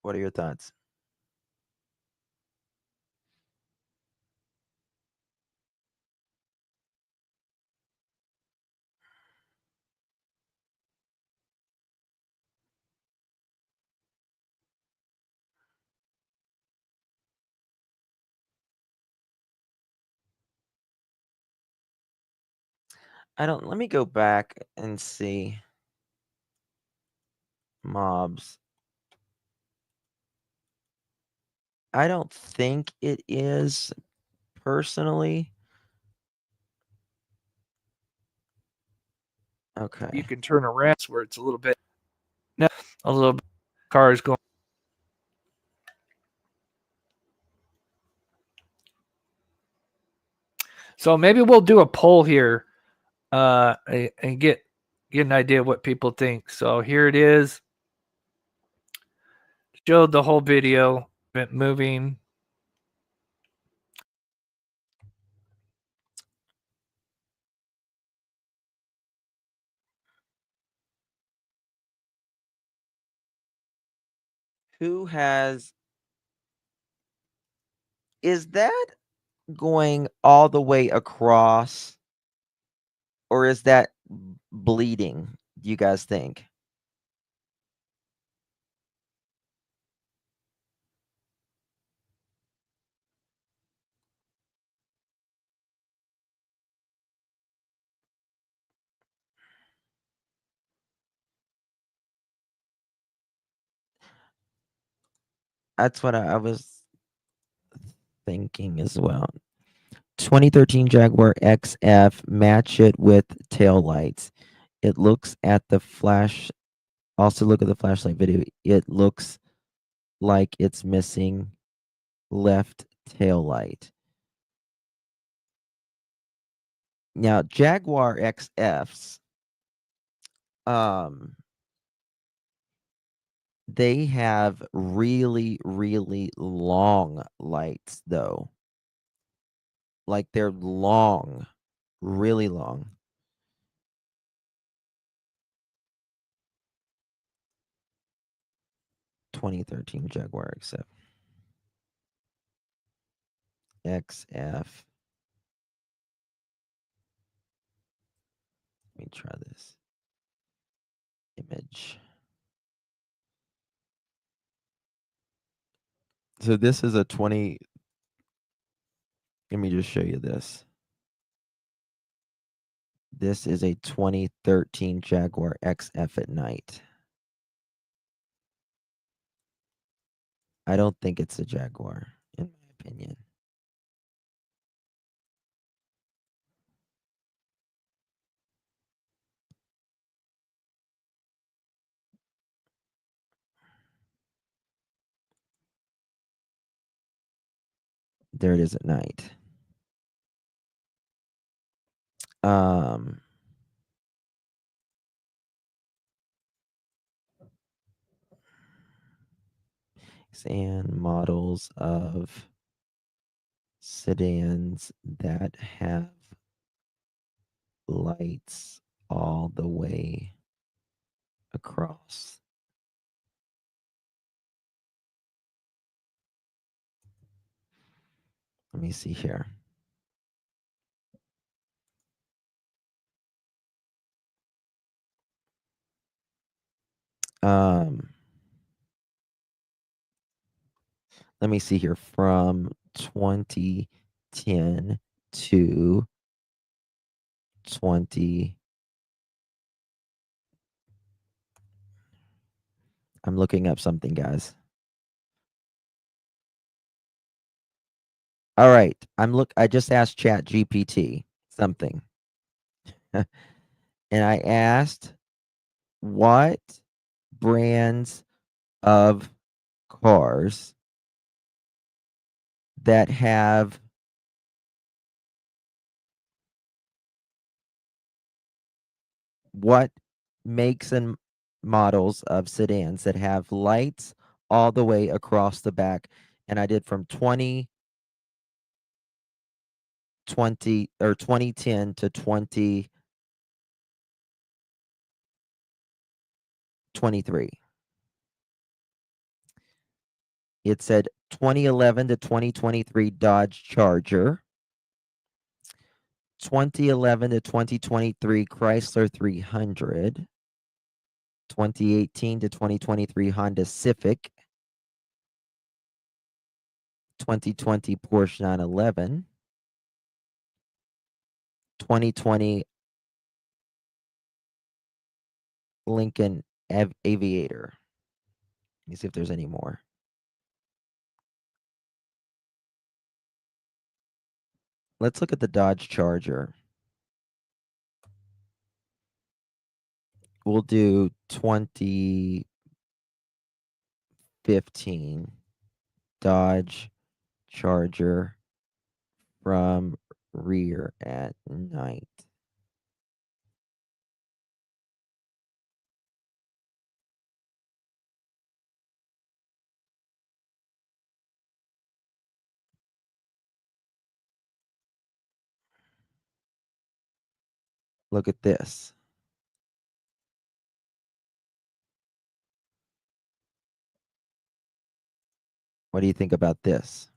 What are your thoughts? Let me go back and see. Mobs. I don't think it is, personally. Okay.
You can turn around where it's a little bit cars going. So maybe we'll do a poll here and get an idea of what people think. So here it is. Showed the whole video, moving.
Who has... Is that going all the way across, or is that bleeding, do you guys think? That's what I was thinking as well. 2013 Jaguar XF, match it with tail lights. It looks at the flash. Also look at the flashlight video. It looks like it's missing left tail light. Now, Jaguar XFs, they have really, really long lights, though. Like, they're long, really long. (2013 Jaguar XF). XF. Let me try this. Image. So this is a 20. Let me just show you this. This is a 2013 Jaguar XF at night. I don't think it's a Jaguar, in my opinion. There it is at night. And models of sedans that have lights all the way across. Let me see here. Let me see here. From 2010 to 20. I'm looking up something, guys. All right. I just asked Chat GPT something. And I asked what brands of cars that have what makes and models of sedans that have lights all the way across the back. And I did from 2020 or 2010 to 2023. It said 2011 to 2023 Dodge Charger, 2011 to 2023 Chrysler 300, 2018 to 2023 Honda Civic, 2020 Porsche 911, 2020 Lincoln Aviator. Let me see if there's any more. Let's look at the Dodge Charger. We'll do 2015 Dodge Charger from rear at night. Look at this. What do you think about this?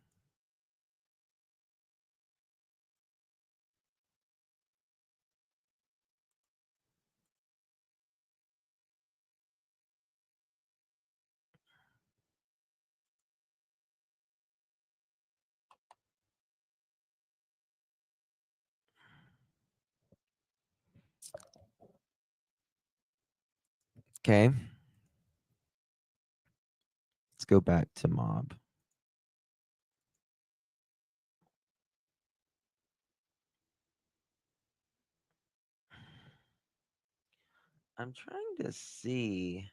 Okay. Let's go back to mob. I'm trying to see.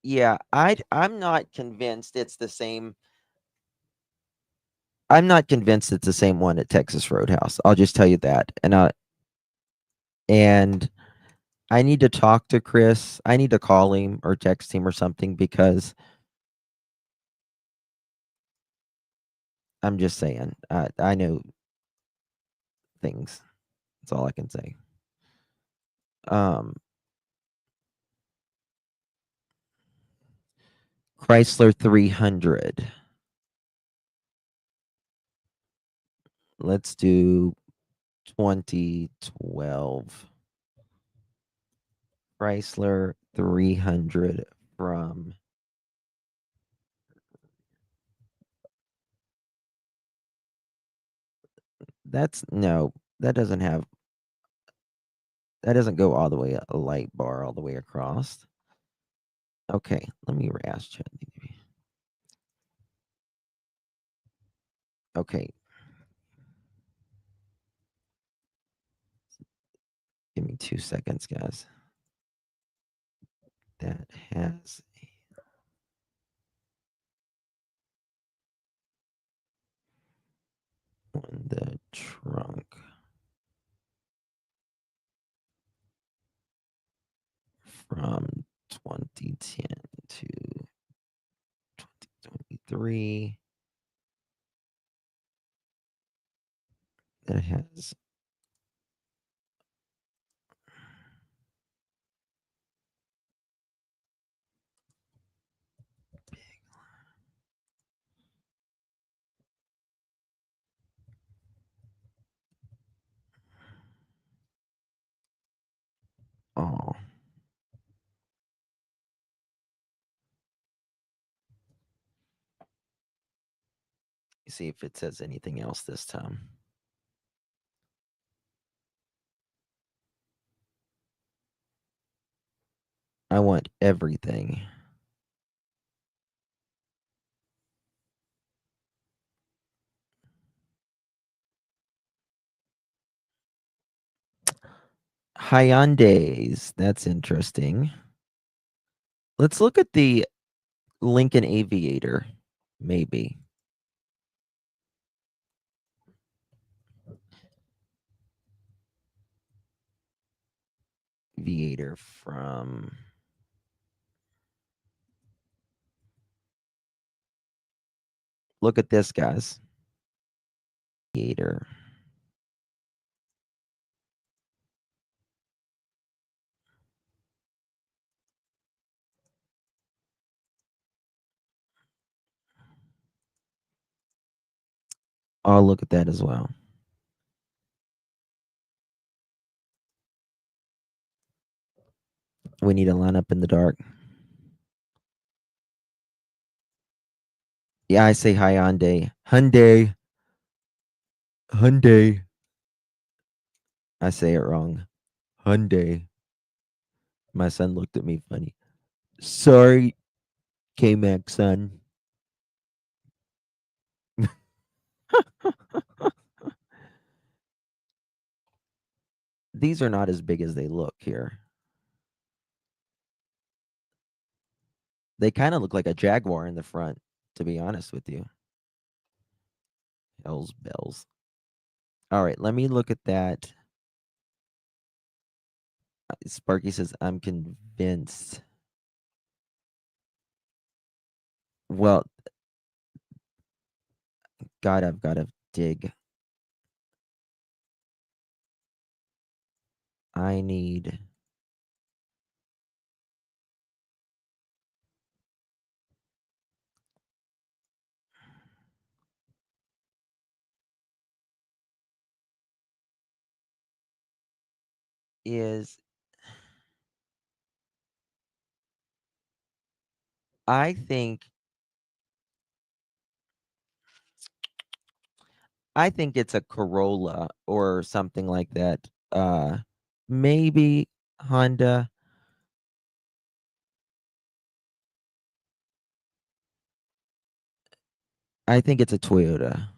Yeah, I'm not convinced it's the same. I'm not convinced it's the same one at Texas Roadhouse. I'll just tell you that. And I need to talk to Chris. I need to call him or text him or something because I'm just saying. I know things. That's all I can say. Chrysler 300. Let's do 2012. Chrysler 300 from that doesn't go all the way a light bar all the way across. Okay, let me ask Chat. Okay. Give me 2 seconds, guys. That has on the trunk from 2010 to 2023 that has See if it says anything else this time. I want everything. Hyundais. That's interesting. Let's look at the Lincoln Aviator, maybe. Aviator from... Look at this, guys. Aviator. I'll look at that as well. We need to line up in the dark. Yeah, I say Hyundai. Hyundai. Hyundai. I say it wrong. Hyundai. My son looked at me funny. Sorry, K-Mac son. These are not as big as they look here. They kind of look like a Jaguar in the front, to be honest with you. Hell's bells. All right, let me look at that. Sparky says, I'm convinced. Well, God, I've got to dig. I need... is... I think it's a Corolla or something like that. Maybe Honda. I think it's a Toyota.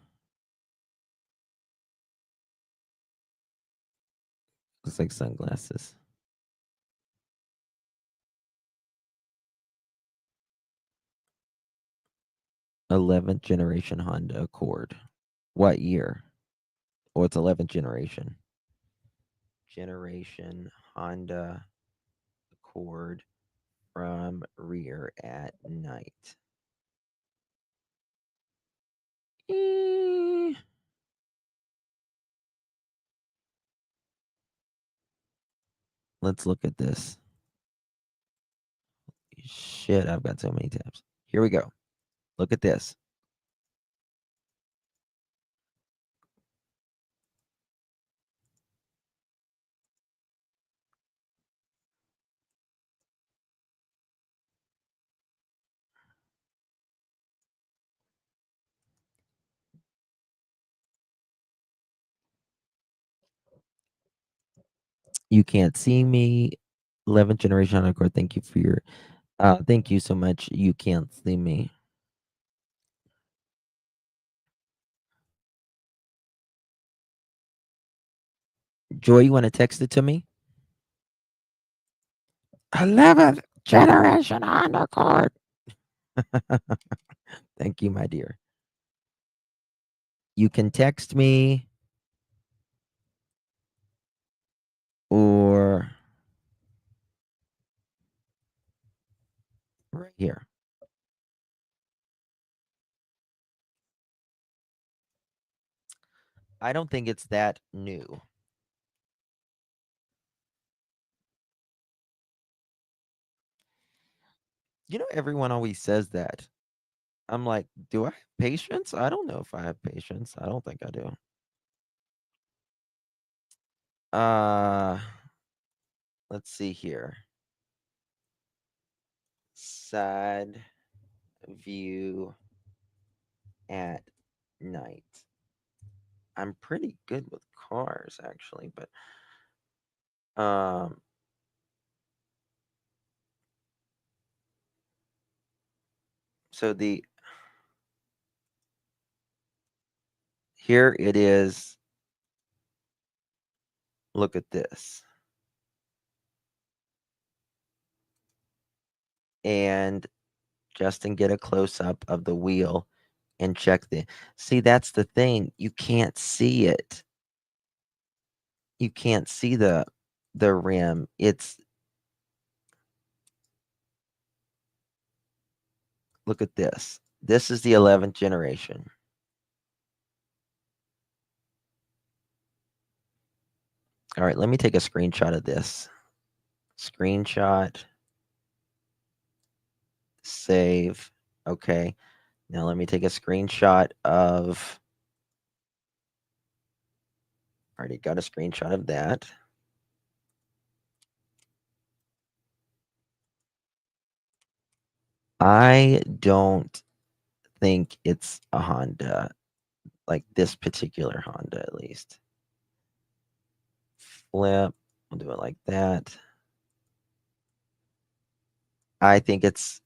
Looks like sunglasses. '11th generation Honda Accord. What year? Oh, it's 11th generation. Generation Honda Accord from rear at night. Eh. Let's look at this. Shit, I've got so many tabs. Here we go. Look at this. You can't see me. 11th generation Honda Accord. Thank you for your thank you so much. You can't see me. Joy, you want to text it to me? 11th generation Honda Accord. Thank you, my dear. You can text me or right here. I don't think it's that new. You know, everyone always says that. I'm like, do I have patience? I don't know if I have patience. I don't think I do. Let's see here. Side view at night. I'm pretty good with cars, actually, but so here it is. Look at this. And Justin, get a close up of the wheel and check see, that's the thing. You can't see it. You can't see the rim. Look at this. This is the 11th generation. All right, let me take a screenshot of this. Screenshot. Save. Okay. Now let me take a screenshot of. Already got a screenshot of that. I don't think it's a Honda, like this particular Honda at least. Flip. We'll do it like that. I think it's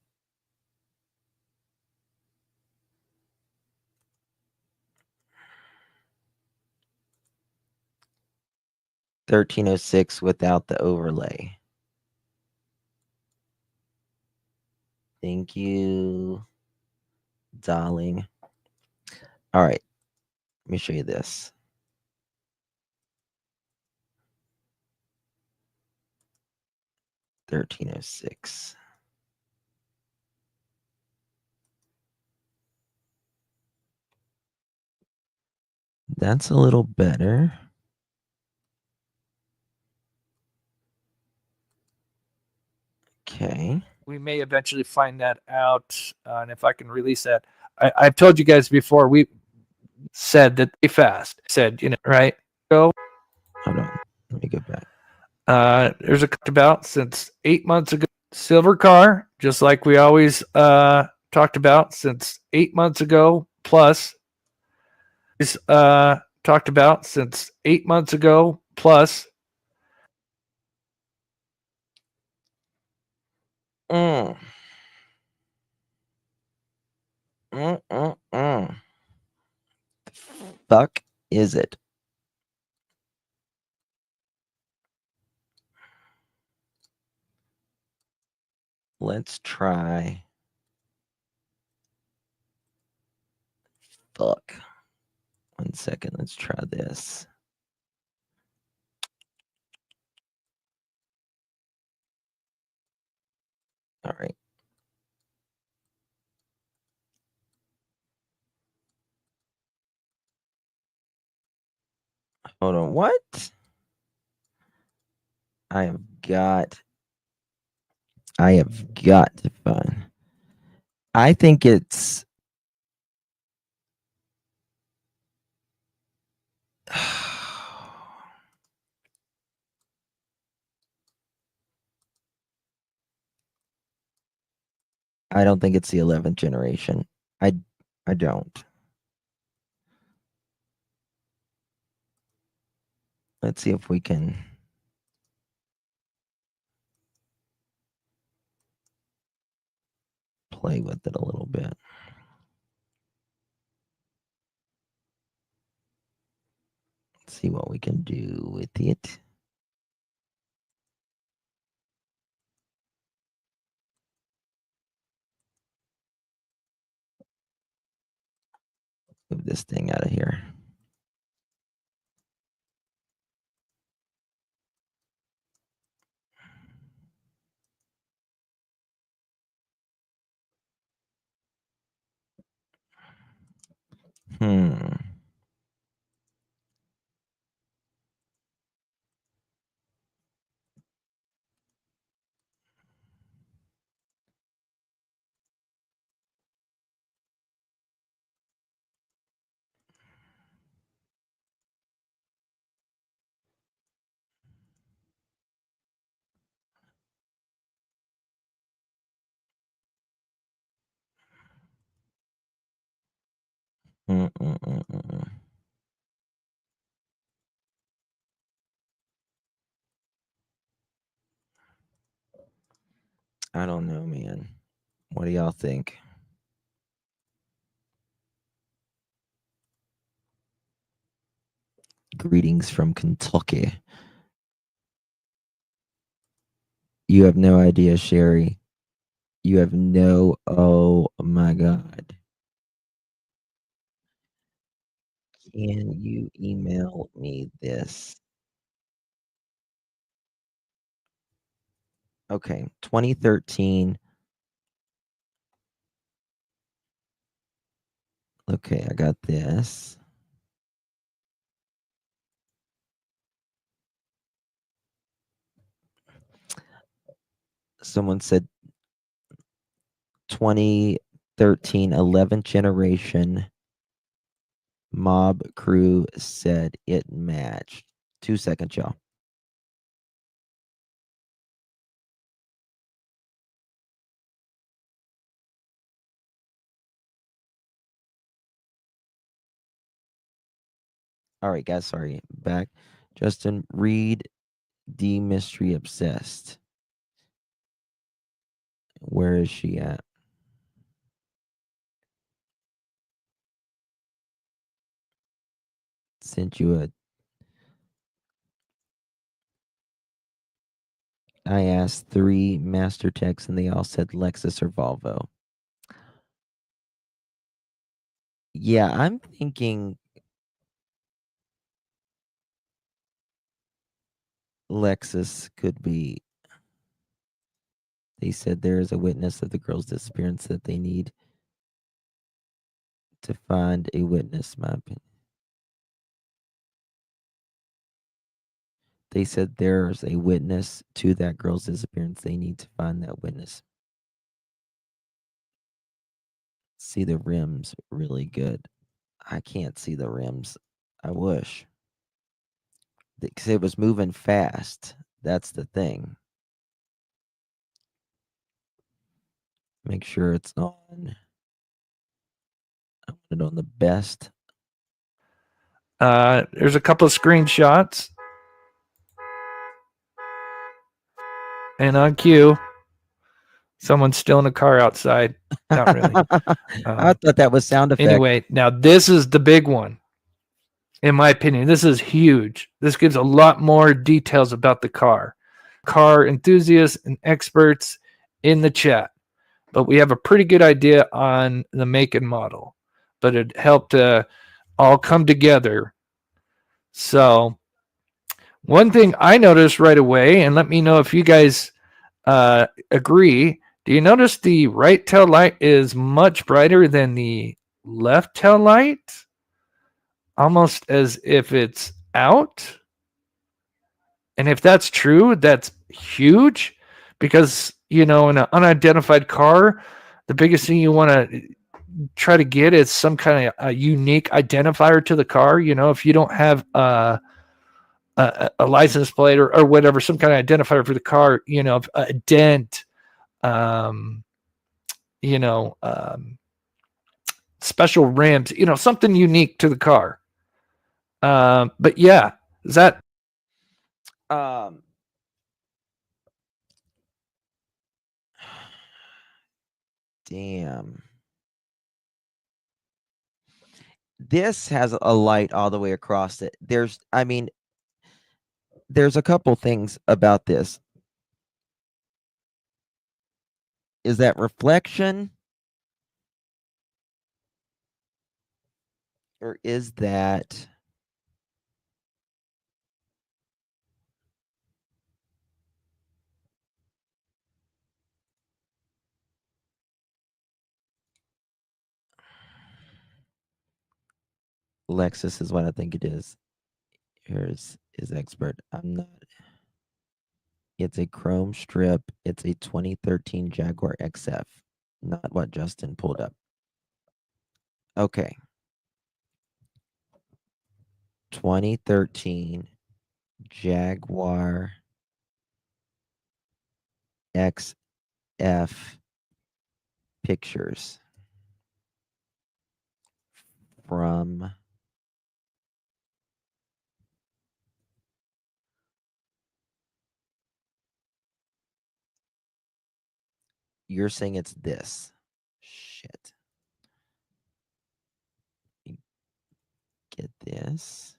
$1306 without the overlay. Thank you, darling. All right. Let me show you this. $1306. That's a little better. Okay.
We may eventually find that out, and if I can release that, I've told you guys before. We said that they fast. Said right? Go.
Hold on. Let me go back.
There's a about since 8 months ago. Silver car, just like we always talked about since 8 months ago. Plus, is talked about since 8 months ago. Plus.
Mm. Fuck is it? Let's try. Fuck. 1 second. Let's try this. All right. Hold on. What? I have got to find. I think it's. I don't think it's the 11th generation. I don't. Let's see if we can. Play with it a little bit. Let's see what we can do with it. Move this thing out of here. Mm-mm-mm-mm. I don't know, man. What do y'all think? Greetings from Kentucky. You have no idea, Sherry. You have no. Oh my God. Can you email me this? Okay, 2013. Okay, I got this. Someone said 2013 11th generation mob crew said it matched. 2 seconds, y'all. All right, guys, sorry. Back. Justin, read D Mystery Obsessed. Where is she at? Sent you a. I asked 3 master techs and they all said Lexus or Volvo. Yeah, I'm thinking Lexus could be. They said there is a witness of the girl's disappearance that they need to find a witness, my opinion. They said there's a witness to that girl's disappearance. They need to find that witness. See the rims really good. I can't see the rims. I wish. Because it was moving fast. That's the thing. Make sure it's on. I want it on the best.
There's a couple of screenshots. And on cue, someone's still in a car outside. Not really.
I thought that was sound effect.
Anyway, now this is the big one. In my opinion, this is huge. This gives a lot more details about the car. Car enthusiasts and experts in the chat. But we have a pretty good idea on the make and model. But it helped all come together. So one thing I noticed right away, and let me know if you guys agree. Do you notice the right tail light is much brighter than the left tail light? Almost as if it's out. And if that's true, that's huge because, in an unidentified car, the biggest thing you want to try to get is some kind of a unique identifier to the car. If you don't have a license plate or whatever, some kind of identifier for the car, a dent, special rims, something unique to the car. But yeah, is that
damn. This has a light all the way across it. There's a couple things about this. Is that reflection? Or is that Lexus is what I think it is. Here's his expert. I'm not. It's a chrome strip. It's a 2013 Jaguar XF. Not what Justin pulled up. Okay. 2013 Jaguar XF pictures. from you're saying it's this. Shit. Get this.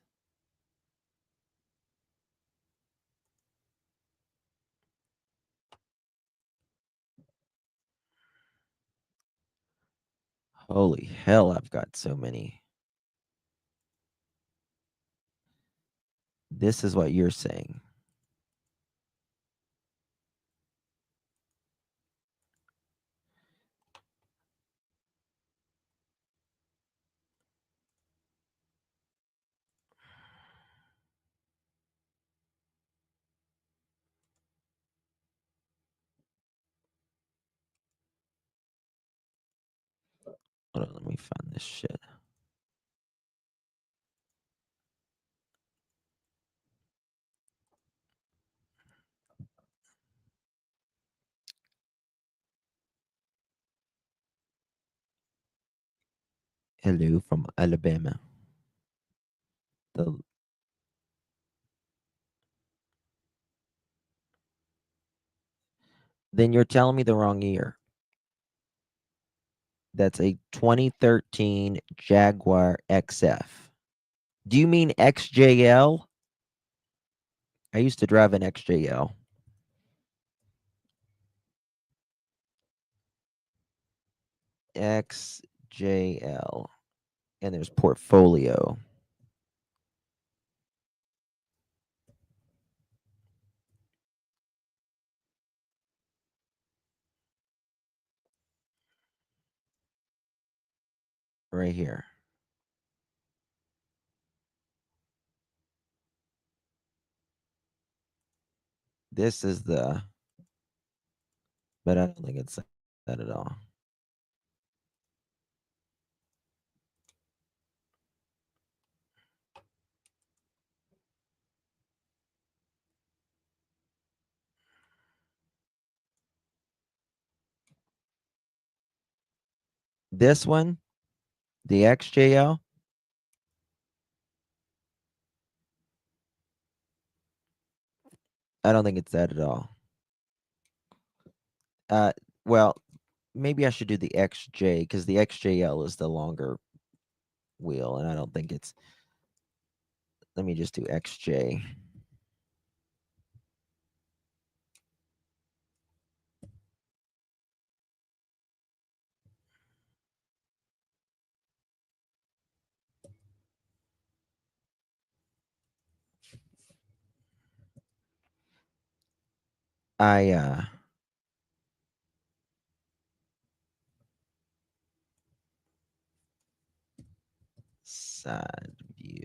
Holy hell, I've got so many. This is what you're saying. Hold on, let me find this shit. Hello from Alabama. Then you're telling me the wrong year. That's a 2013 Jaguar XF. Do you mean XJL? I used to drive an XJL. XJL. And there's portfolio. Right here. This is the, but I don't think it's that at all. This one, the XJL, I don't think it's that at all. Well, maybe I should do the XJ because the XJL is the longer wheel, and I don't think it's. Let me just do XJ. Side view.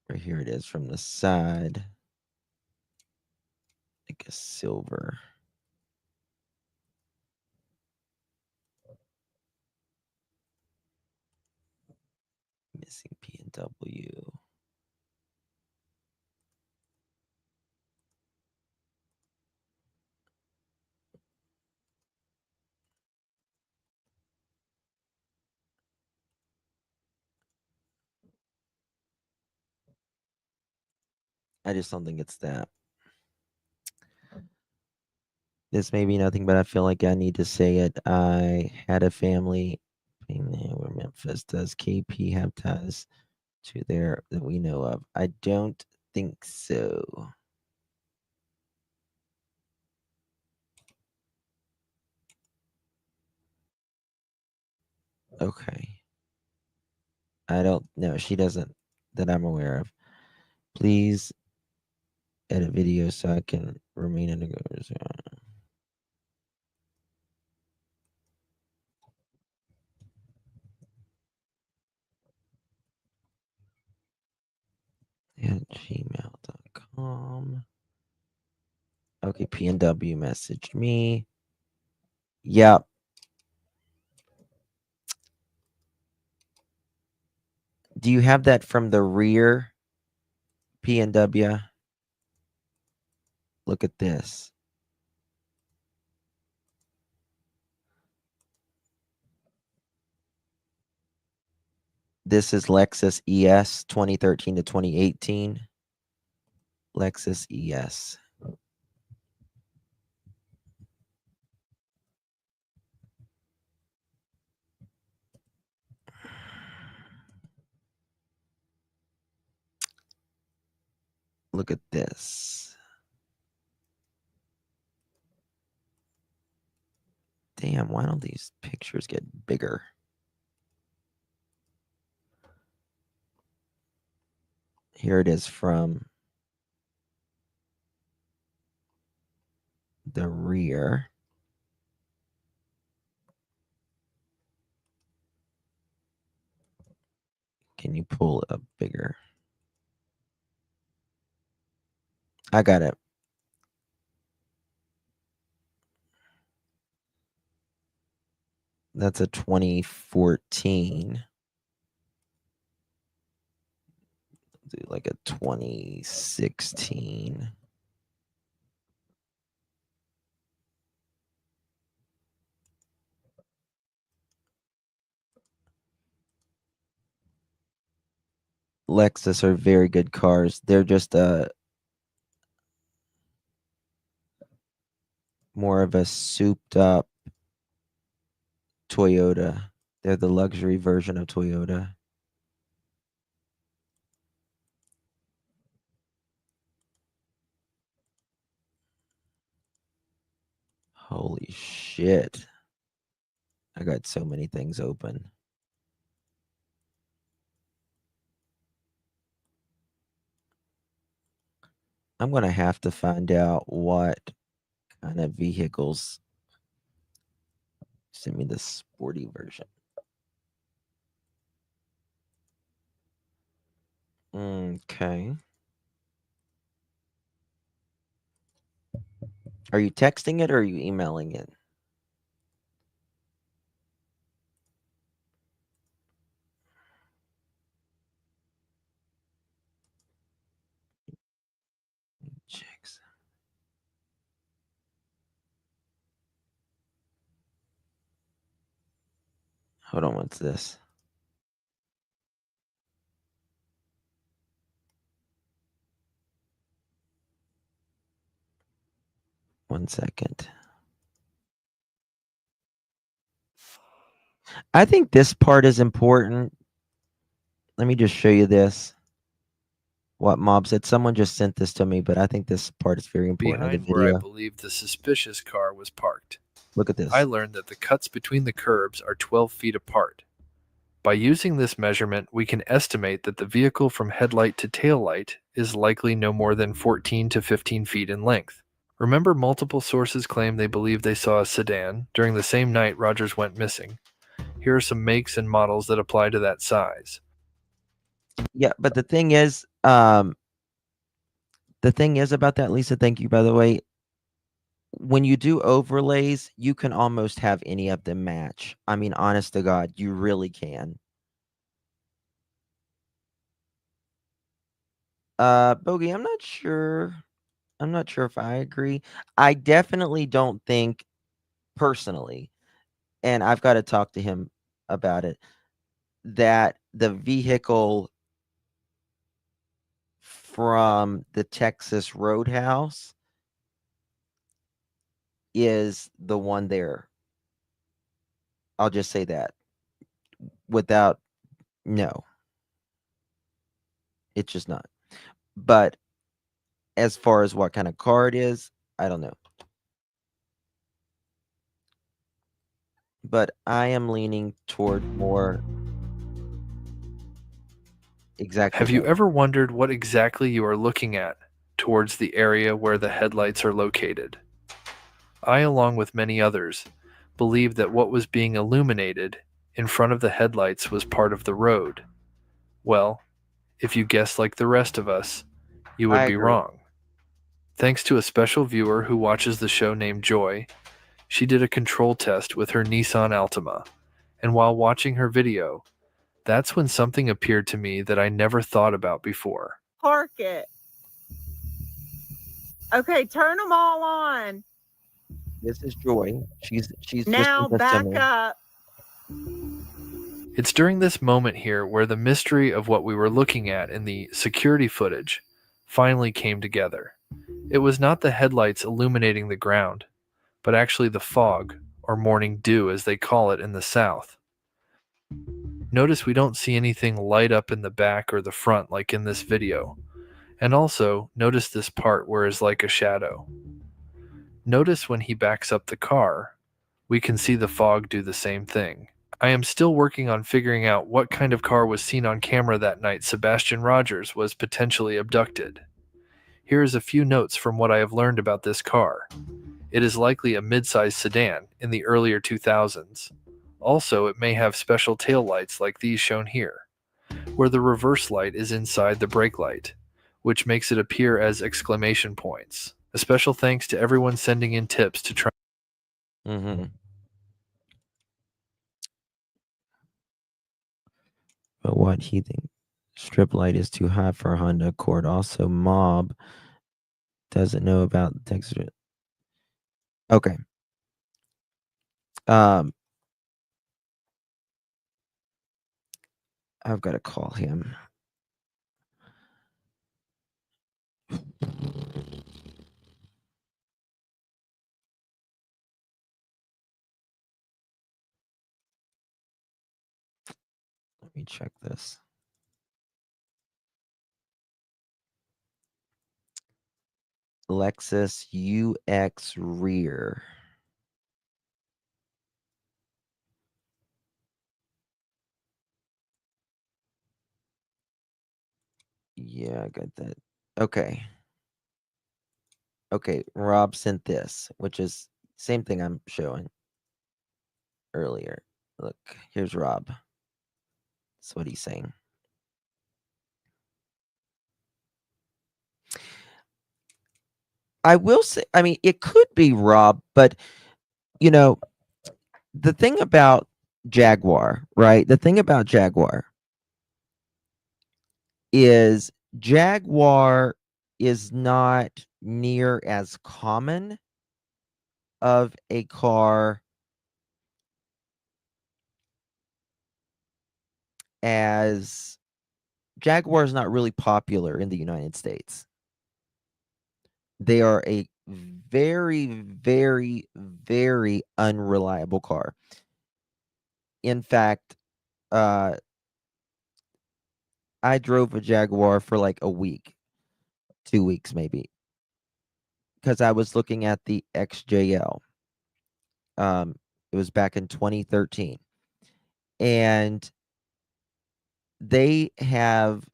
Right here it is from the side. Like a silver. Missing P and W. I just don't think it's that. This may be nothing, but I feel like I need to say it. I had a family where Memphis. Does KP have ties to there that we know of? I don't think so. Okay. I don't know. She doesn't that I'm aware of. Please edit video so I can remain in the goers. At gmail.com. Okay, PNW messaged me. Yep. Do you have that from the rear, PNW? Look at this. This is Lexus ES 2013 to 2018. Lexus ES. Look at this. Damn, why don't these pictures get bigger? Here it is from the rear. Can you pull it up bigger? I got it. That's a 2014. Do like a 2016. Lexus are very good cars. They're just more of a souped up Toyota. They're the luxury version of Toyota. Holy shit. I got so many things open. I'm going to have to find out what kind of vehicles. Send me the sporty version. Okay. Are you texting it or are you emailing it? Checks. Hold on, what's this? One second. I think this part is important. Let me just show you this. What Mob said. Someone just sent this to me, but I think this part is very important of the
Behind where I
video.
believe the suspicious car was parked.
Look at this.
I learned that the cuts between the curbs are 12 feet apart. By using this measurement, we can estimate that the vehicle from headlight to taillight is likely no more than 14 to 15 feet in length. Remember, multiple sources claim they believe they saw a sedan during the same night Rogers went missing. Here are some makes and models that apply to that size.
Yeah, but the thing is about that, Lisa, thank you, by the way. When you do overlays, you can almost have any of them match. I mean, honest to God, you really can. Bogey, I'm not sure if I agree. I definitely don't think personally, and I've got to talk to him about it, that the vehicle from the Texas Roadhouse is the one there. I'll just say that. No. It's just not. But as far as what kind of car it is, I don't know. But I am leaning toward more exactly.
Have you ever wondered what exactly you are looking at towards the area where the headlights are located? I, along with many others, believe that what was being illuminated in front of the headlights was part of the road. Well, if you guessed like the rest of us, you would
I
be
agree.
wrong. Thanks to a special viewer who watches the show named Joy, she did a control test with her Nissan Altima, and while watching her video, that's when something appeared to me that I never thought about before.
Park it. Okay, turn them all on.
This is Joy. She's
Now
just
back up.
It's during this moment here where the mystery of what we were looking at in the security footage finally came together. It was not the headlights illuminating the ground, but actually the fog, or morning dew as they call it in the South. Notice we don't see anything light up in the back or the front like in this video. And also, notice this part where it's like a shadow. Notice when he backs up the car, we can see the fog do the same thing. I am still working on figuring out what kind of car was seen on camera that night Sebastian Rogers was potentially abducted. Here is a few notes from what I have learned about this car. It is likely a mid-sized sedan in the earlier 2000s. Also, it may have special tail lights like these shown here, where the reverse light is inside the brake light, which makes it appear as exclamation points. A special thanks to everyone sending in tips to try.
But what he thinks strip light is too high for a Honda Accord. Also, Mob doesn't know about the texture. Okay. I've got to call him. Let me check this. Lexus UX rear. Yeah, I got that. Okay. Okay, Rob sent this, which is same thing I'm showing earlier. Look, here's Rob. That's what he's saying. I will say, I mean, it could be Rob, but you know, the thing about Jaguar, right? The thing about Jaguar is Jaguar is not near as common of a car as Jaguar is not really popular in the United States. They are a very, very, very unreliable car. In fact, I drove a Jaguar for like a week, 2 weeks maybe, because I was looking at the XJL. It was back in 2013. And they have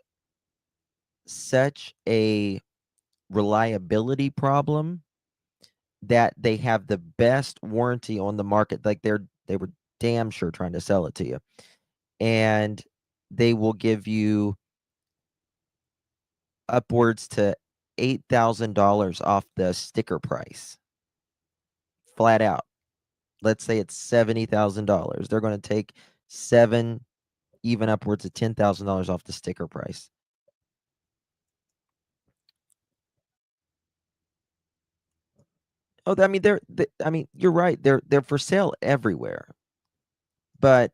such a reliability problem that they have the best warranty on the market. Like they were damn sure trying to sell it to you. And they will give you upwards to $8,000 off the sticker price. Flat out. Let's say it's $70,000. They're going to take even upwards of $10,000 off the sticker price. Oh, I mean, I mean, you're right. They're for sale everywhere. But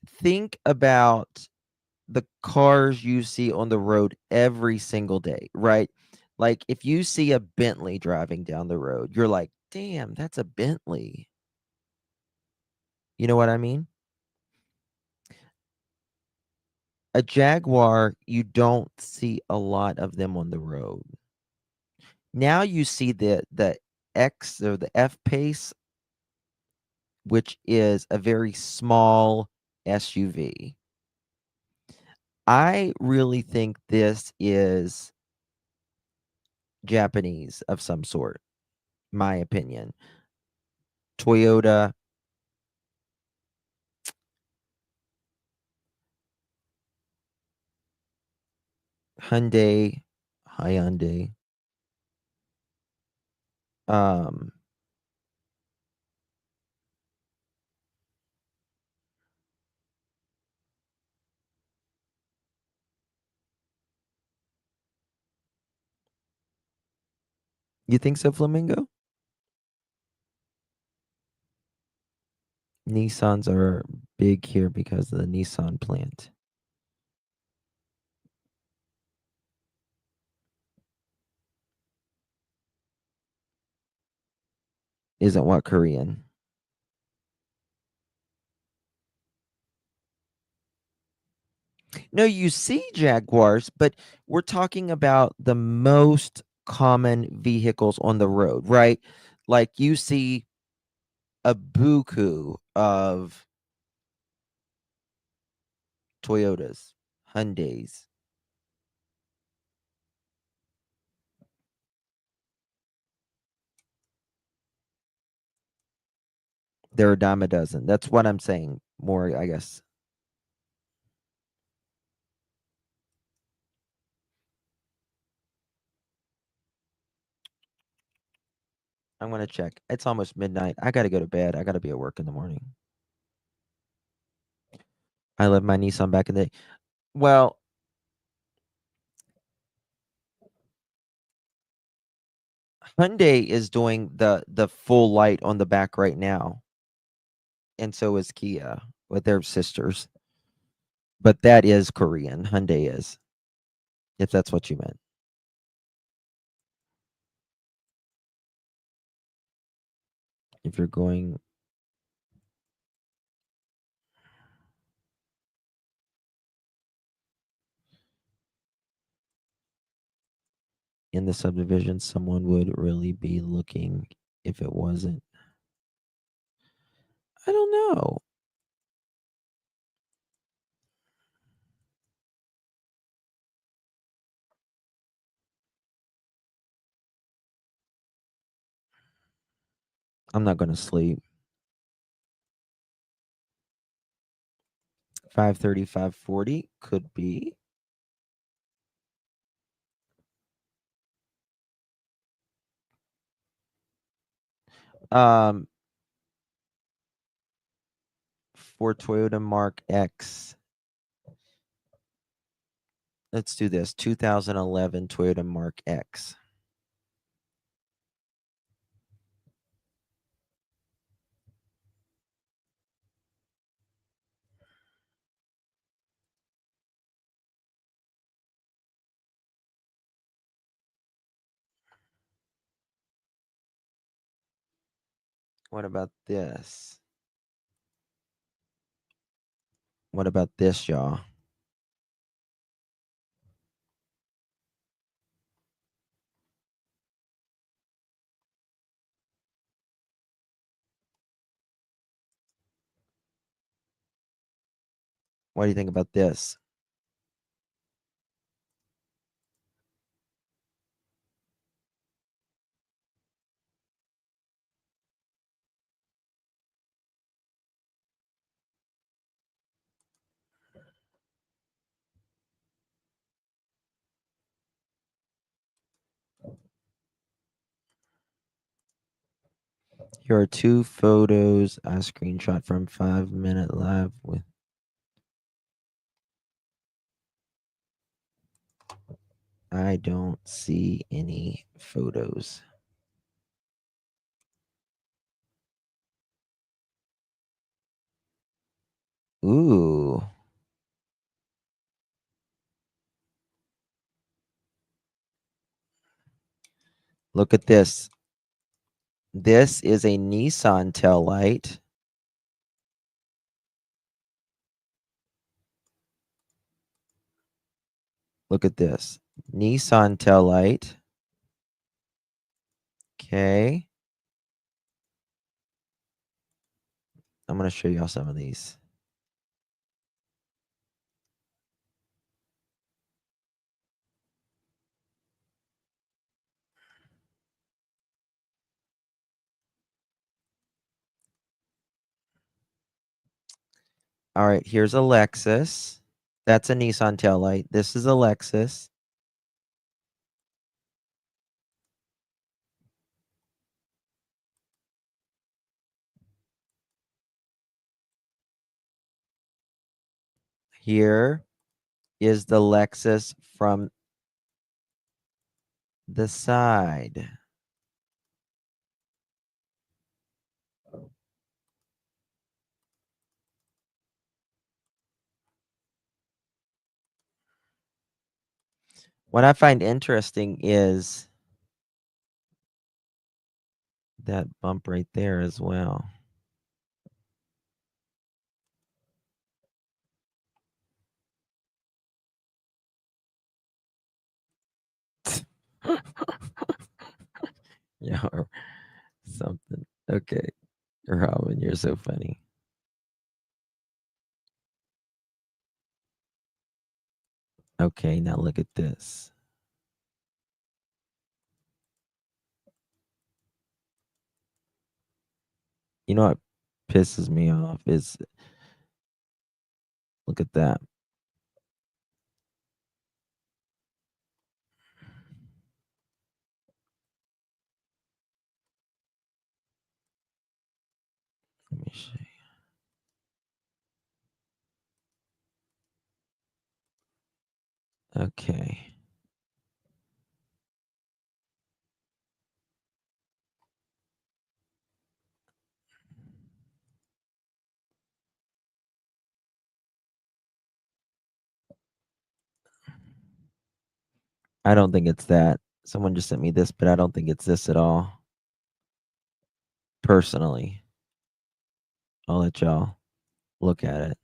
think about the cars you see on the road every single day, right? Like if you see a Bentley driving down the road, you're like, damn, that's a Bentley. You know what I mean? A Jaguar, you don't see a lot of them on the road. Now you see the X or the F Pace, which is a very small SUV. I really think this is Japanese of some sort, my opinion. Toyota, Hyundai. Um, you think so, Flamingo? Nissans are big here because of the Nissan plant. Isn't what Korean? No, you see Jaguars, but we're talking about the most common vehicles on the road, right? Like you see a buku of Toyotas, Hyundais. They're a dime a dozen. That's what I'm saying. More, I guess. I'm gonna check. It's almost midnight. I gotta go to bed. I gotta be at work in the morning. I love my Nissan back in the day. Well, Hyundai is doing the full light on the back right now, and so is Kia with their sisters. But that is Korean. Hyundai is, if that's what you meant. If you're going in the subdivision, someone would really be looking if it wasn't. I don't know. I'm not going to sleep. 5:30, 5:40 could be. Um, for Toyota Mark X. Let's do this. 2011 Toyota Mark X. What about this? What about this, y'all? What do you think about this? Here are two photos I screenshot from 5-minute live with. I don't see any photos. Ooh. Look at this. This is a Nissan tail light. Look at this. Nissan tail light. Okay. I'm going to show y'all some of these. All right, here's a Lexus. That's a Nissan taillight. This is a Lexus. Here is the Lexus from the side. What I find interesting is that bump right there as well. Yeah, or something. Okay. Robin, you're so funny. Okay, now look at this. You know what pisses me off is look at that. Let me show you. Okay. I don't think it's that. Someone just sent me this, but I don't think it's this at all. Personally, I'll let y'all look at it.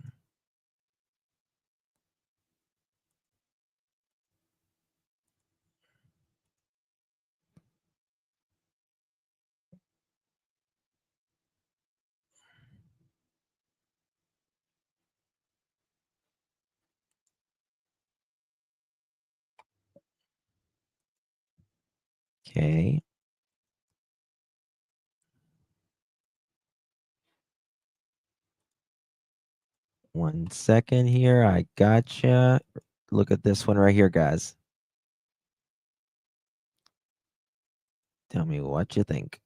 Okay. One second here. I gotcha. Look at this one right here, guys. Tell me what you think.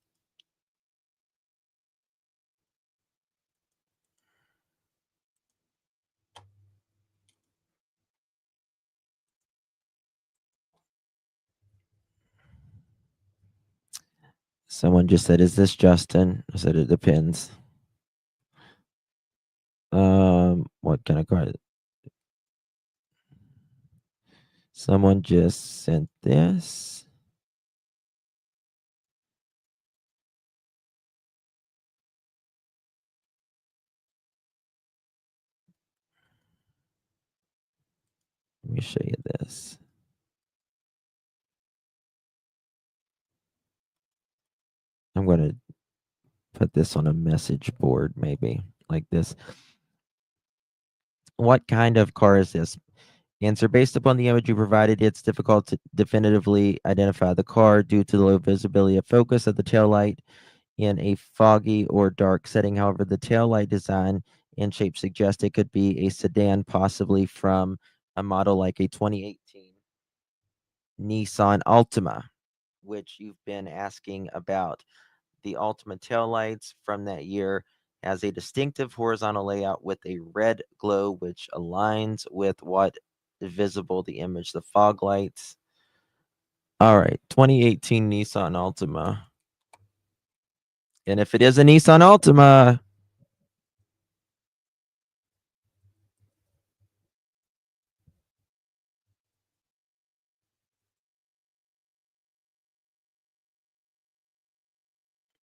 Someone just said, "Is this Justin?" I said, "It depends." What kind of card? Someone just sent this. Let me show you this. I'm going to put this on a message board, maybe like this. What kind of car is this? Answer: based upon the image you provided, it's difficult to definitively identify the car due to the low visibility of focus of the taillight in a foggy or dark setting. However, the taillight design and shape suggest it could be a sedan, possibly from a model like a 2018 Nissan Altima, which you've been asking about. The Altima taillights from that year has a distinctive horizontal layout with a red glow, which aligns with what is visible, the image, the fog lights. All right, 2018 Nissan Altima. And if it is a Nissan Altima,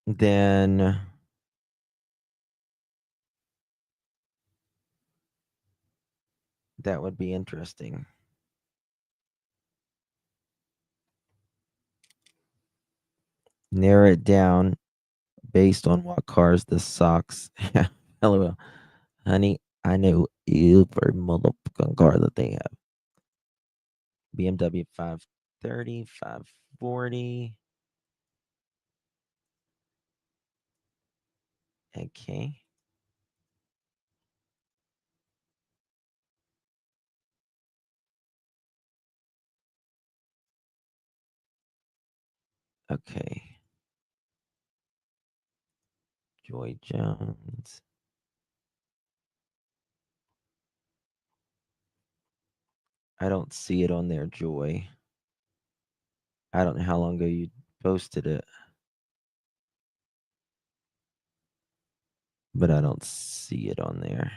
then that would be interesting. Narrow it down based on what cars the socks. Yeah, LOL. Honey, I know every motherfucking car that they have. BMW 530, 540. Okay. Okay. Joy Jones. I don't see it on there, Joy. I don't know how long ago you posted it, but I don't see it on there.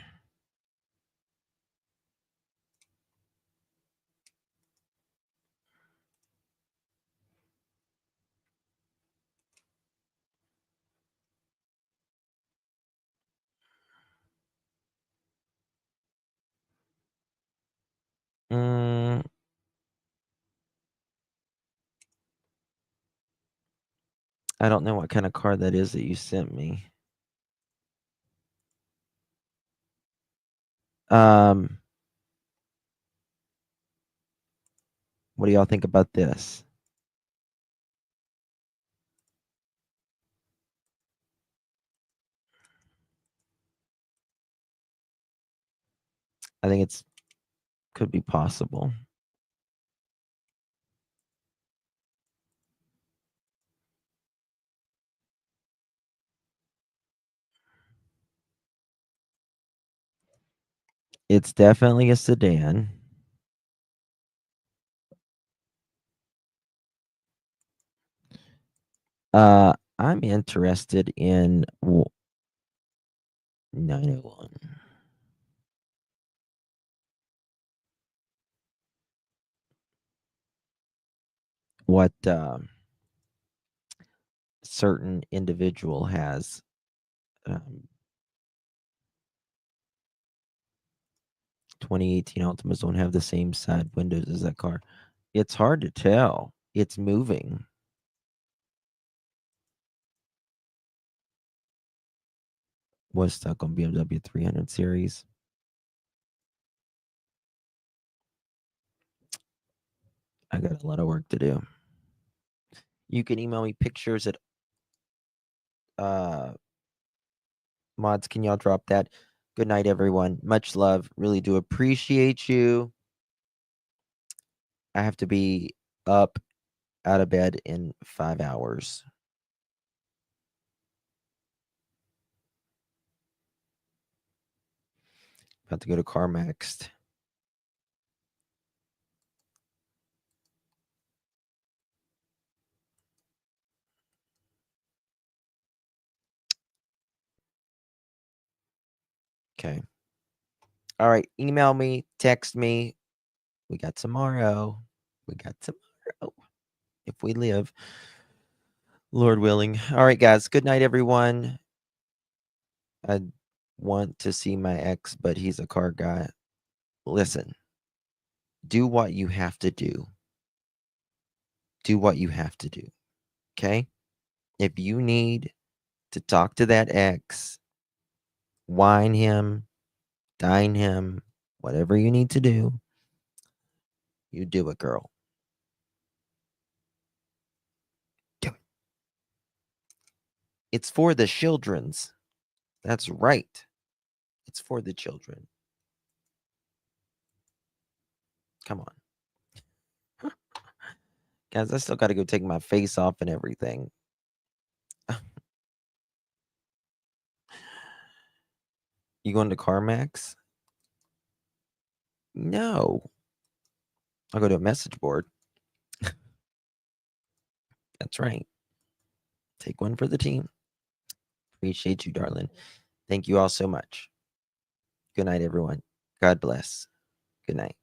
I don't know what kind of car that is that you sent me. What do y'all think about this? I think it's could be possible. It's definitely a sedan. I'm interested in 901. What certain individual has 2018 Altimas don't have the same side windows as that car. It's hard to tell. It's moving. Was stuck on BMW 300 series. I got a lot of work to do. You can email me pictures at mods. Can y'all drop that? Good night, everyone. Much love. Really do appreciate you. I have to be up out of bed in 5 hours. About to go to CarMax. Okay. All right. Email me, text me. We got tomorrow. We got tomorrow. If we live. Lord willing. All right, guys. Good night, everyone. I want to see my ex, but he's a car guy. Listen, do what you have to do. Do what you have to do. Okay? If you need to talk to that ex, wine him, dine him, whatever you need to do, you do it, girl. Do it. It's for the children's. That's right. It's for the children. Come on. Guys, I still got to go take my face off and everything. You going to CarMax? No. I'll go to a message board. That's right. Take one for the team. Appreciate you, darling. Thank you all so much. Good night, everyone. God bless. Good night.